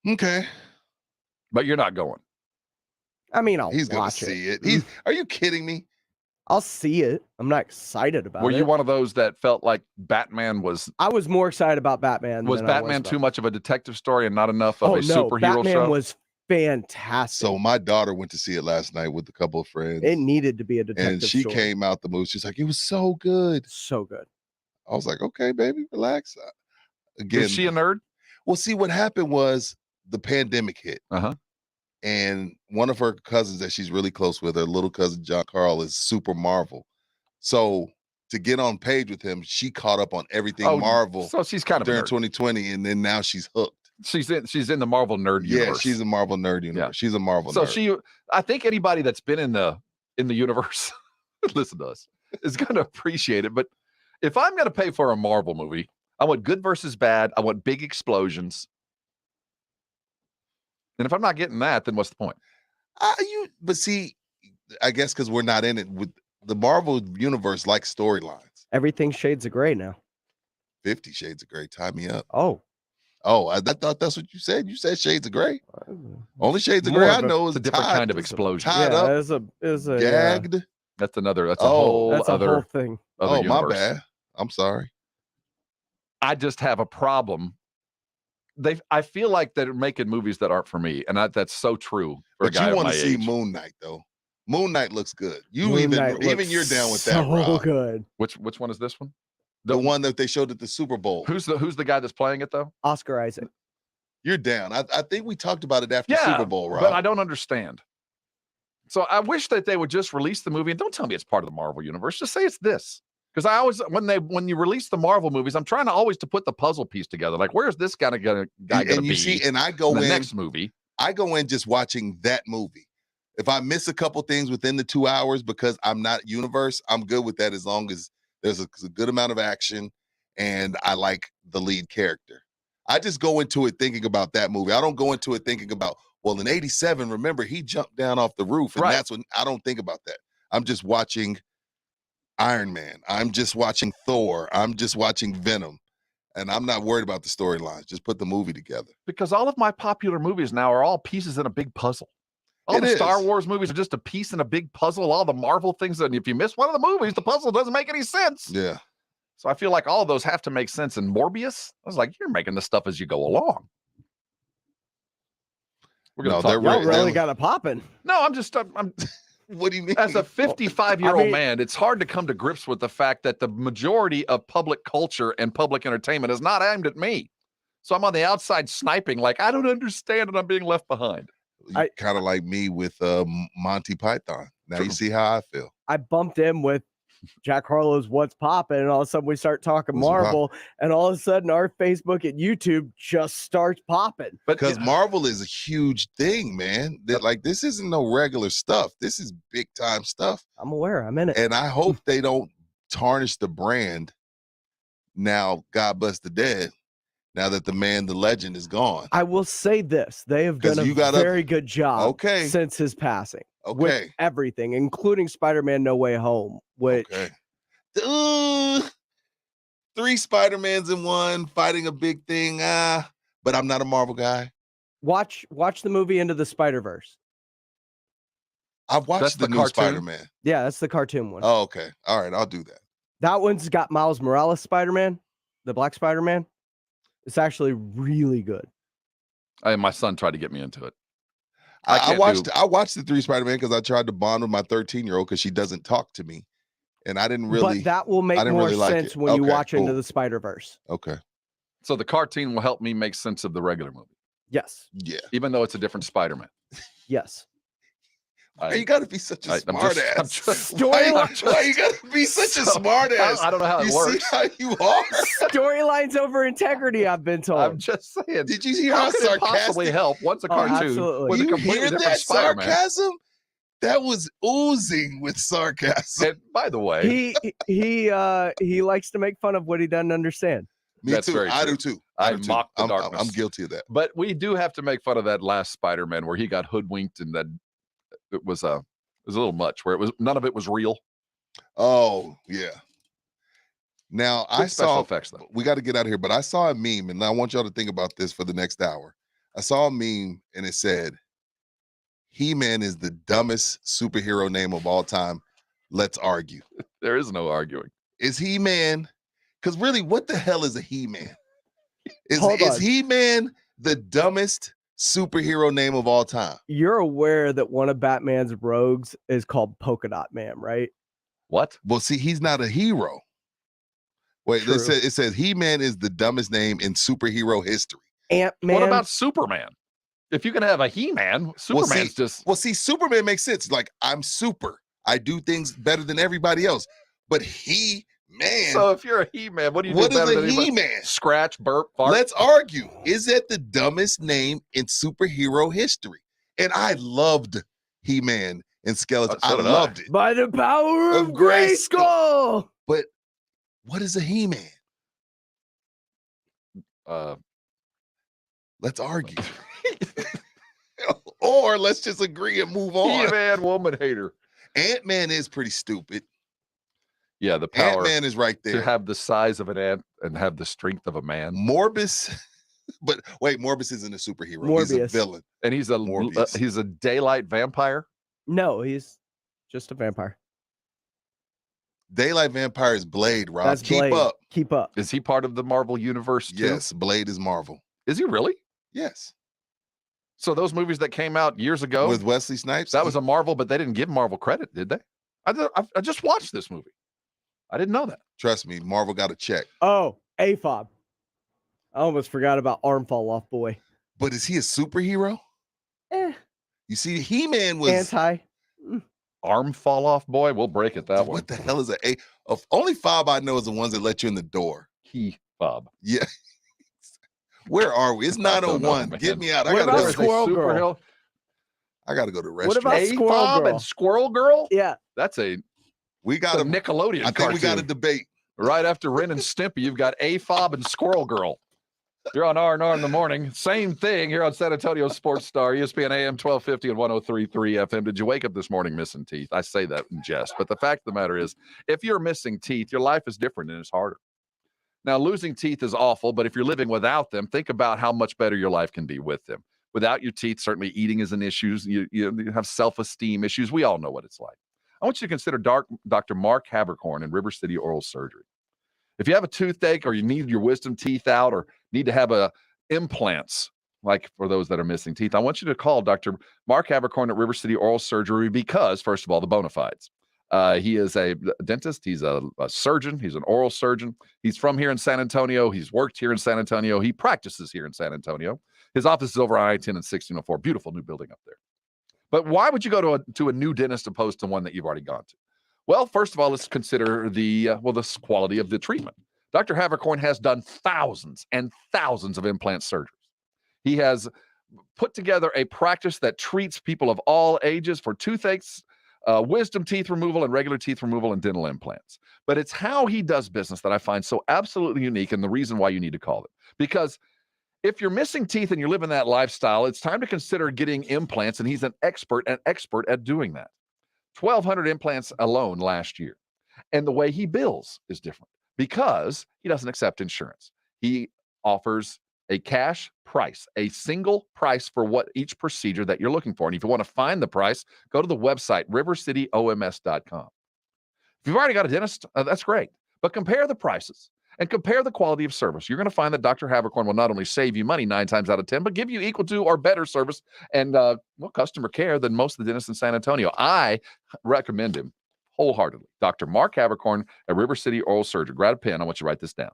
Speaker 2: Okay,
Speaker 1: but you're not going.
Speaker 6: I mean,
Speaker 2: He's going to
Speaker 6: watch
Speaker 2: see it. Are you kidding me?
Speaker 6: I'll see it. I'm not excited about it.
Speaker 1: Were you one of those that felt like Batman was?
Speaker 6: I was more excited about Batman.
Speaker 1: Was
Speaker 6: than I
Speaker 1: Batman
Speaker 6: about-
Speaker 1: too much of a detective story and not enough of a
Speaker 6: no,
Speaker 1: superhero
Speaker 6: Batman
Speaker 1: show?
Speaker 6: was fantastic.
Speaker 2: So my daughter went to see it last night with a couple of friends.
Speaker 6: It needed to be a detective
Speaker 2: and she
Speaker 6: story.
Speaker 2: came out the movie. She's like, it was so good.
Speaker 6: So good.
Speaker 2: I was like, okay, baby, relax. Again,
Speaker 1: Is she a nerd?
Speaker 2: Well, see, what happened was the pandemic hit. And one of her cousins that she's really close with, her little cousin John Carl, is super Marvel. So to get on page with him, she caught up on everything Marvel.
Speaker 1: So she's kind of
Speaker 2: during
Speaker 1: a nerd.
Speaker 2: 2020, and then now she's hooked.
Speaker 1: She's in the Marvel nerd universe.
Speaker 2: Yeah, she's a Marvel nerd universe.
Speaker 1: Yeah.
Speaker 2: She's a Marvel
Speaker 1: So
Speaker 2: nerd.
Speaker 1: I think anybody that's been in the universe, listen to us, is going to appreciate it. But if I'm going to pay for a Marvel movie, I want good versus bad. I want big explosions. And if I'm not getting that, then what's the point?
Speaker 2: But see, I guess because we're not in it with the Marvel universe, like storylines.
Speaker 6: Everything shades of gray now.
Speaker 2: 50 Shades of Gray. Tie me up.
Speaker 6: Oh,
Speaker 2: I thought that's what you said. You said Shades of Gray. Only Shades of
Speaker 1: More
Speaker 2: Gray
Speaker 1: of
Speaker 2: I know is
Speaker 1: it's a different
Speaker 2: tied-
Speaker 1: kind of explosion.
Speaker 2: Tied up,
Speaker 6: is a
Speaker 2: gagged.
Speaker 1: That's another. That's a
Speaker 2: Oh,
Speaker 1: whole
Speaker 6: that's a
Speaker 1: other
Speaker 6: whole thing.
Speaker 1: Other
Speaker 2: my
Speaker 1: universe.
Speaker 2: bad. I'm sorry.
Speaker 1: I just have a problem. I feel like they're making movies that aren't for me, and that's so true. For
Speaker 2: But
Speaker 1: a guy
Speaker 2: you want
Speaker 1: my
Speaker 2: to see
Speaker 1: age.
Speaker 2: Moon Knight, though. Moon Knight looks good.
Speaker 6: Moon Knight
Speaker 2: Even
Speaker 6: looks
Speaker 2: you're down with
Speaker 6: so
Speaker 2: that, Rob.
Speaker 6: good.
Speaker 1: Which one is this one?
Speaker 2: The one that they showed at the Super Bowl.
Speaker 1: Who's the guy that's playing it though?
Speaker 6: Oscar Isaac.
Speaker 2: You're down. I think we talked about it after
Speaker 1: Yeah,
Speaker 2: Super Bowl, Rob.
Speaker 1: but I don't understand. So I wish that they would just release the movie and don't tell me it's part of the Marvel universe. Just say it's this. Because I always, when you release the Marvel movies, I'm trying to always to put the puzzle piece together. Like, where's this guy gonna
Speaker 2: and
Speaker 1: be?
Speaker 2: you see, and I go
Speaker 1: in the
Speaker 2: in
Speaker 1: next movie.
Speaker 2: I go in just watching that movie. If I miss a couple things within the 2 hours because I'm not universe, I'm good with that as long as there's a good amount of action and I like the lead character. I just go into it thinking about that movie. I don't go into it thinking about, well, in 87, remember, he jumped down off the roof. And
Speaker 1: Right.
Speaker 2: that's when I don't think about that. I'm just watching Iron Man. I'm just watching Thor. I'm just watching Venom. And I'm not worried about the storylines. Just put the movie together.
Speaker 1: Because all of my popular movies now are all pieces in a big puzzle. All
Speaker 2: It
Speaker 1: the
Speaker 2: is.
Speaker 1: Star Wars movies are just a piece in a big puzzle. All the Marvel things, and if you miss one of the movies, the puzzle doesn't make any sense.
Speaker 2: Yeah.
Speaker 1: So I feel like all of those have to make sense. And Morbius, I was like, you're making this stuff as you go along. We're gonna
Speaker 2: No,
Speaker 1: talk.
Speaker 2: they're
Speaker 6: Y'all really got it popping.
Speaker 1: No, I'm just. I'm
Speaker 2: What do you mean?
Speaker 1: As a 55-year-old
Speaker 6: I mean-
Speaker 1: man, it's hard to come to grips with the fact that the majority of public culture and public entertainment is not aimed at me. So I'm on the outside sniping, like I don't understand, and I'm being left behind.
Speaker 2: Kind of like me with Monty Python. Now you see how I feel.
Speaker 6: I bumped in with Jack Harlow's What's Poppin', and all of a sudden we start talking
Speaker 2: What's
Speaker 6: Marvel, and all of a sudden our Facebook and YouTube just starts popping.
Speaker 2: Because Marvel is a huge thing, man. That like this isn't no regular stuff. This is big time stuff.
Speaker 6: I'm aware. I'm in it.
Speaker 2: And I hope they don't tarnish the brand. Now, God bless the dead. Now that the man, the legend, is gone.
Speaker 6: I will say this: they have
Speaker 2: 'Cause
Speaker 6: done a
Speaker 2: you got
Speaker 6: very good job
Speaker 2: Okay.
Speaker 6: since his passing.
Speaker 2: Okay.
Speaker 6: With everything, including Spider-Man: No Way Home, which
Speaker 2: Okay. 3 Spider-Mans in one, fighting a big thing. But I'm not a Marvel guy.
Speaker 6: watch the movie Into the Spider-Verse.
Speaker 2: I've watched
Speaker 1: That's
Speaker 2: the
Speaker 1: the
Speaker 2: new
Speaker 1: cartoon?
Speaker 2: Spider-Man.
Speaker 6: Yeah, that's the cartoon one.
Speaker 2: Oh, okay. All right, I'll do that.
Speaker 6: That one's got Miles Morales Spider-Man, the Black Spider-Man. It's actually really good.
Speaker 1: My son tried to get me into it.
Speaker 2: I watched the 3 Spider-Man because I tried to bond with my 13-year-old because she doesn't talk to me, and I didn't really.
Speaker 6: But that will make more sense when you watch Into the Spider-Verse.
Speaker 2: Okay.
Speaker 1: So the cartoon will help me make sense of the regular movie.
Speaker 6: Yes.
Speaker 2: Yeah.
Speaker 1: Even though it's a different Spider-Man.
Speaker 6: Yes.
Speaker 2: You got to be such a smart ass. Why you got to be such a smart ass?
Speaker 1: I don't know how it works.
Speaker 2: You see how you are?
Speaker 6: Storylines over integrity, I've been told.
Speaker 1: I'm just saying.
Speaker 2: Did you hear how
Speaker 1: could it
Speaker 2: sarcastic?
Speaker 1: possibly help? What's a cartoon
Speaker 6: absolutely.
Speaker 1: with a
Speaker 2: You
Speaker 1: completely
Speaker 2: hear
Speaker 1: different
Speaker 2: that
Speaker 1: Spider-Man?
Speaker 2: sarcasm? That was oozing with sarcasm.
Speaker 1: And by the way,
Speaker 6: He likes to make fun of what he doesn't understand.
Speaker 2: Me
Speaker 1: that's
Speaker 2: too.
Speaker 1: very
Speaker 2: I
Speaker 1: true.
Speaker 2: do too.
Speaker 1: I mock the darkness.
Speaker 2: I'm guilty of that.
Speaker 1: But we do have to make fun of that last Spider-Man where he got hoodwinked and that it was a little much, where it was none of it was real.
Speaker 2: Oh yeah. Now
Speaker 1: Good special effects though.
Speaker 2: We got to get out of here, but I saw a meme, and I want y'all to think about this for the next hour. I saw a meme, and it said, "He-Man is the dumbest superhero name of all time. Let's argue."
Speaker 1: There is no arguing.
Speaker 2: Is He-Man? Because really, what the hell is a He-Man?
Speaker 6: Hold
Speaker 2: Is
Speaker 6: on.
Speaker 2: He-Man the dumbest superhero name of all time?
Speaker 6: You're aware that one of Batman's rogues is called Polka Dot Man, right?
Speaker 1: What?
Speaker 2: Well, see, he's not a hero. Wait,
Speaker 6: True.
Speaker 2: it says He-Man is the dumbest name in superhero history.
Speaker 6: Ant-Man.
Speaker 1: What about Superman? If you can have a He-Man, Superman's just.
Speaker 2: Well, see, Superman makes sense. Like, I'm super. I do things better than everybody else. But He-Man.
Speaker 1: So if you're a He-Man, what do you
Speaker 2: What
Speaker 1: do
Speaker 2: is
Speaker 1: better
Speaker 2: a
Speaker 1: than anybody?
Speaker 2: He-Man?
Speaker 1: Scratch, burp, fart.
Speaker 2: Let's argue. Is that the dumbest name in superhero history? And I loved He-Man and Skeletor.
Speaker 1: So
Speaker 2: I
Speaker 1: did
Speaker 2: loved it.
Speaker 6: By the power of
Speaker 2: Grayskull.
Speaker 6: Grayskull.
Speaker 2: But what is a He-Man? Let's argue. Or let's just agree and move on.
Speaker 1: He-Man, woman hater.
Speaker 2: Ant-Man is pretty stupid.
Speaker 1: Yeah, the power
Speaker 2: Ant-Man is right there.
Speaker 1: to have the size of an ant and have the strength of a man.
Speaker 2: Morbius, but wait, Morbius isn't a superhero. He's a
Speaker 6: Morbius.
Speaker 2: villain.
Speaker 1: And he's a
Speaker 2: Morbius.
Speaker 1: he's a daylight vampire.
Speaker 6: No, he's just a vampire.
Speaker 2: Daylight Vampire is Blade, Rob.
Speaker 6: That's
Speaker 2: Keep
Speaker 6: Blade.
Speaker 2: up.
Speaker 6: Keep up.
Speaker 1: Is he part of the Marvel universe too?
Speaker 2: Yes, Blade is Marvel.
Speaker 1: Is he really?
Speaker 2: Yes.
Speaker 1: So those movies that came out years ago
Speaker 2: With Wesley Snipes?
Speaker 1: that was a Marvel, but they didn't give Marvel credit, did they? I just watched this movie. I didn't know that.
Speaker 2: Trust me, Marvel got a check.
Speaker 6: Oh, AFOB. I almost forgot about Arm Fall Off Boy.
Speaker 2: But is he a superhero? You see, He-Man was
Speaker 6: Anti.
Speaker 1: Arm fall off boy. We'll break it that way.
Speaker 2: What the hell is a? Of only 5 I know is the ones that let you in the door.
Speaker 1: Key fob.
Speaker 2: Yeah. Where are we? It's
Speaker 1: I don't know,
Speaker 2: 9:01.
Speaker 1: man.
Speaker 2: Get me out. I
Speaker 6: What
Speaker 2: gotta
Speaker 6: about
Speaker 2: go.
Speaker 6: Squirrel Girl?
Speaker 2: I gotta go to the restroom.
Speaker 6: What about Squirrel
Speaker 1: A-Fob
Speaker 6: Girl?
Speaker 1: and Squirrel Girl?
Speaker 6: Yeah.
Speaker 1: That's a
Speaker 2: We got a
Speaker 1: Nickelodeon
Speaker 2: I think
Speaker 1: cartoon.
Speaker 2: we got a debate.
Speaker 1: Right after Ren and Stimpy, you've got A-Fob and Squirrel Girl. You're on R&R in the morning. Same thing here on San Antonio Sports Star, ESPN AM 1250 and 103.3 FM. Did you wake up this morning missing teeth? I say that in jest, but the fact of the matter is, if you're missing teeth, your life is different and it's harder. Now, losing teeth is awful, but if you're living without them, think about how much better your life can be with them. Without your teeth, certainly eating is an issue. You have self-esteem issues. We all know what it's like. I want you to consider Dr. Mark Habercorn in River City Oral Surgery. If you have a toothache or you need your wisdom teeth out or need to have implants, like for those that are missing teeth, I want you to call Dr. Mark Habercorn at River City Oral Surgery because, first of all, the bona fides. He is a dentist. He's a surgeon. He's an oral surgeon. He's from here in San Antonio. He's worked here in San Antonio. He practices here in San Antonio. His office is over I-10 and 1604. Beautiful new building up there. But why would you go to a new dentist opposed to one that you've already gone to? Well, first of all, let's consider the quality of the treatment. Dr. Havercorn has done thousands and thousands of implant surgeries. He has put together a practice that treats people of all ages for toothaches, wisdom teeth removal, and regular teeth removal and dental implants. But it's how he does business that I find so absolutely unique and the reason why you need to call it. Because if you're missing teeth and you're living that lifestyle, it's time to consider getting implants, and he's an expert at doing that. 1,200 implants alone last year. And the way he bills is different because he doesn't accept insurance. He offers a cash price, a single price for what each procedure that you're looking for. And if you want to find the price, go to the website, rivercityoms.com. If you've already got a dentist, that's great. But compare the prices and compare the quality of service. You're going to find that Dr. Havercorn will not only save you money 9 times out of 10, but give you equal to or better service and customer care than most of the dentists in San Antonio. I recommend him wholeheartedly. Dr. Mark Havercorn at River City Oral Surgery. Grab a pen. I want you to write this down.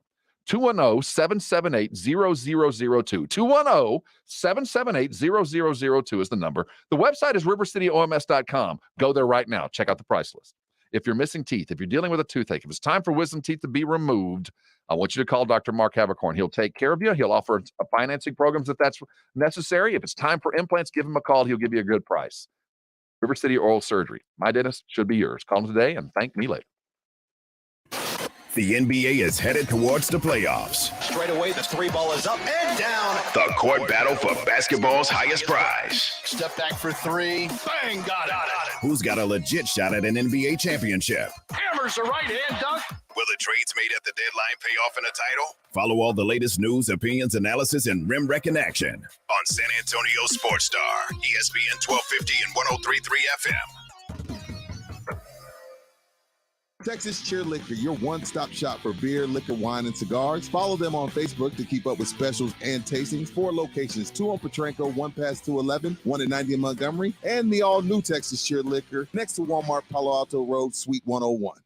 Speaker 1: 210-778-0002. 210-778-0002 is the number. The website is rivercityoms.com. Go there right now. Check out the price list. If you're missing teeth, if you're dealing with a toothache, if it's time for wisdom teeth to be removed, I want you to call Dr. Mark Havercorn. He'll take care of you. He'll offer financing programs if that's necessary. If it's time for implants, give him a call. He'll give you a good price. River City Oral Surgery. My dentist should be yours. Call him today and thank me later.
Speaker 4: The NBA is headed towards the playoffs.
Speaker 5: Straight away, the three ball is up and down.
Speaker 4: The court battle for basketball's highest prize.
Speaker 5: Step back for three. Bang, got it.
Speaker 4: Who's got a legit shot at an NBA championship?
Speaker 5: Hammers a right-hand dunk.
Speaker 4: Will the trades made at the deadline pay off in a title? Follow all the latest news, opinions, analysis, and rim wreck in action on San Antonio Sports Star, ESPN 1250 and 103.3 FM.
Speaker 2: Texas Cheer Liquor, your one-stop shop for beer, liquor, wine, and cigars. Follow them on Facebook to keep up with specials and tastings. 4 locations, 2 on Petranco, 1 past 211, 1 in 90 in Montgomery, and the all-new Texas Cheer Liquor next to Walmart Palo Alto Road, Suite 101.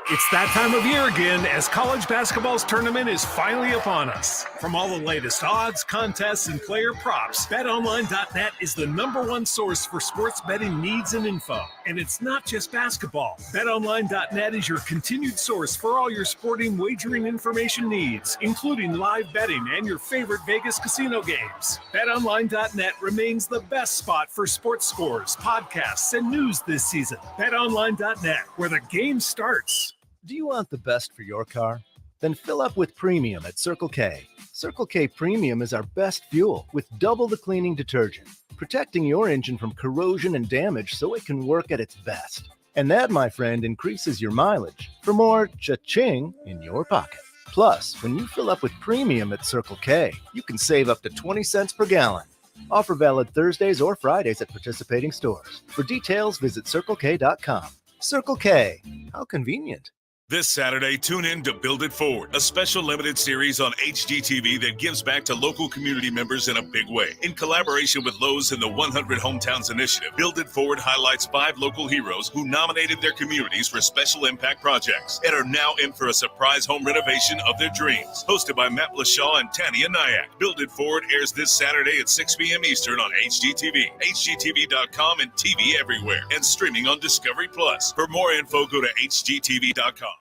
Speaker 19: It's that time of year again as college basketball's tournament is finally upon us. From all the latest odds, contests, and player props, BetOnline.net is the #1 source for sports betting needs and info. And it's not just basketball. BetOnline.net is your continued source for all your sporting wagering information needs, including live betting and your favorite Vegas casino games. BetOnline.net remains the best spot for sports scores, podcasts, and news this season. BetOnline.net, where the game starts.
Speaker 20: Do you want the best for your car? Then fill up with premium at Circle K. Circle K Premium is our best fuel with double the cleaning detergent, protecting your engine from corrosion and damage so it can work at its best. And that, my friend, increases your mileage for more cha-ching in your pocket. Plus, when you fill up with premium at Circle K, you can save up to 20 cents per gallon. Offer valid Thursdays or Fridays at participating stores. For details, visit CircleK.com. Circle K. How convenient.
Speaker 12: This Saturday, tune in to Build It Forward, a special limited series on HGTV that gives back to local community members in a big way. In collaboration with Lowe's and the 100 Hometowns Initiative, Build It Forward highlights 5 local heroes who nominated their communities for special impact projects and are now in for a surprise home renovation of their dreams. Hosted by Matt Lashaw and Tanya Nyack, Build It Forward airs this Saturday at 6 p.m. Eastern on HGTV, HGTV.com, and TV Everywhere, and streaming on Discovery Plus. For more info, go to HGTV.com.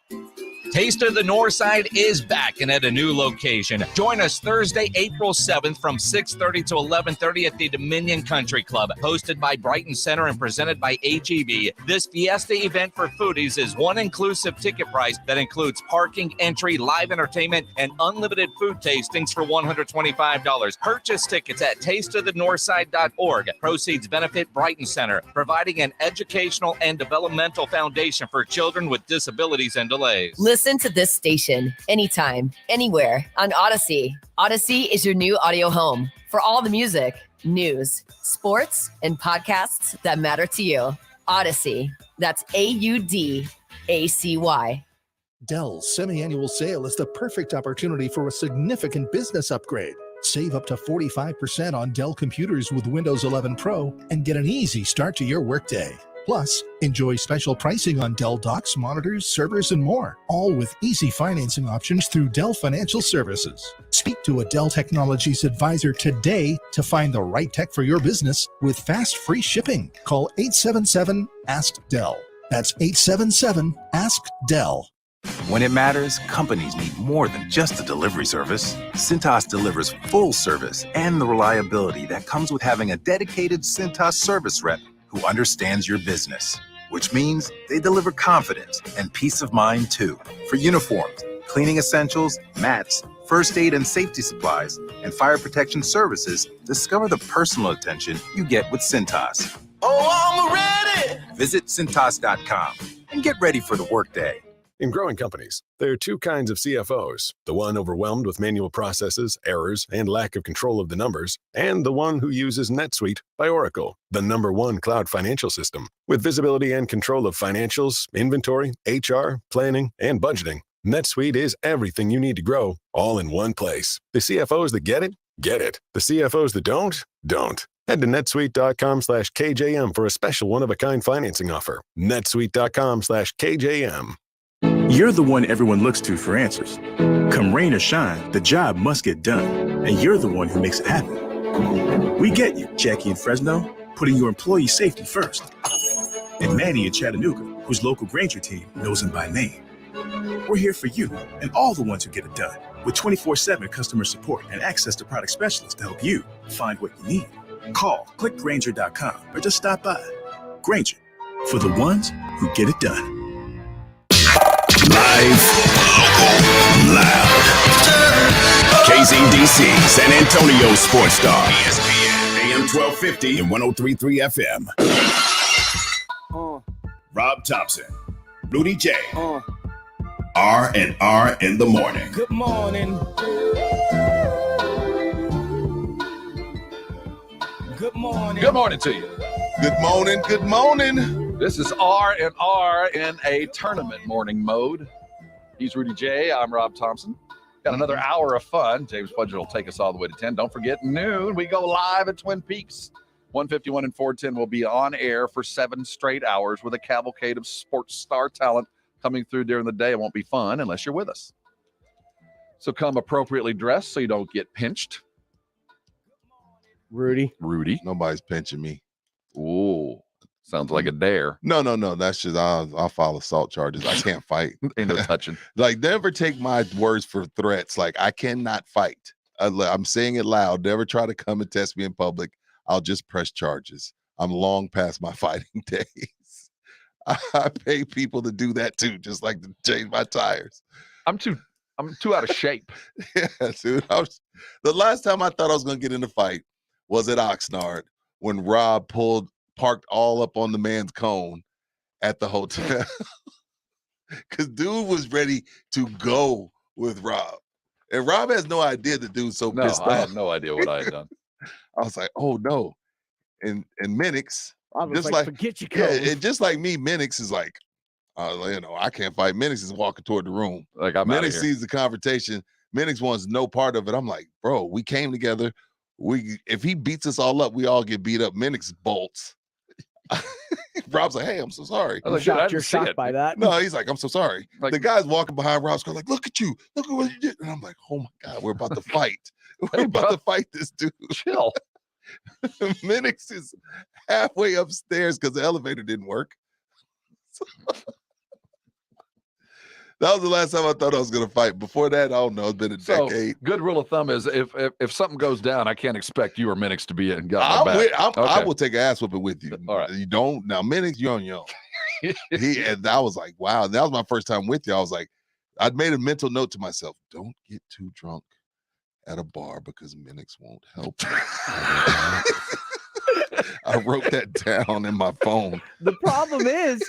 Speaker 21: Taste of the Northside is back and at a new location. Join us Thursday, April 7th from 6:30 to 11:30 at the Dominion Country Club, hosted by Brighton Center and presented by HEB. This Fiesta event for foodies is one inclusive ticket price that includes parking, entry, live entertainment, and unlimited food tastings for $125. Purchase tickets at tasteofthenorthside.org. Proceeds benefit Brighton Center, providing an educational and developmental foundation for children with disabilities and delays.
Speaker 22: Listen to this station anytime, anywhere on Odyssey. Odyssey is your new audio home for all the music, news, sports, and podcasts that matter to you. Odyssey. That's AUDACY.
Speaker 23: Dell's semi-annual sale is the perfect opportunity for a significant business upgrade. Save up to 45% on Dell computers with Windows 11 Pro and get an easy start to your workday. Plus, enjoy special pricing on Dell docks, monitors, servers, and more, all with easy financing options through Dell Financial Services. Speak to a Dell Technologies advisor today to find the right tech for your business with fast, free shipping. Call 877-ASK-DELL. That's 877-ASK-DELL.
Speaker 25: When it matters, companies need more than just a delivery service. Cintas delivers full service and the reliability that comes with having a dedicated Cintas service rep who understands your business, which means they deliver confidence and peace of mind too. For uniforms, cleaning essentials, mats, first aid and safety supplies, and fire protection services, discover the personal attention you get with Cintas.
Speaker 5: Oh, I'm ready!
Speaker 25: Visit Cintas.com and get ready for the workday.
Speaker 26: In growing companies, there are 2 kinds of CFOs, the one overwhelmed with manual processes, errors, and lack of control of the numbers, and the one who uses NetSuite by Oracle, the #1 cloud financial system. With visibility and control of financials, inventory, HR, planning, and budgeting, NetSuite is everything you need to grow, all in one place. The CFOs that get it. The CFOs that don't. Head to netsuite.com/KJM for a special one-of-a-kind financing offer. netsuite.com/KJM.
Speaker 3: You're the one everyone looks to for answers. Come rain or shine, the job must get done, and you're the one who makes it happen. We get you, Jackie in Fresno, putting your employee safety first. And Manny in Chattanooga, whose local Granger team knows him by name. We're here for you and all the ones who get it done, with 24/7 customer support and access to product specialists to help you find what you need. Call, click Granger.com, or just stop by. Granger, for the ones who get it done.
Speaker 4: Live, local, loud. KZDC, San Antonio Sports Star. ESPN, AM 1250 and 103.3 FM. Rob Thompson, Rudy J. R&R in the morning.
Speaker 9: Good morning. Good morning.
Speaker 1: Good morning to you.
Speaker 2: Good morning. Good morning.
Speaker 1: This is R&R in a tournament morning mode. He's Rudy J. I'm Rob Thompson. Got another hour of fun. James Pudgeon will take us all the way to 10. Don't forget, noon, we go live at Twin Peaks. 151 and 410 will be on air for 7 straight hours with a cavalcade of sports star talent coming through during the day. It won't be fun unless you're with us. So come appropriately dressed so you don't get pinched.
Speaker 6: Rudy.
Speaker 2: Nobody's pinching me.
Speaker 1: Ooh, sounds like a dare.
Speaker 2: No. That's just I'll file assault charges. I can't fight.
Speaker 1: Ain't no touching.
Speaker 2: Like, never take my words for threats. Like, I cannot fight. I'm saying it loud. Never try to come and test me in public. I'll just press charges. I'm long past my fighting days. I pay people to do that too, just like to change my tires.
Speaker 1: I'm too out of shape.
Speaker 2: Yeah, dude. The last time I thought I was gonna get in a fight was at Oxnard when Rob parked all up on the man's cone at the hotel. Because dude was ready to go with Rob. And Rob has no idea the dude's so pissed off.
Speaker 1: I had no idea what I had done.
Speaker 2: I was like, oh no. And Minix,
Speaker 6: I was
Speaker 2: just
Speaker 6: like, forget your code.
Speaker 2: and just like me, Minix is like, I can't fight. Minix is walking toward the room.
Speaker 1: Like, I'm out of
Speaker 2: Minix
Speaker 1: here.
Speaker 2: sees the confrontation. Minix wants no part of it. I'm like, bro, we came together. If he beats us all up, we all get beat up. Minix bolts. Rob's like, hey, I'm so sorry.
Speaker 6: You're shocked by that.
Speaker 2: No, he's like, I'm so sorry.
Speaker 1: Like,
Speaker 2: the guy's walking behind Rob's car, like, look at you. Look at what you did. And I'm like, oh my God, we're about to fight. We're about to fight this dude.
Speaker 1: Chill.
Speaker 2: Minix is halfway upstairs because the elevator didn't work. That was the last time I thought I was going to fight. Before that, I don't know. It's been a decade.
Speaker 1: Good rule of thumb is if something goes down, I can't expect you or Minix to be in. I
Speaker 2: will take an ass whooping with you.
Speaker 1: All right.
Speaker 2: You don't. Now, Minix, you're on your own. And I was like, wow. That was my first time with you. I was like, I'd made a mental note to myself. Don't get too drunk at a bar because Minix won't help you. I wrote that down in my phone.
Speaker 6: The problem is,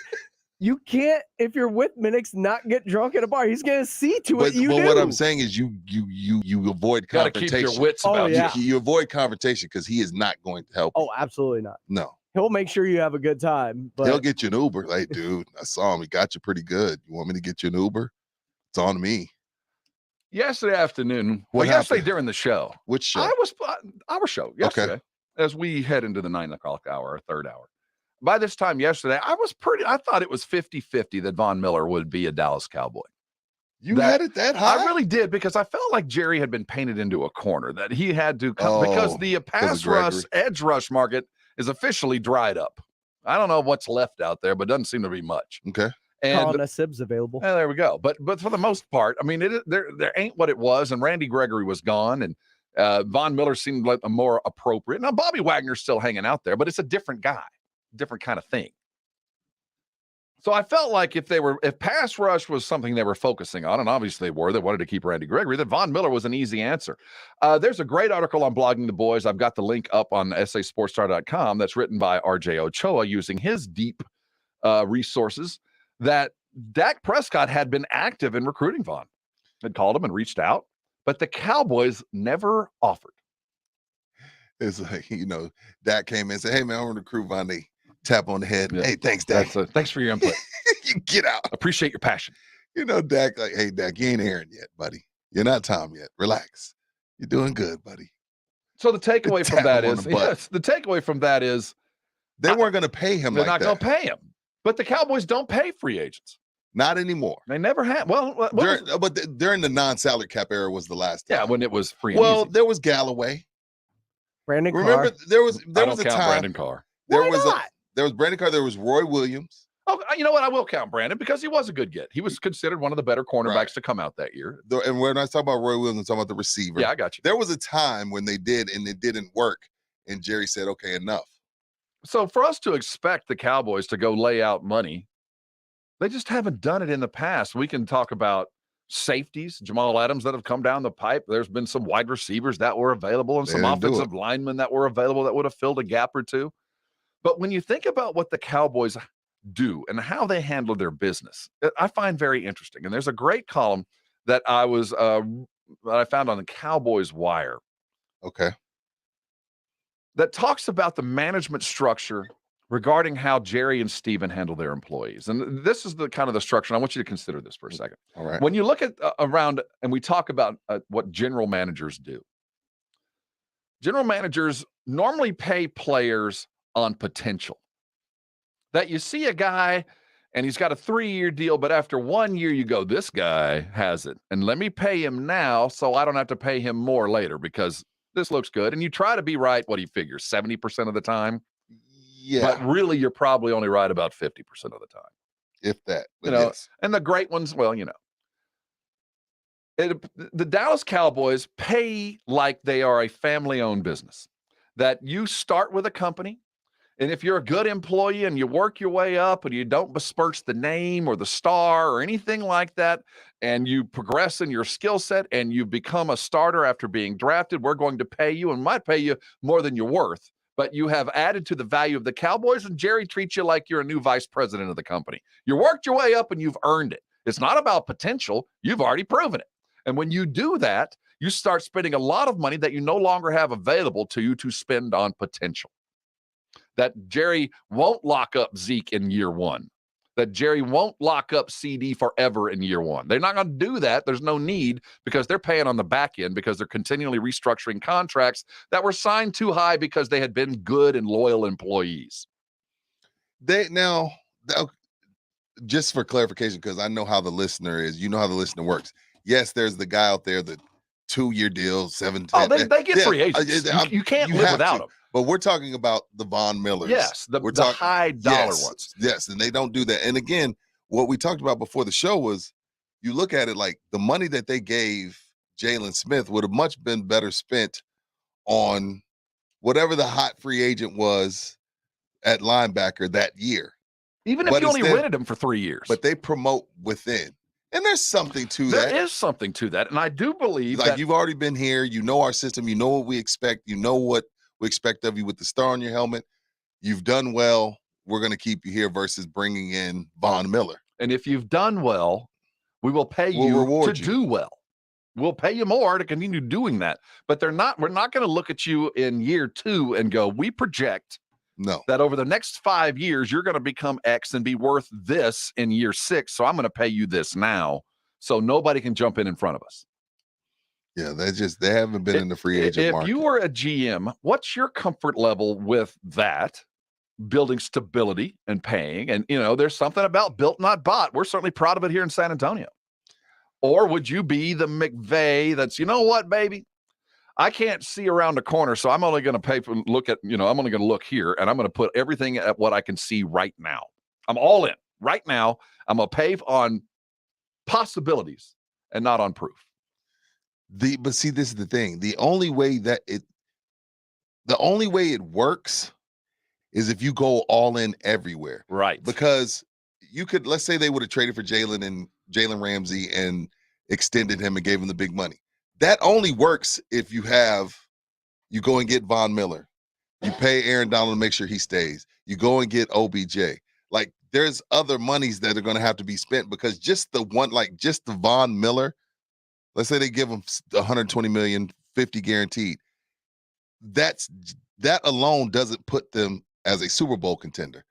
Speaker 6: you can't, if you're with Minix, not get drunk at a bar. He's gonna see to it. You do.
Speaker 2: What I'm saying is, you avoid
Speaker 1: Gotta
Speaker 2: confrontation.
Speaker 1: keep your wits about
Speaker 6: yeah.
Speaker 2: You avoid confrontation because he is not going to help.
Speaker 6: Oh, absolutely not.
Speaker 2: No,
Speaker 6: he'll make sure you have a good time. But
Speaker 2: he'll get you an Uber. Like, dude, I saw him. He got you pretty good. You want me to get you an Uber? It's on me.
Speaker 1: Yesterday afternoon, yesterday during the show.
Speaker 2: Which show?
Speaker 1: Our show yesterday, as we head into the 9 o'clock hour, or third hour. By this time yesterday, I thought it was 50-50 that Von Miller would be a Dallas Cowboy.
Speaker 2: You had it that high?
Speaker 1: I really did, because I felt like Jerry had been painted into a corner, that he had to come because the pass rush, edge rush market is officially dried up. I don't know what's left out there, but doesn't seem to be much.
Speaker 2: Okay.
Speaker 1: And
Speaker 6: Sib's available.
Speaker 1: There we go. But for the most part, I mean, there ain't what it was, and Randy Gregory was gone, and Von Miller seemed like a more appropriate. Now, Bobby Wagner's still hanging out there, but it's a different guy, different kind of thing. So I felt like if pass rush was something they were focusing on, and obviously they wanted to keep Randy Gregory, that Von Miller was an easy answer. There's a great article on Blogging the Boys. I've got the link up on sasportstar.com that's written by RJ Ochoa using his deep resources, that Dak Prescott had been active in recruiting Von, had called him and reached out, but the Cowboys never offered.
Speaker 2: It's like, Dak came in and said, hey, man, I want to recruit Von. They tap on the head.
Speaker 1: Yeah.
Speaker 2: Hey, thanks, Dak.
Speaker 1: Thanks for your input.
Speaker 2: You get out.
Speaker 1: Appreciate your passion.
Speaker 2: Dak, like, hey, Dak, you ain't Aaron yet, buddy. You're not Tom yet. Relax. You're doing good, buddy.
Speaker 1: So the takeaway from
Speaker 2: Tap
Speaker 1: that
Speaker 2: him on
Speaker 1: is,
Speaker 2: the butt.
Speaker 1: yes, the takeaway from that is
Speaker 2: They weren't going to pay him
Speaker 1: they're
Speaker 2: like
Speaker 1: not going
Speaker 2: that.
Speaker 1: to pay him. But the Cowboys don't pay free agents.
Speaker 2: Not anymore.
Speaker 1: They never have. Well,
Speaker 2: During the non-salary cap era was the last time.
Speaker 1: yeah, when it was free.
Speaker 2: Well,
Speaker 1: and easy.
Speaker 2: there was Galloway.
Speaker 6: Brandon
Speaker 2: Remember,
Speaker 6: Carr.
Speaker 2: there was
Speaker 1: I don't
Speaker 2: a
Speaker 1: count
Speaker 2: time.
Speaker 1: Brandon Carr.
Speaker 2: There
Speaker 6: Why
Speaker 2: was
Speaker 6: not?
Speaker 2: there was Brandon Carr. There was Roy Williams.
Speaker 1: Oh, you know what? I will count Brandon because he was a good get. He was considered one of the better cornerbacks
Speaker 2: Right.
Speaker 1: to come out that year.
Speaker 2: And when I talk about Roy Williams, I'm talking about the receiver.
Speaker 1: Yeah, I got you.
Speaker 2: There was a time when they did, and it didn't work. And Jerry said, "Okay, enough."
Speaker 1: So for us to expect the Cowboys to go lay out money, they just haven't done it in the past. We can talk about safeties, Jamal Adams, that have come down the pipe. There's been some wide receivers that were available and
Speaker 2: They
Speaker 1: some
Speaker 2: didn't do
Speaker 1: offensive linemen that were available that would have filled a gap or two. But when you think about what the Cowboys do and how they handle their business, I find very interesting. And there's a great column that that I found on the Cowboys Wire.
Speaker 2: Okay.
Speaker 1: That talks about the management structure regarding how Jerry and Steven handle their employees. And this is the kind of the structure. And I want you to consider this for a second.
Speaker 2: All right.
Speaker 1: When you look at around and we talk about what general managers do, general managers normally pay players on potential. That you see a guy and he's got a 3-year deal, but after 1 year you go, this guy has it. And let me pay him now so I don't have to pay him more later because this looks good. And you try to be right, what do you figure, 70% of the time?
Speaker 2: Yeah.
Speaker 1: But really, you're probably only right about 50% of the time.
Speaker 2: If that.
Speaker 1: You
Speaker 2: But
Speaker 1: know,
Speaker 2: yes.
Speaker 1: and the great ones, well, you know. The Dallas Cowboys pay like they are a family-owned business. That you start with a company, and if you're a good employee and you work your way up and you don't besmirch the name or the star or anything like that, and you progress in your skill set and you become a starter after being drafted, we're going to pay you and might pay you more than you're worth. But you have added to the value of the Cowboys, and Jerry treats you like you're a new vice president of the company. You worked your way up and you've earned it. It's not about potential. You've already proven it. And when you do that, you start spending a lot of money that you no longer have available to you to spend on potential. That Jerry won't lock up Zeke in year one. That Jerry won't lock up CD forever in year one. They're not going to do that. There's no need because they're paying on the back end because they're continually restructuring contracts that were signed too high because they had been good and loyal employees.
Speaker 2: Just for clarification, because I know how the listener is, you know how the listener works. Yes, there's the guy out there, the 2-year deal, 7.
Speaker 1: Oh, they get free agents. You can't live without them.
Speaker 2: But we're talking about the Von Millers.
Speaker 1: Yes, the high dollar ones.
Speaker 2: Yes, and they don't do that. And again, what we talked about before the show was you look at it like the money that they gave Jalen Smith would have much been better spent on whatever the hot free agent was at linebacker that year.
Speaker 1: Even if you only rented him for 3 years.
Speaker 2: But they promote within. And there's something to that.
Speaker 1: There is something to that. And I do believe
Speaker 2: like
Speaker 1: that
Speaker 2: you've already been here. You know our system. You know what we expect. You know what we expect of you with the star on your helmet. You've done well. We're going to keep you here versus bringing in Von Miller.
Speaker 1: And if you've done well, we will pay you to do well. We'll pay you more to continue doing that. But we're not going to look at you in year 2 and go, we project that over the next 5 years, you're going to become X and be worth this in year 6. So I'm going to pay you this now. So nobody can jump in front of us.
Speaker 2: Yeah, they haven't been in the free agent market.
Speaker 1: If you were a GM, what's your comfort level with that? Building stability and paying. And, there's something about built, not bought. We're certainly proud of it here in San Antonio. Or would you be the McVay that's, you know what, baby? I can't see around the corner, so I'm only going to I'm only going to look here, and I'm going to put everything at what I can see right now. I'm all in. Right now, I'm going to pay on possibilities and not on proof.
Speaker 2: But see, this is the thing. The only way it works is if you go all in everywhere.
Speaker 1: Right.
Speaker 2: Because let's say they would have traded for Jalen Ramsey and extended him and gave him the big money. That only works if you go and get Von Miller. You pay Aaron Donald to make sure he stays. You go and get OBJ. Like there's other monies that are going to have to be spent because just the Von Miller, let's say they give him 120 million, 50 guaranteed. That alone doesn't put them as a Super Bowl contender.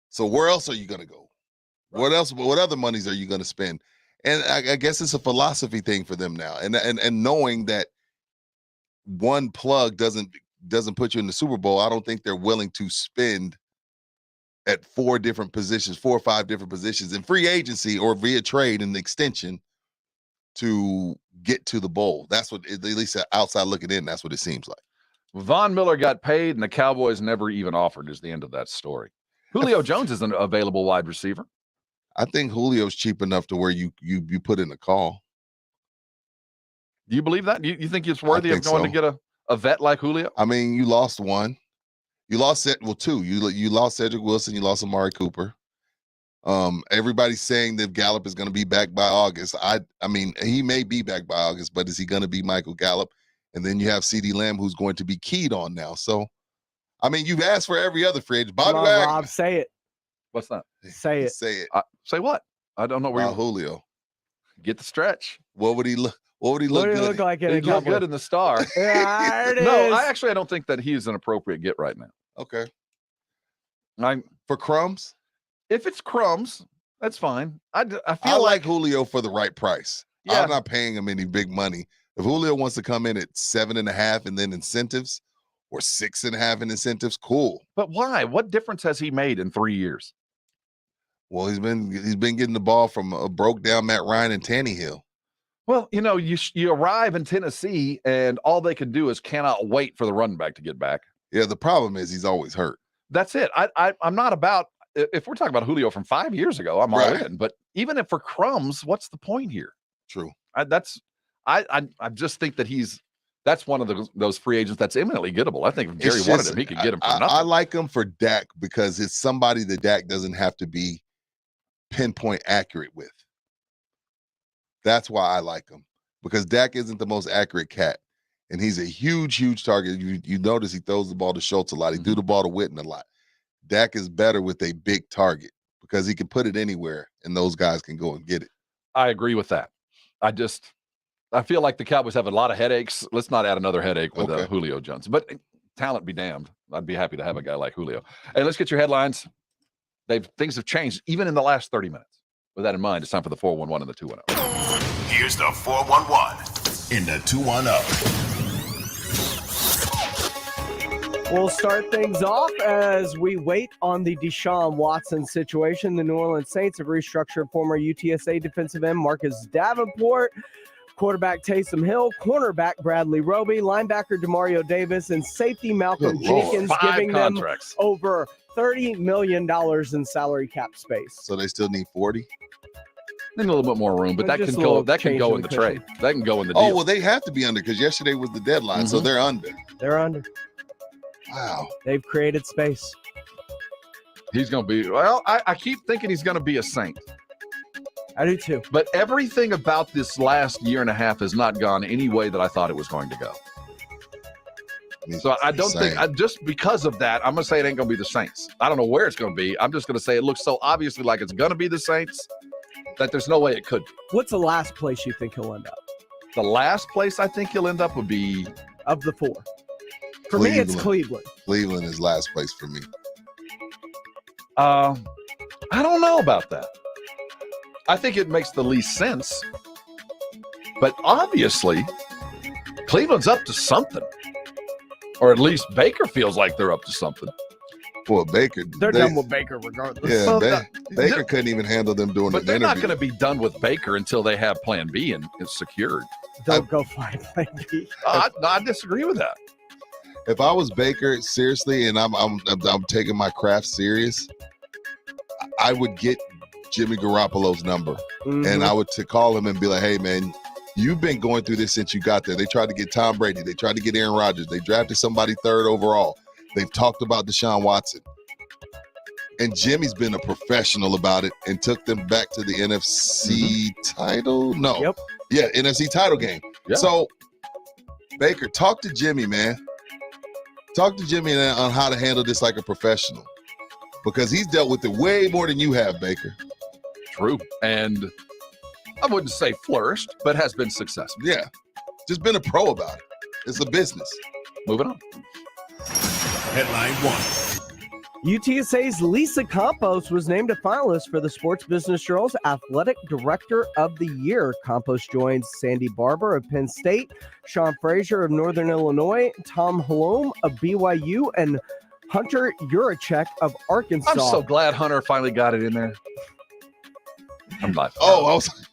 Speaker 2: So where else are you going to go? Right. What other monies are you going to spend? And I guess it's a philosophy thing for them now. And knowing that one plug doesn't put you in the Super Bowl, I don't think they're willing to spend at 4 or 5 different positions in free agency or via trade and extension to get to the bowl. That's what, at least outside looking in, that's what it seems like.
Speaker 1: Von Miller got paid and the Cowboys never even offered is the end of that story. Julio Jones is an available wide receiver.
Speaker 2: I think Julio's cheap enough to where you put in a call.
Speaker 1: Do you believe that? You think it's worthy of going to get a vet like Julio?
Speaker 2: I mean, you lost one. You lost two. You lost Cedric Wilson. You lost Amari Cooper. Everybody's saying that Gallup is going to be back by August. I mean, he may be back by August, but is he going to be Michael Gallup? And then you have CeeDee Lamb, who's going to be keyed on now. So, I mean, you've asked for every other free agent. Bobby Wagner.
Speaker 6: Rob, say it.
Speaker 1: What's that?
Speaker 6: Say it.
Speaker 2: Say it.
Speaker 1: Say what? I don't know where you're
Speaker 2: Julio.
Speaker 1: Get the stretch.
Speaker 2: What would he look? What would he
Speaker 6: What
Speaker 2: look
Speaker 6: do
Speaker 2: good?
Speaker 6: you look like in
Speaker 1: He'd
Speaker 6: a
Speaker 1: look
Speaker 6: Cowboy?
Speaker 1: good in the star.
Speaker 6: There it
Speaker 1: No,
Speaker 6: is.
Speaker 1: I don't think that he's an appropriate get right now.
Speaker 2: Okay.
Speaker 1: For
Speaker 2: crumbs?
Speaker 1: If it's crumbs, that's fine. I
Speaker 2: I
Speaker 1: feel
Speaker 2: like Julio for the right price.
Speaker 1: Yeah.
Speaker 2: I'm not paying him any big money. If Julio wants to come in at 7.5 and then incentives, or 6.5 in incentives, cool.
Speaker 1: But why? What difference has he made in 3 years?
Speaker 2: Well, he's been getting the ball from a broke down Matt Ryan and Tannehill.
Speaker 1: Well, you arrive in Tennessee and all they can do is cannot wait for the running back to get back.
Speaker 2: Yeah, the problem is he's always hurt.
Speaker 1: That's it. I'm not about, if we're talking about Julio from 5 years ago, I'm all in. But even if for crumbs, what's the point here?
Speaker 2: True.
Speaker 1: I just think that that's one of those free agents that's imminently gettable. I think if Jerry wanted him, he could get him for nothing.
Speaker 2: I like him for Dak because it's somebody that Dak doesn't have to be pinpoint accurate with. That's why I like him, because Dak isn't the most accurate cat, and he's a huge target. You notice he throws the ball to Schultz a lot. He threw the ball to Witten a lot. Dak is better with a big target because he can put it anywhere, and those guys can go and get it.
Speaker 1: I agree with that. I feel like the Cowboys have a lot of headaches. Let's not add another headache with Julio Jones. But talent be damned. I'd be happy to have a guy like Julio. Hey, let's get your headlines. Things have changed even in the last 30 minutes. With that in mind, it's time for the 411 and the 210.
Speaker 4: Here's the 411 in the 210.
Speaker 6: We'll start things off as we wait on the Deshaun Watson situation. The New Orleans Saints have restructured former UTSA defensive end Marcus Davenport, quarterback Taysom Hill, cornerback Bradley Roby, linebacker Demario Davis, and safety Malcolm Jenkins, giving them over $30 million in salary cap space.
Speaker 2: So they still need 40?
Speaker 1: Need a little bit more room, but that can go in the trade. That can go in the deal.
Speaker 2: Oh, well, they have to be under because yesterday was the deadline, so they're under.
Speaker 6: They're under.
Speaker 2: Wow.
Speaker 6: They've created space.
Speaker 1: He's going to be, I keep thinking he's going to be a Saint.
Speaker 6: I do too.
Speaker 1: But everything about this last year and a half has not gone any way that I thought it was going to go. So I don't think, just because of that, I'm going to say it ain't going to be the Saints. I don't know where it's going to be. I'm just going to say it looks so obviously like it's going to be the Saints that there's no way it could be.
Speaker 6: What's the last place you think he'll end up?
Speaker 1: The last place I think he'll end up would be...
Speaker 6: Of the 4. For me, it's Cleveland.
Speaker 2: Cleveland is last place for me.
Speaker 1: I don't know about that. I think it makes the least sense. But obviously, Cleveland's up to something. Or at least Baker feels like they're up to something.
Speaker 2: Well, Baker.
Speaker 6: They're done with Baker regardless.
Speaker 2: Yeah, Baker couldn't even handle them doing
Speaker 1: But
Speaker 2: an
Speaker 1: they're
Speaker 2: interview.
Speaker 1: not going to be done with Baker until they have plan B and it's secured.
Speaker 6: Don't go find plan B.
Speaker 1: I disagree with that.
Speaker 2: If I was Baker, seriously, and I'm taking my craft serious, I would get Jimmy Garoppolo's number, and I would call him and be like, "Hey, man, you've been going through this since you got there. They tried to get Tom Brady. They tried to get Aaron Rodgers. They drafted somebody 3rd overall. They've talked about Deshaun Watson, and Jimmy's been a professional about it and took them back to the NFC title. No, NFC title game.
Speaker 1: Yeah.
Speaker 2: So, Baker, talk to Jimmy, man. Talk to Jimmy on how to handle this like a professional, because he's dealt with it way more than you have, Baker.
Speaker 1: True. And I wouldn't say flourished, but has been successful.
Speaker 2: Yeah. Just been a pro about it. It's a business.
Speaker 1: Moving on.
Speaker 4: Headline 1.
Speaker 6: UTSA's Lisa Campos was named a finalist for the Sports Business Journal's Athletic Director of the Year. Campos joins Sandy Barber of Penn State, Sean Frazier of Northern Illinois, Tom Halom of BYU, and Hunter Urachek of Arkansas.
Speaker 1: I'm so glad Hunter finally got it in there. I'm not.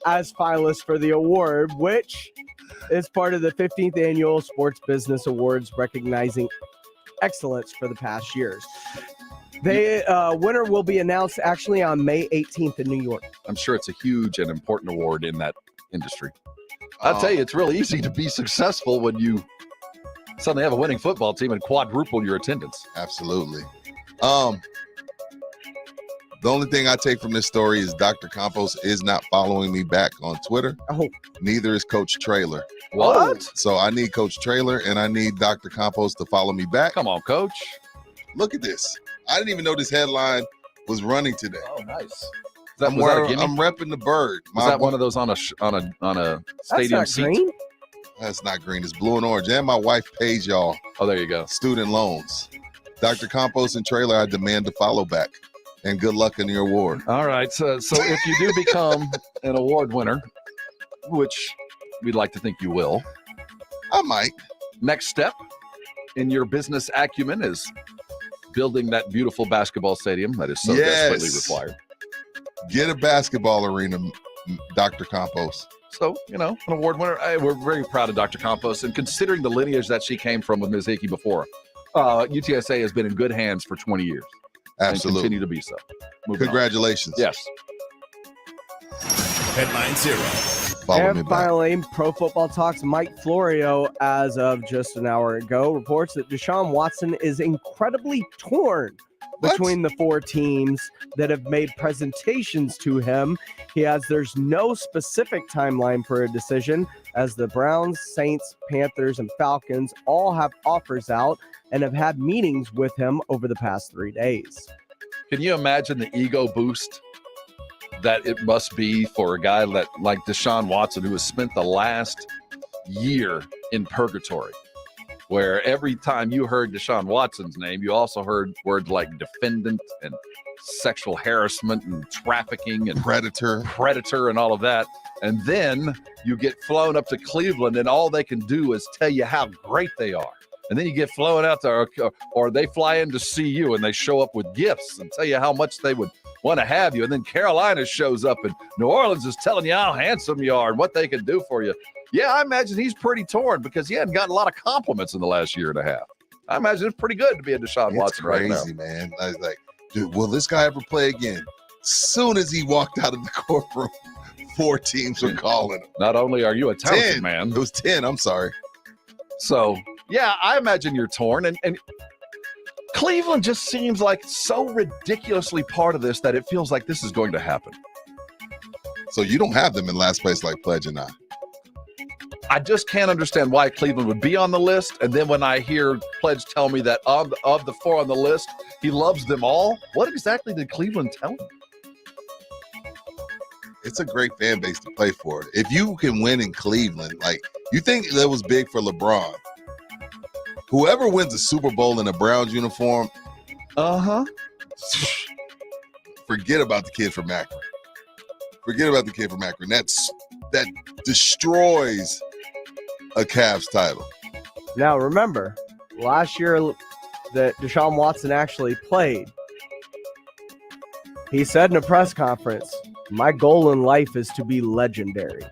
Speaker 6: As finalists for the award, which is part of the 15th Annual Sports Business Awards, recognizing excellence for the past years. The winner will be announced actually on May 18th in New York.
Speaker 1: I'm sure it's a huge and important award in that industry. I'll tell you, it's really easy to be successful when you suddenly have a winning football team and quadruple your attendance.
Speaker 2: Absolutely. The only thing I take from this story is Dr. Campos is not following me back on Twitter.
Speaker 6: Oh.
Speaker 2: Neither is Coach Traylor.
Speaker 1: What?
Speaker 2: So I need Coach Traylor and I need Dr. Campos to follow me back.
Speaker 1: Come on, Coach.
Speaker 2: Look at this. I didn't even know this headline was running today.
Speaker 1: Oh, nice.
Speaker 2: I'm repping the bird.
Speaker 1: Is that one of those on a stadium seat?
Speaker 6: Green?
Speaker 2: That's not green. It's blue and orange. And my wife pays y'all.
Speaker 1: Oh, there you go.
Speaker 2: Student loans. Dr. Campos and Traylor, I demand to follow back. And good luck in your award.
Speaker 1: All right. So if you do become an award winner, which we'd like to think you will,
Speaker 2: I might.
Speaker 1: Next step in your business acumen is building that beautiful basketball stadium that is so desperately required.
Speaker 2: Get a basketball arena, Dr. Campos.
Speaker 1: So, an award winner. We're very proud of Dr. Campos. And considering the lineage that she came from with Ms. Hickey before, UTSA has been in good hands for 20 years.
Speaker 2: Absolutely.
Speaker 1: And continue to be so.
Speaker 2: Congratulations.
Speaker 1: Yes.
Speaker 4: Headline 0.
Speaker 6: And finally, Pro Football Talk's Mike Florio, as of just an hour ago, reports that Deshaun Watson is incredibly torn between the four teams that have made presentations to him. There's no specific timeline for a decision, as the Browns, Saints, Panthers, and Falcons all have offers out and have had meetings with him over the past 3 days.
Speaker 1: Can you imagine the ego boost that it must be for a guy like Deshaun Watson, who has spent the last year in purgatory, where every time you heard Deshaun Watson's name, you also heard words like defendant and sexual harassment and trafficking and
Speaker 2: predator
Speaker 1: and all of that. And then you get flown up to Cleveland and all they can do is tell you how great they are. And then you get flown out there, or they fly in to see you and they show up with gifts and tell you how much they would want to have you. And then Carolina shows up and New Orleans is telling you how handsome you are and what they can do for you. Yeah, I imagine he's pretty torn because he hadn't gotten a lot of compliments in the last year and a half. I imagine it's pretty good to be a Deshaun Watson right now.
Speaker 2: Crazy, man. I was like, dude, will this guy ever play again? Soon as he walked out of the courtroom, 4 teams were calling him.
Speaker 1: Not only are you a talented man.
Speaker 2: It was 10, I'm sorry.
Speaker 1: So, yeah, I imagine you're torn. And Cleveland just seems like so ridiculously part of this that it feels like this is going to happen.
Speaker 2: So you don't have them in last place like Pledge and
Speaker 1: I just can't understand why Cleveland would be on the list. And then when I hear Pledge tell me that of the 4 on the list, he loves them all. What exactly did Cleveland tell him?
Speaker 2: It's a great fan base to play for. If you can win in Cleveland, like, you think that was big for LeBron. Whoever wins a Super Bowl in a Browns uniform, forget about the kid from Akron. Forget about the kid from Akron. That destroys a Cavs title.
Speaker 6: Now, remember, last year that Deshaun Watson actually played, he said in a press conference, "My goal in life is to be legendary."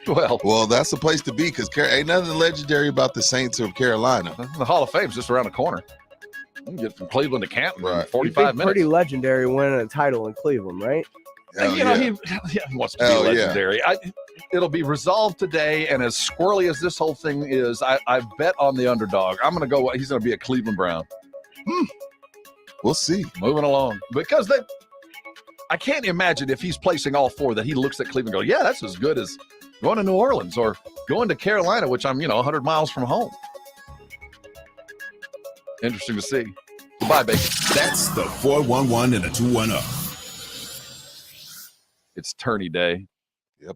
Speaker 1: Well,
Speaker 2: that's the place to be because ain't nothing legendary about the Saints of Carolina.
Speaker 1: The Hall of Fame's just around the corner. You can get from Cleveland to Canton in 45 minutes.
Speaker 6: Pretty legendary winning a title in Cleveland, right?
Speaker 1: He wants to be legendary. It'll be resolved today, and as squirrely as this whole thing is, I bet on the underdog. I'm going to go. He's going to be a Cleveland Brown.
Speaker 2: We'll see.
Speaker 1: Moving along. Because I can't imagine if he's placing all 4 that he looks at Cleveland and goes, yeah, that's as good as going to New Orleans or going to Carolina, which I'm, 100 miles from home. Interesting to see. Goodbye, baby.
Speaker 4: That's the 411 and a 210.
Speaker 1: It's tourney day.
Speaker 2: Yep.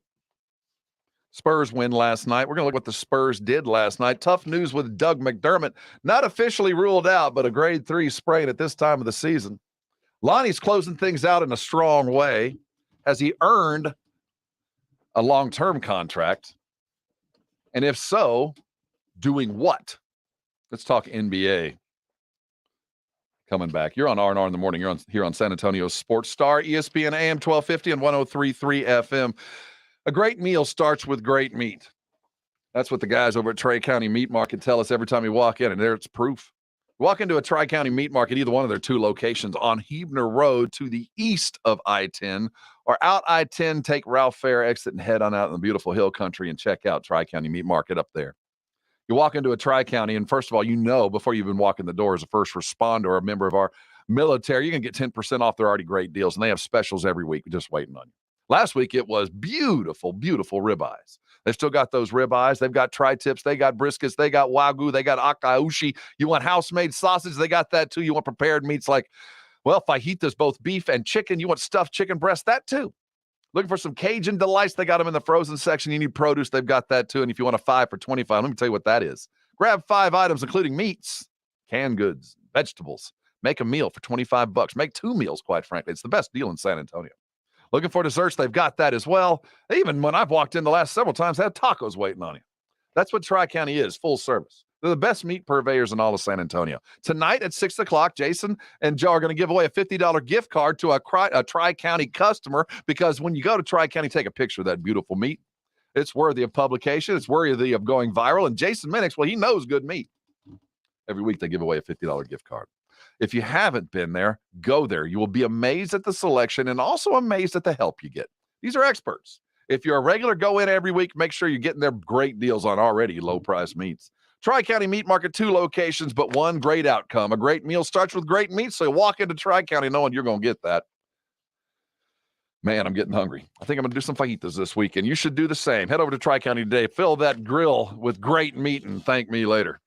Speaker 1: Spurs win last night. We're going to look at what the Spurs did last night. Tough news with Doug McDermott. Not officially ruled out, but a grade 3 sprain at this time of the season. Lonnie's closing things out in a strong way. Has he earned a long-term contract? And if so, doing what? Let's talk NBA. Coming back. You're on R&R in the morning. You're here on San Antonio Sports Star, ESPN AM 1250 and 103.3 FM. A great meal starts with great meat. That's what the guys over at Trey County Meat Market tell us every time we walk in, and there it's proof. Walk into a Tri-County Meat Market, either one of their 2 locations on Huebner Road to the east of I-10, or out I-10, take Ralph Fair exit and head on out in the beautiful hill country and check out Tri-County Meat Market up there. You walk into a Tri-County, and first of all, before you even walk in the door as a first responder or a member of our military, you can get 10% off their already great deals, and they have specials every week. We're just waiting on you. Last week, it was beautiful, beautiful ribeyes. They've still got those ribeyes. They've got tri-tips. They got briskets. They got wagyu. They got akaushi. You want house-made sausage? They got that, too. You want prepared meats like, fajitas, both beef and chicken. You want stuffed chicken breast? That, too. Looking for some Cajun delights? They got them in the frozen section. You need produce? They've got that, too. And if you want a 5 for $25, let me tell you what that is. Grab 5 items, including meats, canned goods, vegetables. Make a meal for $25. Make 2 meals, quite frankly. It's the best deal in San Antonio. Looking for desserts? They've got that as well. Even when I've walked in the last several times, they have tacos waiting on you. That's what Tri-County is, full service. They're the best meat purveyors in all of San Antonio. Tonight at 6 o'clock, Jason and Joe are going to give away a $50 gift card to a Tri-County customer, because when you go to Tri-County, take a picture of that beautiful meat. It's worthy of publication. It's worthy of going viral. And Jason Minix, he knows good meat. Every week they give away a $50 gift card. If you haven't been there, go there. You will be amazed at the selection and also amazed at the help you get. These are experts. If you're a regular, go in every week. Make sure you're getting their great deals on already low-priced meats. Tri-County Meat Market, 2 locations, but 1 great outcome. A great meal starts with great meat, so you walk into Tri-County knowing you're going to get that. Man, I'm getting hungry. I think I'm going to do some fajitas this weekend. You should do the same. Head over to Tri-County today. Fill that grill with great meat and thank me later.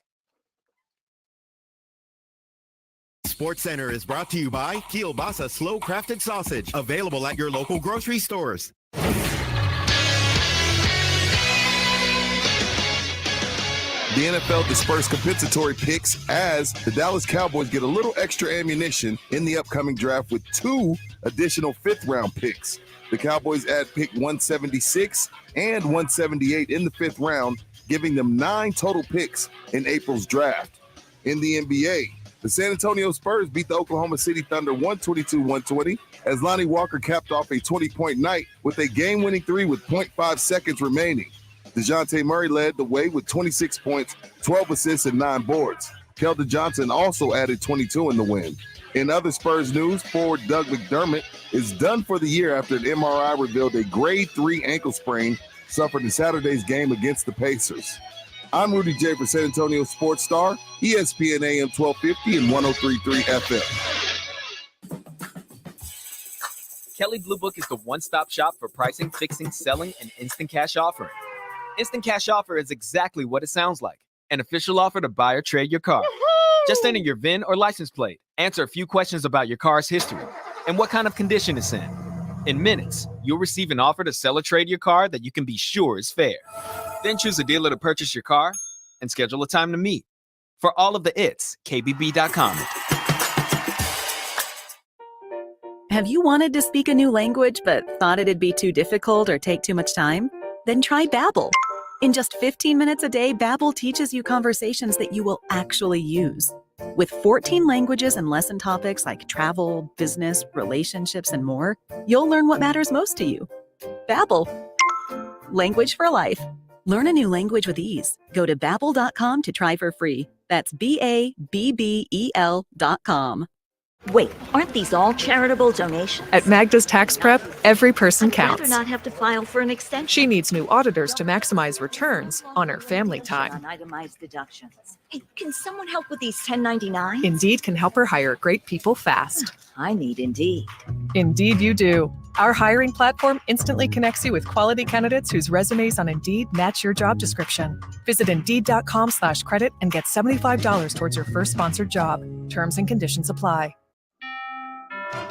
Speaker 11: Sports Center is brought to you by Kielbasa Slow Crafted Sausage, available at your local grocery stores.
Speaker 2: The NFL dispersed compensatory picks as the Dallas Cowboys get a little extra ammunition in the upcoming draft with 2 additional 5th-round picks. The Cowboys add pick 176 and 178 in the 5th round, giving them 9 total picks in April's draft. In the NBA, the San Antonio Spurs beat the Oklahoma City Thunder 122-120 as Lonnie Walker capped off a 20-point night with a game-winning 3 with 0.5 seconds remaining. DeJounte Murray led the way with 26 points, 12 assists, and 9 boards. Keldon Johnson also added 22 in the win. In other Spurs news, forward Doug McDermott is done for the year after an MRI revealed a grade 3 ankle sprain suffered in Saturday's game against the Pacers. I'm Rudy J for San Antonio Sports Star, ESPN AM 1250 and 103.3 FM.
Speaker 13: Kelley Blue Book is the one-stop shop for pricing, fixing, selling, and instant cash offering. Instant Cash Offer is exactly what it sounds like. An official offer to buy or trade your car. Woo-hoo! Just enter your VIN or license plate, answer a few questions about your car's history, and what kind of condition it's in. In minutes, you'll receive an offer to sell or trade your car that you can be sure is fair. Then choose a dealer to purchase your car and schedule a time to meet. For all of the its, KBB.com.
Speaker 14: Have you wanted to speak a new language but thought it'd be too difficult or take too much time? Then try Babbel. In just 15 minutes a day, Babbel teaches you conversations that you will actually use. With 14 languages and lesson topics like travel, business, relationships, and more, you'll learn what matters most to you. Babbel. Language for life. Learn a new language with ease. Go to Babbel.com to try for free. That's BABBEL.com.
Speaker 15: Wait, aren't these all charitable donations?
Speaker 16: At Magda's Tax Prep, every person counts.
Speaker 15: I'd rather not have to file for an extension.
Speaker 16: She needs new auditors to maximize returns on her family time.
Speaker 15: On itemized deductions. Hey, can someone help with these 1099s?
Speaker 16: Indeed can help her hire great people fast.
Speaker 15: I need Indeed.
Speaker 16: Indeed you do. Our hiring platform instantly connects you with quality candidates whose resumes on Indeed match your job description. Visit Indeed.com/credit and get $75 towards your first sponsored job. Terms and conditions apply.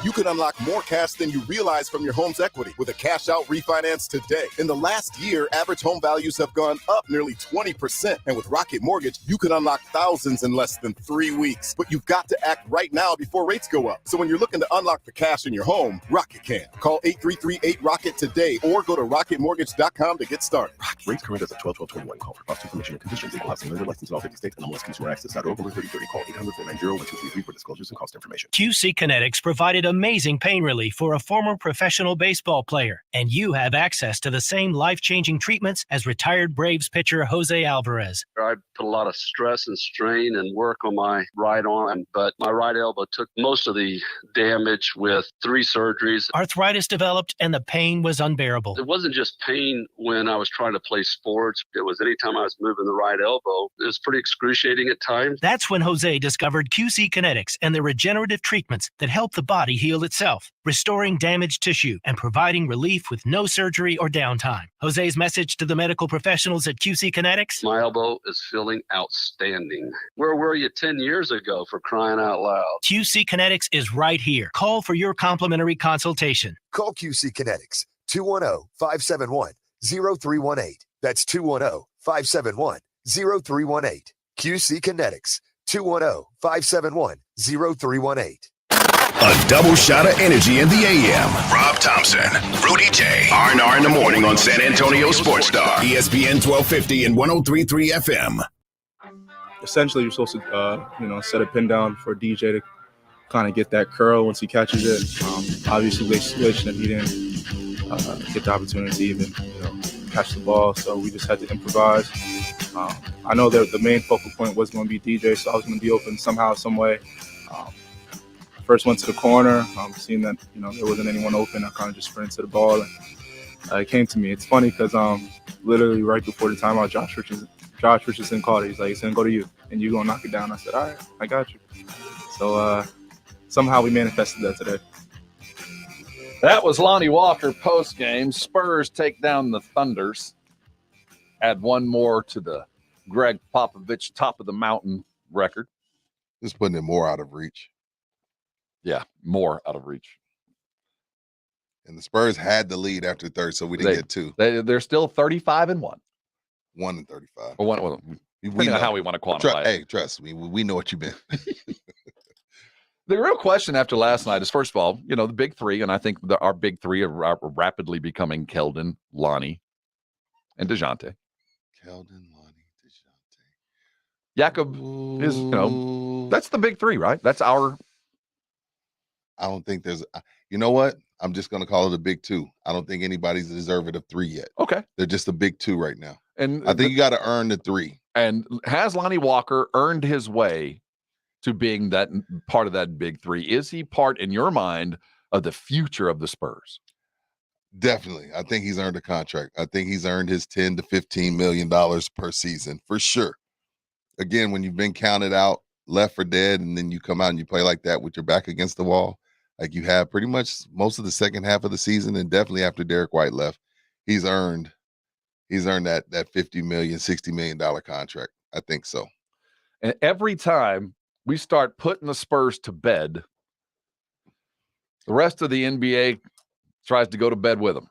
Speaker 7: You could unlock more cash than you realize from your home's equity with a cash-out refinance today. In the last year, average home values have gone up nearly 20%. And with Rocket Mortgage, you could unlock thousands in less than 3 weeks. But you've got to act right now before rates go up. So when you're looking to unlock the cash in your home, Rocket can. Call 833-8-ROCKET today or go to rocketmortgage.com to get started.
Speaker 25: Rates current as of 12/12/21. Call for cost information and conditions. Equal housing lender licensed in all 50 states and MLSConsumerAccess.org or 3030. Call 800-490-1233 for disclosures and cost information.
Speaker 8: QC Kinetics provided amazing pain relief for a former professional baseball player, and you have access to the same life-changing treatments as retired Braves pitcher Jose Alvarez.
Speaker 10: I put a lot of stress and strain and work on my right arm, but my right elbow took most of the damage with 3 surgeries.
Speaker 8: Arthritis developed and the pain was unbearable.
Speaker 10: It wasn't just pain when I was trying to play sports. It was anytime I was moving the right elbow. It was pretty excruciating at times.
Speaker 8: That's when Jose discovered QC Kinetics and the regenerative treatments that help the body heal itself, restoring damaged tissue and providing relief with no surgery or downtime. Jose's message to the medical professionals at QC Kinetics?
Speaker 10: My elbow is feeling outstanding. Where were you 10 years ago, for crying out loud?
Speaker 8: QC Kinetics is right here. Call for your complimentary consultation.
Speaker 17: Call QC Kinetics, 210-571-0318. That's 210-571-0318. QC Kinetics, 210-571-0318.
Speaker 4: A double shot of energy in the AM. Rob Thompson, Rudy J. R&R in the morning on San Antonio Sports Star. ESPN 1250 and 103.3 FM.
Speaker 18: Essentially, you're supposed to, set a pin down for DJ to kind of get that curl once he catches it. Obviously, they switched and he didn't get the opportunity to even, catch the ball. So we just had to improvise. I know that the main focal point was going to be DJ, so I was going to be open somehow, some way. First went to the corner, seeing that there wasn't anyone open. I kind of just sprinted to the ball, and it came to me. It's funny because literally right before the timeout, Josh Richardson called it. He's like, "It's gonna go to you, and you're gonna knock it down." I said, "All right, I got you." So somehow we manifested that today.
Speaker 1: That was Lonnie Walker post game. Spurs take down the Thunders. Add one more to the Greg Popovich top of the mountain record.
Speaker 2: Just putting it more out of reach.
Speaker 1: Yeah, more out of reach.
Speaker 2: And the Spurs had the lead after the third, so we didn't get 2.
Speaker 1: They're still 35-1.
Speaker 2: 1-35.
Speaker 1: Or one. We know how we want to quantify it.
Speaker 2: Trust me, we know what you meant.
Speaker 1: The real question after last night is, first of all, the big three, and I think our big three are rapidly becoming Keldon, Lonnie, and DeJounte.
Speaker 2: Keldon, Lonnie, DeJounte.
Speaker 1: Jakob is, that's the big three, right? That's our.
Speaker 2: I don't think there's, you know what? I'm just going to call it a big 2. I don't think anybody's deserving of 3 yet.
Speaker 1: Okay.
Speaker 2: They're just a big 2 right now.
Speaker 1: And
Speaker 2: I think you got to earn the 3.
Speaker 1: And has Lonnie Walker earned his way to being that part of that big 3? Is he part, in your mind, of the future of the Spurs?
Speaker 2: Definitely. I think he's earned a contract. I think he's earned his $10 to $15 million per season for sure. Again, when you've been counted out, left for dead, and then you come out and you play like that with your back against the wall, like you have pretty much most of the second half of the season, and definitely after Derek White left, he's earned that $50 million, $60 million contract. I think so.
Speaker 1: And every time we start putting the Spurs to bed, the rest of the NBA tries to go to bed with them.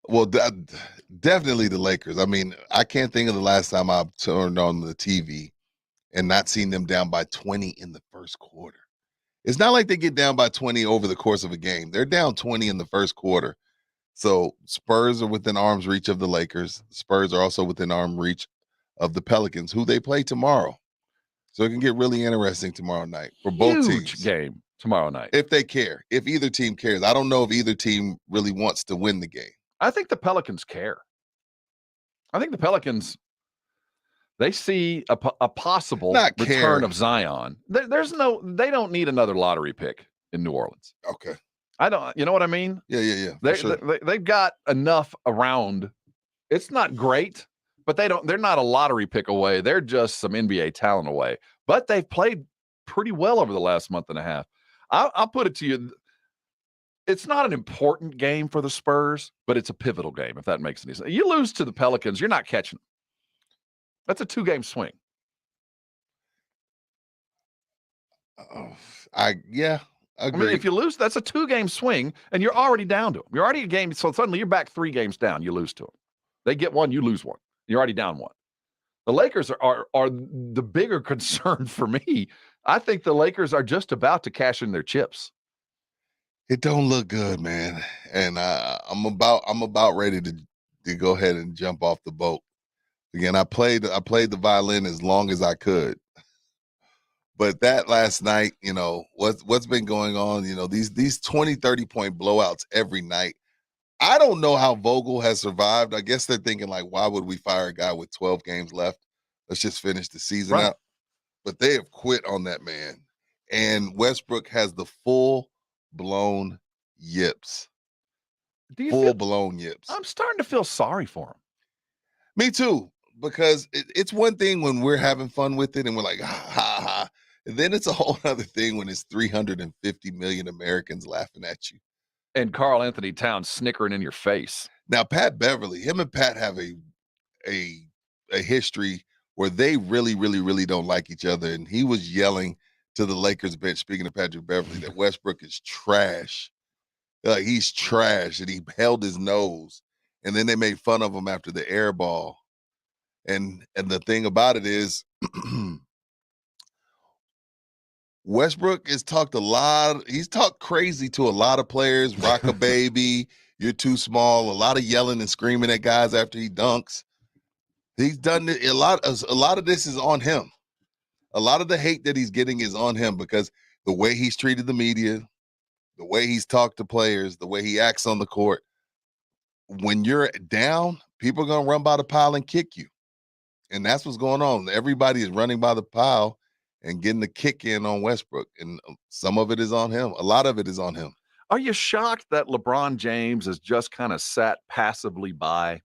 Speaker 2: Well, definitely the Lakers. I mean, I can't think of the last time I turned on the TV and not seen them down by 20 in the first quarter. It's not like they get down by 20 over the course of a game. They're down 20 in the first quarter. So Spurs are within arm's reach of the Lakers. Spurs are also within arm's reach of the Pelicans, who they play tomorrow. So it can get really interesting tomorrow night for both teams.
Speaker 1: Huge game tomorrow night.
Speaker 2: If they care. If either team cares. I don't know if either team really wants to win the game.
Speaker 1: I think the Pelicans care. I think the Pelicans, they see a possible return of Zion. They don't need another lottery pick in New Orleans.
Speaker 2: Okay.
Speaker 1: You know what I mean?
Speaker 2: Yeah.
Speaker 1: They've got enough around. It's not great, but they're not a lottery pick away. They're just some NBA talent away. But they've played pretty well over the last month and a half. I'll put it to you. It's not an important game for the Spurs, but it's a pivotal game, if that makes any sense. You lose to the Pelicans, you're not catching them. That's a 2-game swing.
Speaker 2: I agree.
Speaker 1: mean, if you lose, that's a 2-game swing, and you're already down to them. You're already a game, so suddenly you're back 3 games down. You lose to them. They get one, you lose one. You're already down one. The Lakers are the bigger concern for me. I think the Lakers are just about to cash in their chips.
Speaker 2: It don't look good, man. And I'm about ready to go ahead and jump off the boat. Again, I played the violin as long as I could. But that last night, what's been going on, these 20, 30-point blowouts every night. I don't know how Vogel has survived. I guess they're thinking, like, why would we fire a guy with 12 games left? Let's just finish the season out. But they have quit on that man. And Westbrook has the full-blown yips. Full-blown yips.
Speaker 1: I'm starting to feel sorry for him.
Speaker 2: Me too, because it's one thing when we're having fun with it and we're like, ha, ha, ha. And then it's a whole other thing when it's 350 million Americans laughing at you.
Speaker 1: And Karl Anthony Towns snickering in your face.
Speaker 2: Now, Pat Beverly, him and Pat have a history where they really, really, really don't like each other. And he was yelling to the Lakers bench, speaking of Patrick Beverly, that Westbrook is trash. Like, he's trash. And he held his nose. And then they made fun of him after the air ball. And the thing about it is, Westbrook has talked he's talked crazy to a lot of players. Rock a baby, you're too small. A lot of yelling and screaming at guys after he dunks. He's done it, a lot of this is on him. A lot of the hate that he's getting is on him because the way he's treated the media, the way he's talked to players, the way he acts on the court. When you're down, people are going to run by the pile and kick you. And that's what's going on. Everybody is running by the pile and getting the kick in on Westbrook. And some of it is on him. A lot of it is on him.
Speaker 1: Are you shocked that LeBron James has just kind of sat passively by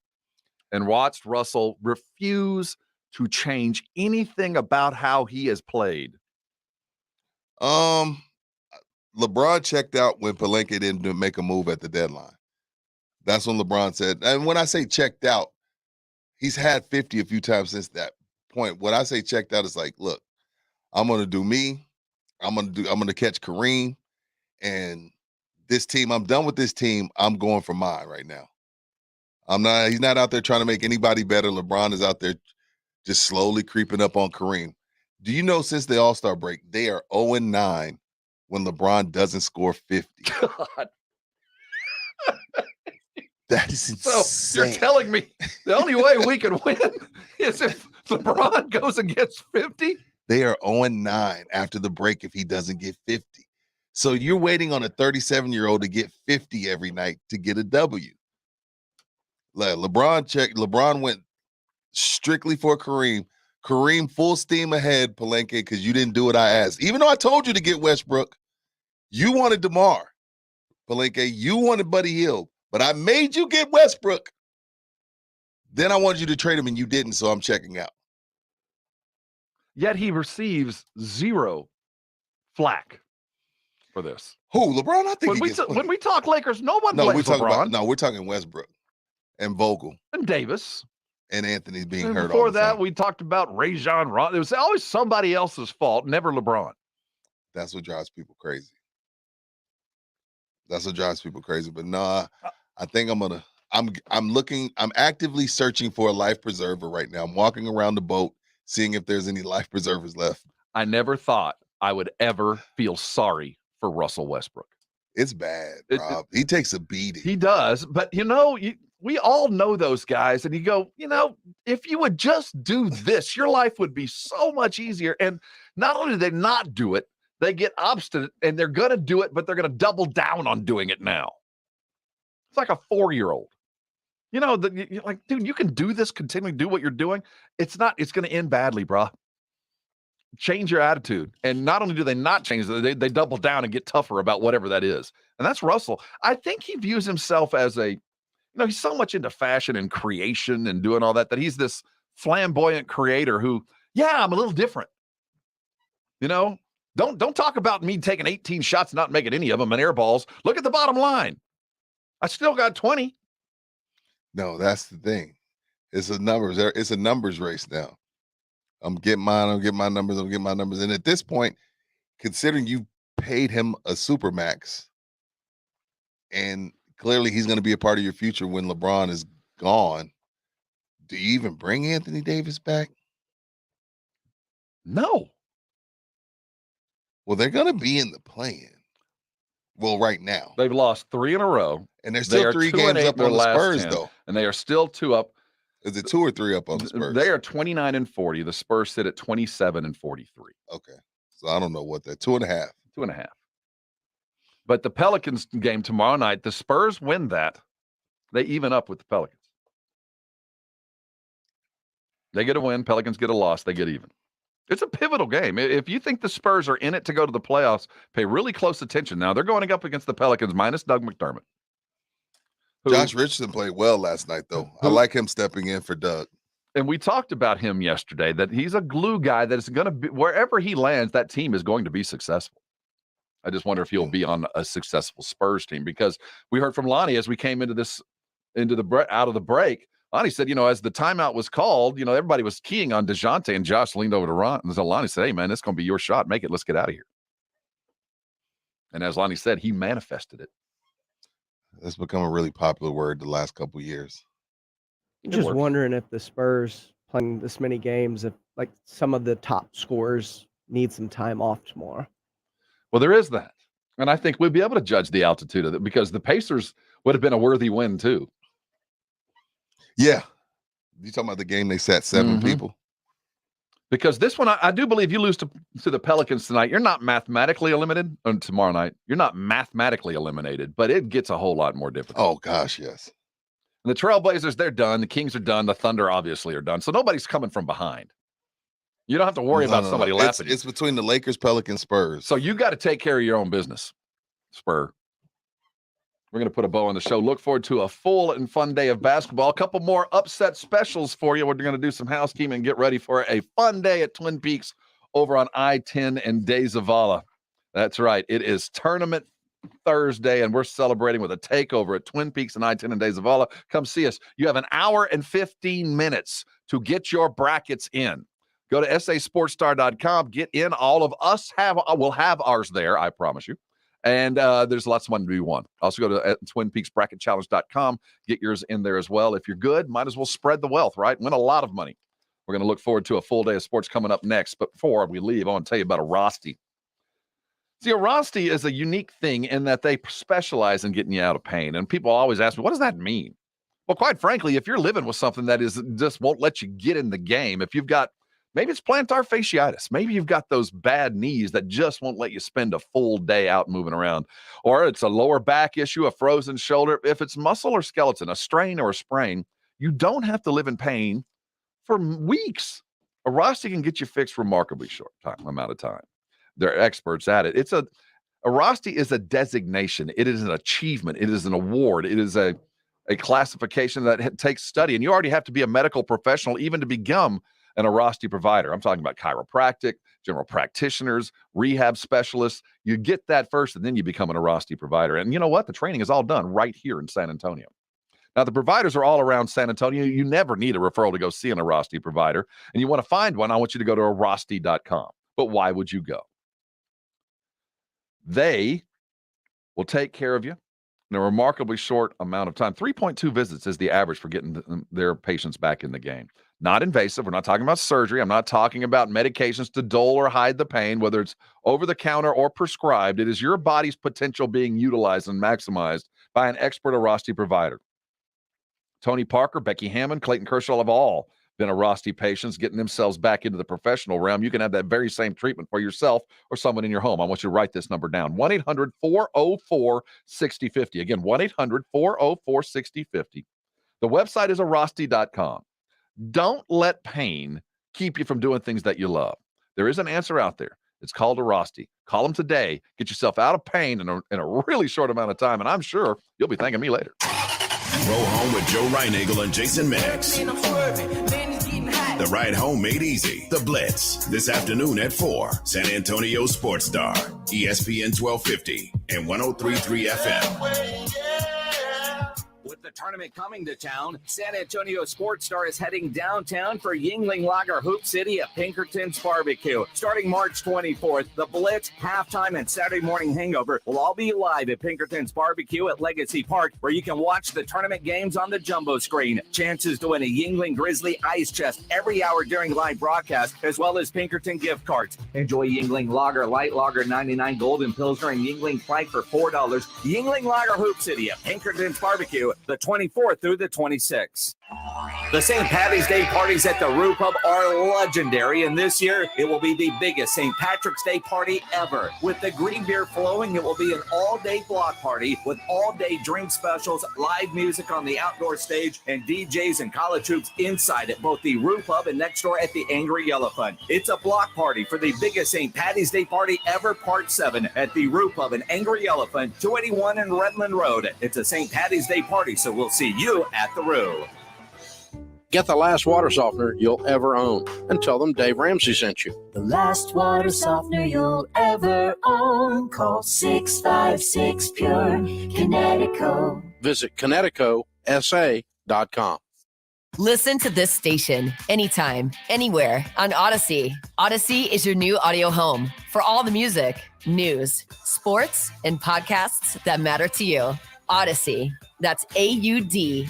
Speaker 1: and watched Russell refuse to change anything about how he has played?
Speaker 2: LeBron checked out when Pelinka didn't make a move at the deadline. That's when LeBron said, and when I say checked out, he's had 50 a few times since that point. When I say checked out, it's like, look, I'm going to do me. I'm going to catch Kareem. And this team, I'm done with this team. I'm going for mine right now. He's not out there trying to make anybody better. LeBron is out there just slowly creeping up on Kareem. Do you know since the All-Star break, they are 0-9 when LeBron doesn't score 50?
Speaker 1: God.
Speaker 2: That is insane.
Speaker 1: So you're telling me the only way we can win is if LeBron goes and gets 50?
Speaker 2: They are 0-9 after the break if he doesn't get 50. So you're waiting on a 37-year-old to get 50 every night to get a W. LeBron went strictly for Kareem. Kareem full steam ahead, Pelinka, because you didn't do what I asked. Even though I told you to get Westbrook, you wanted DeMar. Pelinka, you wanted Buddy Hield, but I made you get Westbrook. Then I wanted you to trade him, and you didn't, so I'm checking out.
Speaker 1: Yet he receives zero flack for this.
Speaker 2: Who? LeBron? I think
Speaker 1: when we talk Lakers, no one blames LeBron.
Speaker 2: We're talking Westbrook and Vogel.
Speaker 1: And Davis.
Speaker 2: And Anthony's being
Speaker 1: and
Speaker 2: hurt.
Speaker 1: Before that, we talked about Rajon Rondo. It was always somebody else's fault, never LeBron.
Speaker 2: That's what drives people crazy. But no, I think I'm actively searching for a life preserver right now. I'm walking around the boat, seeing if there's any life preservers left.
Speaker 1: I never thought I would ever feel sorry for Russell Westbrook.
Speaker 2: It's bad, Rob. He takes a beating.
Speaker 1: He does. But, we all know those guys. And you go, if you would just do this, your life would be so much easier. And not only do they not do it, they get obstinate and they're going to do it, but they're going to double down on doing it now. It's like a 4-year-old. You're like, dude, you can do this, continually do what you're doing. It's going to end badly, bro. Change your attitude. And not only do they not change, they double down and get tougher about whatever that is. And that's Russell. I think he views himself as he's so much into fashion and creation and doing all that he's this flamboyant creator who, I'm a little different. Don't talk about me taking 18 shots, not making any of them and air balls. Look at the bottom line. I still got 20.
Speaker 2: No, that's the thing. It's a numbers race now. I'm getting mine. I'm getting my numbers. And at this point, considering you paid him a supermax, and clearly he's going to be a part of your future when LeBron is gone, do you even bring Anthony Davis back?
Speaker 1: No.
Speaker 2: Well, they're going to be in the play-in. Well, right now.
Speaker 1: They've lost 3 in a row.
Speaker 2: And they're still 3 games up on the Spurs,
Speaker 1: 10,
Speaker 2: though.
Speaker 1: And they are still 2 up.
Speaker 2: Is it 2 or 3 up on the Spurs?
Speaker 1: They are 29-40. The Spurs sit at 27-43.
Speaker 2: Okay. So I don't know what that 2.5.
Speaker 1: 2.5. But the Pelicans game tomorrow night, the Spurs win that. They even up with the Pelicans. They get a win, Pelicans get a loss, they get even. It's a pivotal game. If you think the Spurs are in it to go to the playoffs, pay really close attention. Now, they're going up against the Pelicans minus Doug McDermott.
Speaker 2: Josh Richardson played well last night, though. I like him stepping in for Doug.
Speaker 1: And we talked about him yesterday, that he's a glue guy that is going to be, wherever he lands, that team is going to be successful. I just wonder if he'll be on a successful Spurs team, because we heard from Lonnie as we came out of the break. Lonnie said, as the timeout was called, everybody was keying on DeJounte, and Josh leaned over to Ron, and Lonnie said, hey, man, it's going to be your shot. Make it. Let's get out of here. And as Lonnie said, he manifested it.
Speaker 2: That's become a really popular word the last couple of years.
Speaker 6: I'm just wondering if the Spurs playing this many games, if like some of the top scorers need some time off tomorrow.
Speaker 1: Well, there is that. And I think we'd be able to judge the altitude of it, because the Pacers would have been a worthy win too.
Speaker 2: Yeah. You talking about the game they sat 7 people?
Speaker 1: Because this one, I do believe you lose to the Pelicans tonight, you're not mathematically eliminated. Or tomorrow night, you're not mathematically eliminated, but it gets a whole lot more difficult.
Speaker 2: Oh, gosh, yes.
Speaker 1: And the Trailblazers, they're done. The Kings are done. The Thunder obviously are done. So nobody's coming from behind. You don't have to worry about somebody laughing.
Speaker 2: It's between the Lakers, Pelicans, Spurs.
Speaker 1: So you got to take care of your own business, Spur. We're going to put a bow on the show. Look forward to a full and fun day of basketball. A couple more upset specials for you. We're going to do some housekeeping and get ready for a fun day at Twin Peaks over on I-10 and De Zavala. That's right. It is Tournament Thursday, and we're celebrating with a takeover at Twin Peaks and I-10 and De Zavala. Come see us. You have an hour and 15 minutes to get your brackets in. Go to sasportstar.com. Get in. All of us will have ours there, I promise you. And there's lots of money to be won. Also go to TwinPeaksBracketChallenge.com. Get yours in there as well. If you're good, might as well spread the wealth, right? Win a lot of money. We're going to look forward to a full day of sports coming up next. But before we leave, I want to tell you about a Rosti. See, a Rosti is a unique thing in that they specialize in getting you out of pain. And people always ask me, what does that mean? Well, quite frankly, if you're living with something that is just won't let you get in the game, if you've got, maybe it's plantar fasciitis, maybe you've got those bad knees that just won't let you spend a full day out moving around, or it's a lower back issue, a frozen shoulder, if it's muscle or skeleton, a strain or a sprain, you don't have to live in pain for weeks. A Rosti can get you fixed remarkably short amount of time. They're experts at it. A Rosti is a designation. It is an achievement. It is an award. It is a classification that takes study. And you already have to be a medical professional even to become an Rosti provider. I'm talking about chiropractic, general practitioners, rehab specialists. You get that first, and then you become an Rosti provider. And you know what? The training is all done right here in San Antonio. Now, the providers are all around San Antonio. You never need a referral to go see an Rosti provider. And you want to find one, I want you to go to Rosti.com. But why would you go? They will take care of you in a remarkably short amount of time. 3.2 visits is the average for getting their patients back in the game. Not invasive. We're not talking about surgery. I'm not talking about medications to dull or hide the pain, whether it's over the counter or prescribed. It is your body's potential being utilized and maximized by an expert Rosti provider. Tony Parker, Becky Hammond, Clayton Kershaw have all been Rosti patients getting themselves back into the professional realm. You can have that very same treatment for yourself or someone in your home. I want you to write this number down, 1-800-404-6050. Again, 1-800-404-6050. The website is Rosti.com. Don't let pain keep you from doing things that you love. There is an answer out there. It's called a Rosti. Call them today. Get yourself out of pain in a really short amount of time, and I'm sure you'll be thanking me later.
Speaker 4: Roll home with Joe Reinagle and Jason Mix. The ride home made easy. The Blitz. This afternoon at 4. San Antonio Sports Star. ESPN 1250 and 103.3 FM.
Speaker 1: With the
Speaker 12: tournament coming to town, San Antonio Sports Star is heading downtown for Yingling Lager Hoop City at Pinkerton's Barbecue. Starting March 24th, the Blitz, Halftime, and Saturday Morning Hangover will all be live at Pinkerton's Barbecue at Legacy Park, where you can watch the tournament games on the jumbo screen. Chances to win a Yingling Grizzly ice chest every hour during live broadcast, as well as Pinkerton gift cards. Enjoy Yingling Lager, Light Lager 99, Golden Pilsner, and Yingling Flight for $4. Yingling Lager Hoop City at Pinkerton's Barbecue, the 24th through the 26th. The St. Patty's Day parties at the Roo Pub are legendary, and this year it will be the biggest St. Patrick's Day party ever. With the green beer flowing, it will be an all-day block party with all-day drink specials, live music on the outdoor stage, and DJs and college hoops inside at both the Roo Pub and next door at the Angry Elephant. It's a block party for the biggest St. Patty's Day party ever, Part 7, at the Roo Pub and Angry Elephant, 281 and Redland Road. It's a St. Patty's Day party, so we'll see you at the Roo.
Speaker 19: Get the last water softener you'll ever own and tell them Dave Ramsey sent you.
Speaker 20: The last water softener you'll ever own. Call 656-PURE, Kinetico.
Speaker 19: Visit KineticoSA.com.
Speaker 21: Listen to this station anytime, anywhere on Odyssey. Odyssey is your new audio home for all the music, news, sports, and podcasts that matter to you. Odyssey. That's AUDACY.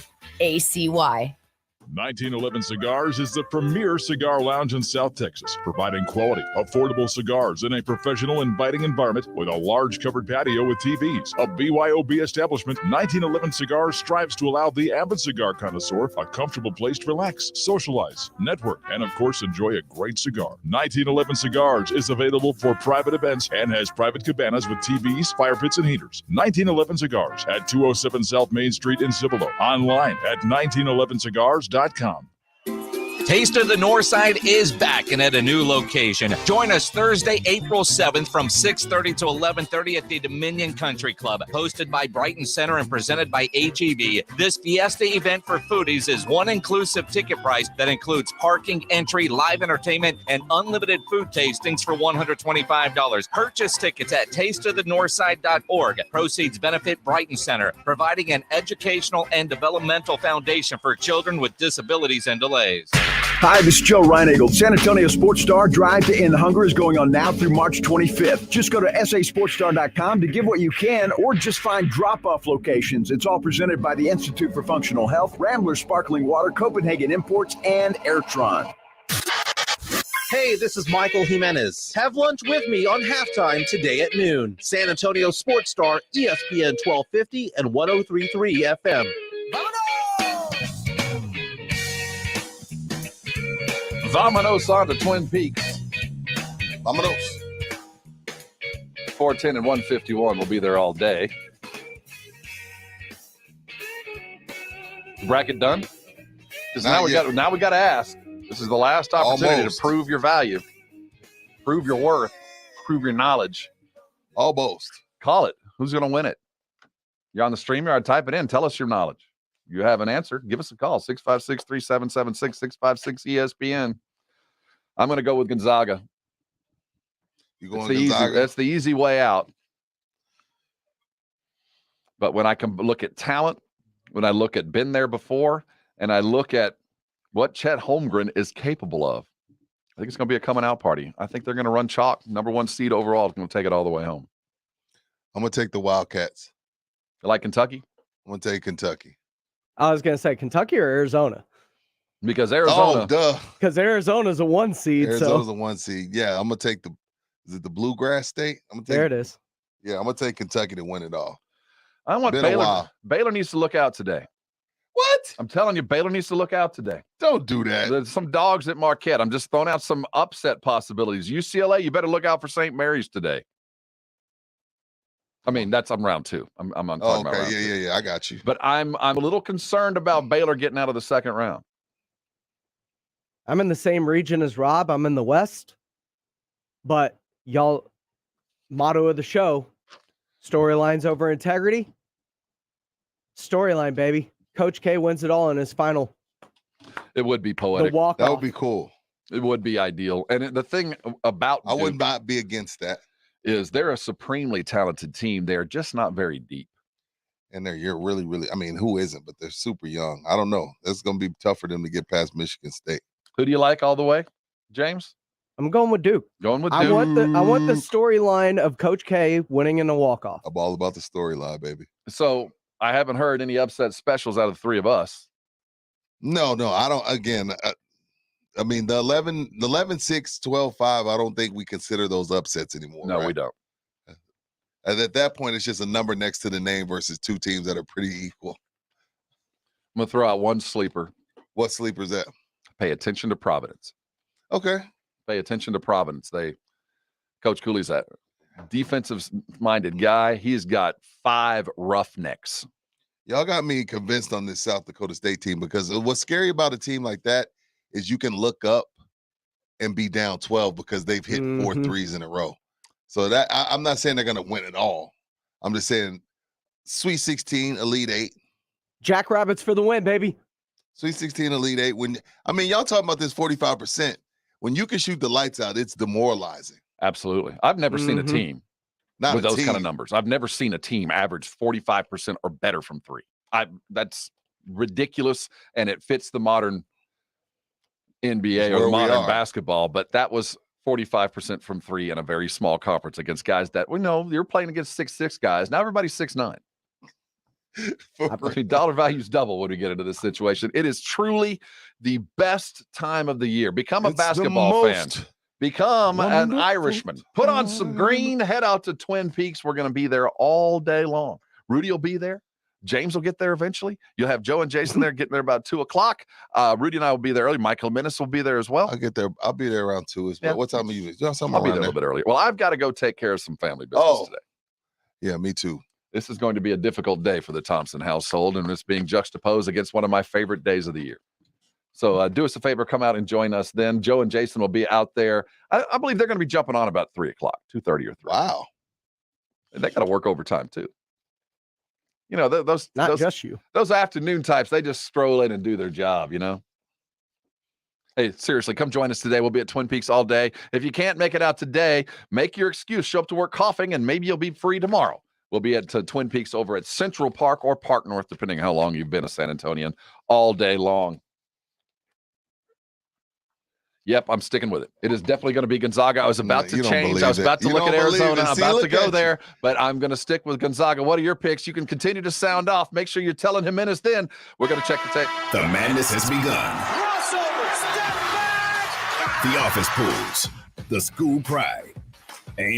Speaker 22: 1911 Cigars is the premier cigar lounge in South Texas, providing quality, affordable cigars in a professional, inviting environment with a large covered patio with TVs. A BYOB establishment, 1911 Cigars strives to allow the avid cigar connoisseur a comfortable place to relax, socialize, network, and of course enjoy a great cigar. 1911 Cigars is available for private events and has private cabanas with TVs, fire pits, and heaters. 1911 Cigars at 207 South Main Street in Cibolo. Online at 1911cigars.com.
Speaker 24: Taste of the Northside is back and at a new location. Join us Thursday, April 7th from 6:30 to 11:30 at the Dominion Country Club, hosted by Brighton Center and presented by HEB. This fiesta event for foodies is one inclusive ticket price that includes parking, entry, live entertainment, and unlimited food tastings for $125. Purchase tickets at tasteofthenorthside.org. Proceeds benefit Brighton Center, providing an educational and developmental foundation for children with disabilities and delays.
Speaker 27: Hi, this is Joe Reinagle. San Antonio Sports Star Drive to End Hunger is going on now through March 25th. Just go to sasportstar.com to give what you can or just find drop-off locations. It's all presented by the Institute for Functional Health, Rambler Sparkling Water, Copenhagen Imports, and Airtron.
Speaker 28: Hey, this is Michael Jimenez. Have lunch with me on Halftime today at noon. San Antonio Sports Star, ESPN 1250 and 103.3 FM.
Speaker 1: Vamonos on to Twin Peaks.
Speaker 2: Vamonos.
Speaker 1: 410 and 151 will be there all day. Bracket done? Because now we got to ask. This is the last opportunity to prove your value, prove your worth, prove your knowledge.
Speaker 2: Almost.
Speaker 1: Call it. Who's going to win it? You're on the StreamYard. Type it in. Tell us your knowledge. You have an answer. Give us a call. 656-3776-656-ESPN. I'm going to go with Gonzaga.
Speaker 2: You going Gonzaga?
Speaker 1: That's the easy way out. But when I can look at talent, when I look at been there before, and I look at what Chet Holmgren is capable of, I think it's going to be a coming out party. I think they're going to run chalk. Number 1 seed overall is going to take it all the way home.
Speaker 2: I'm going to take the Wildcats.
Speaker 1: You like Kentucky?
Speaker 2: I'm going to take Kentucky.
Speaker 6: I was going to say Kentucky or Arizona.
Speaker 1: Because Arizona.
Speaker 2: Oh, duh.
Speaker 6: Because Arizona's a 1 seed.
Speaker 2: Arizona's a 1 seed. Yeah, I'm going to take is it the Bluegrass State?
Speaker 6: There it is.
Speaker 2: Yeah, I'm going to take Kentucky to win it all.
Speaker 1: I want Baylor. Baylor needs to look out today.
Speaker 2: What?
Speaker 1: I'm telling you, Baylor needs to look out today.
Speaker 2: Don't do that.
Speaker 1: There's some dogs at Marquette. I'm just throwing out some upset possibilities. UCLA, you better look out for St. Mary's today. I mean, I'm round 2. I'm on talking about round 2.
Speaker 2: Yeah. I got you.
Speaker 1: But I'm a little concerned about Baylor getting out of the second round.
Speaker 6: I'm in the same region as Rob. I'm in the West. But y'all, motto of the show, storylines over integrity. Storyline, baby. Coach K wins it all in his final.
Speaker 1: It would be poetic.
Speaker 6: The walk-off.
Speaker 2: That would be cool.
Speaker 1: It would be ideal. And the thing about
Speaker 2: I would not be against that.
Speaker 1: Is they're a supremely talented team. They're just not very deep.
Speaker 2: And you're really, really, I mean, who isn't? But they're super young. I don't know. It's going to be tough for them to get past Michigan State.
Speaker 1: Who do you like all the way, James?
Speaker 6: I'm going with Duke.
Speaker 1: Going with Duke.
Speaker 6: I want the storyline of Coach K winning in the walk-off.
Speaker 2: I'm all about the storyline, baby.
Speaker 1: So I haven't heard any upset specials out of the three of us.
Speaker 2: No, I don't. Again, I mean, the 11-6, 12-5, I don't think we consider those upsets anymore.
Speaker 1: No,
Speaker 2: right?
Speaker 1: we don't.
Speaker 2: And at that point, it's just a number next to the name versus two teams that are pretty equal.
Speaker 1: I'm going to throw out one sleeper.
Speaker 2: What sleeper is that?
Speaker 1: Pay attention to Providence.
Speaker 2: Okay.
Speaker 1: Pay attention to Providence. Coach Cooley's a defensive-minded guy. He's got 5 roughnecks.
Speaker 2: Y'all got me convinced on this South Dakota State team because what's scary about a team like that is you can look up and be down 12 because they've hit 4 threes in a row. So that I'm not saying they're going to win it all. I'm just saying Sweet 16, Elite 8.
Speaker 6: Jackrabbits for the win, baby.
Speaker 2: Sweet 16, Elite 8. Y'all talking about this 45%. When you can shoot the lights out, it's demoralizing.
Speaker 1: Absolutely. I've never seen a team
Speaker 2: Not
Speaker 1: with
Speaker 2: a
Speaker 1: those
Speaker 2: team.
Speaker 1: kind of numbers. I've never seen a team average 45% or better from 3. That's ridiculous, and it fits the modern NBA or the modern basketball, but that was 45% from 3 in a very small conference against guys that we know you're playing against 6'6" guys. Now everybody's 6'9". I mean, dollar values double when we get into this situation. It is truly the best time of the year. Become a basketball fan. Become an Irishman. Put on some green. Head out to Twin Peaks. We're going to be there all day long. Rudy will be there. James will get there eventually. You'll have Joe and Jason there getting there about 2 o'clock. Rudy and I will be there early. Michael Menace will be there as well.
Speaker 2: I'll get there. I'll be there around 2 as well.
Speaker 1: Yeah.
Speaker 2: What time are you?
Speaker 1: I'll be there a little bit earlier. Well, I've got to go take care of some family business today.
Speaker 2: Yeah, me too.
Speaker 1: This is going to be a difficult day for the Thompson household, and it's being juxtaposed against one of my favorite days of the year. So do us a favor, come out and join us then. Joe and Jason will be out there. I believe they're going to be jumping on about 3 o'clock, 2:30 or 3.
Speaker 2: Wow.
Speaker 1: And they got to work overtime too. You know, those afternoon types, they just stroll in and do their job, you know. Hey, seriously, come join us today. We'll be at Twin Peaks all day. If you can't make it out today, make your excuse. Show up to work coughing, and maybe you'll be free tomorrow. We'll be at Twin Peaks over at Central Park or Park North, depending on how long you've been a San Antonian, all day long. Yep, I'm sticking with it. It is definitely going to be Gonzaga. I was about to change. I was about to look at Arizona. I'm about to go there, but I'm going to stick with Gonzaga. What are your picks? You can continue to sound off. Make sure you're telling Jimenez then. We're going to check the tape.
Speaker 4: The madness has begun. The office pools, the school pride, and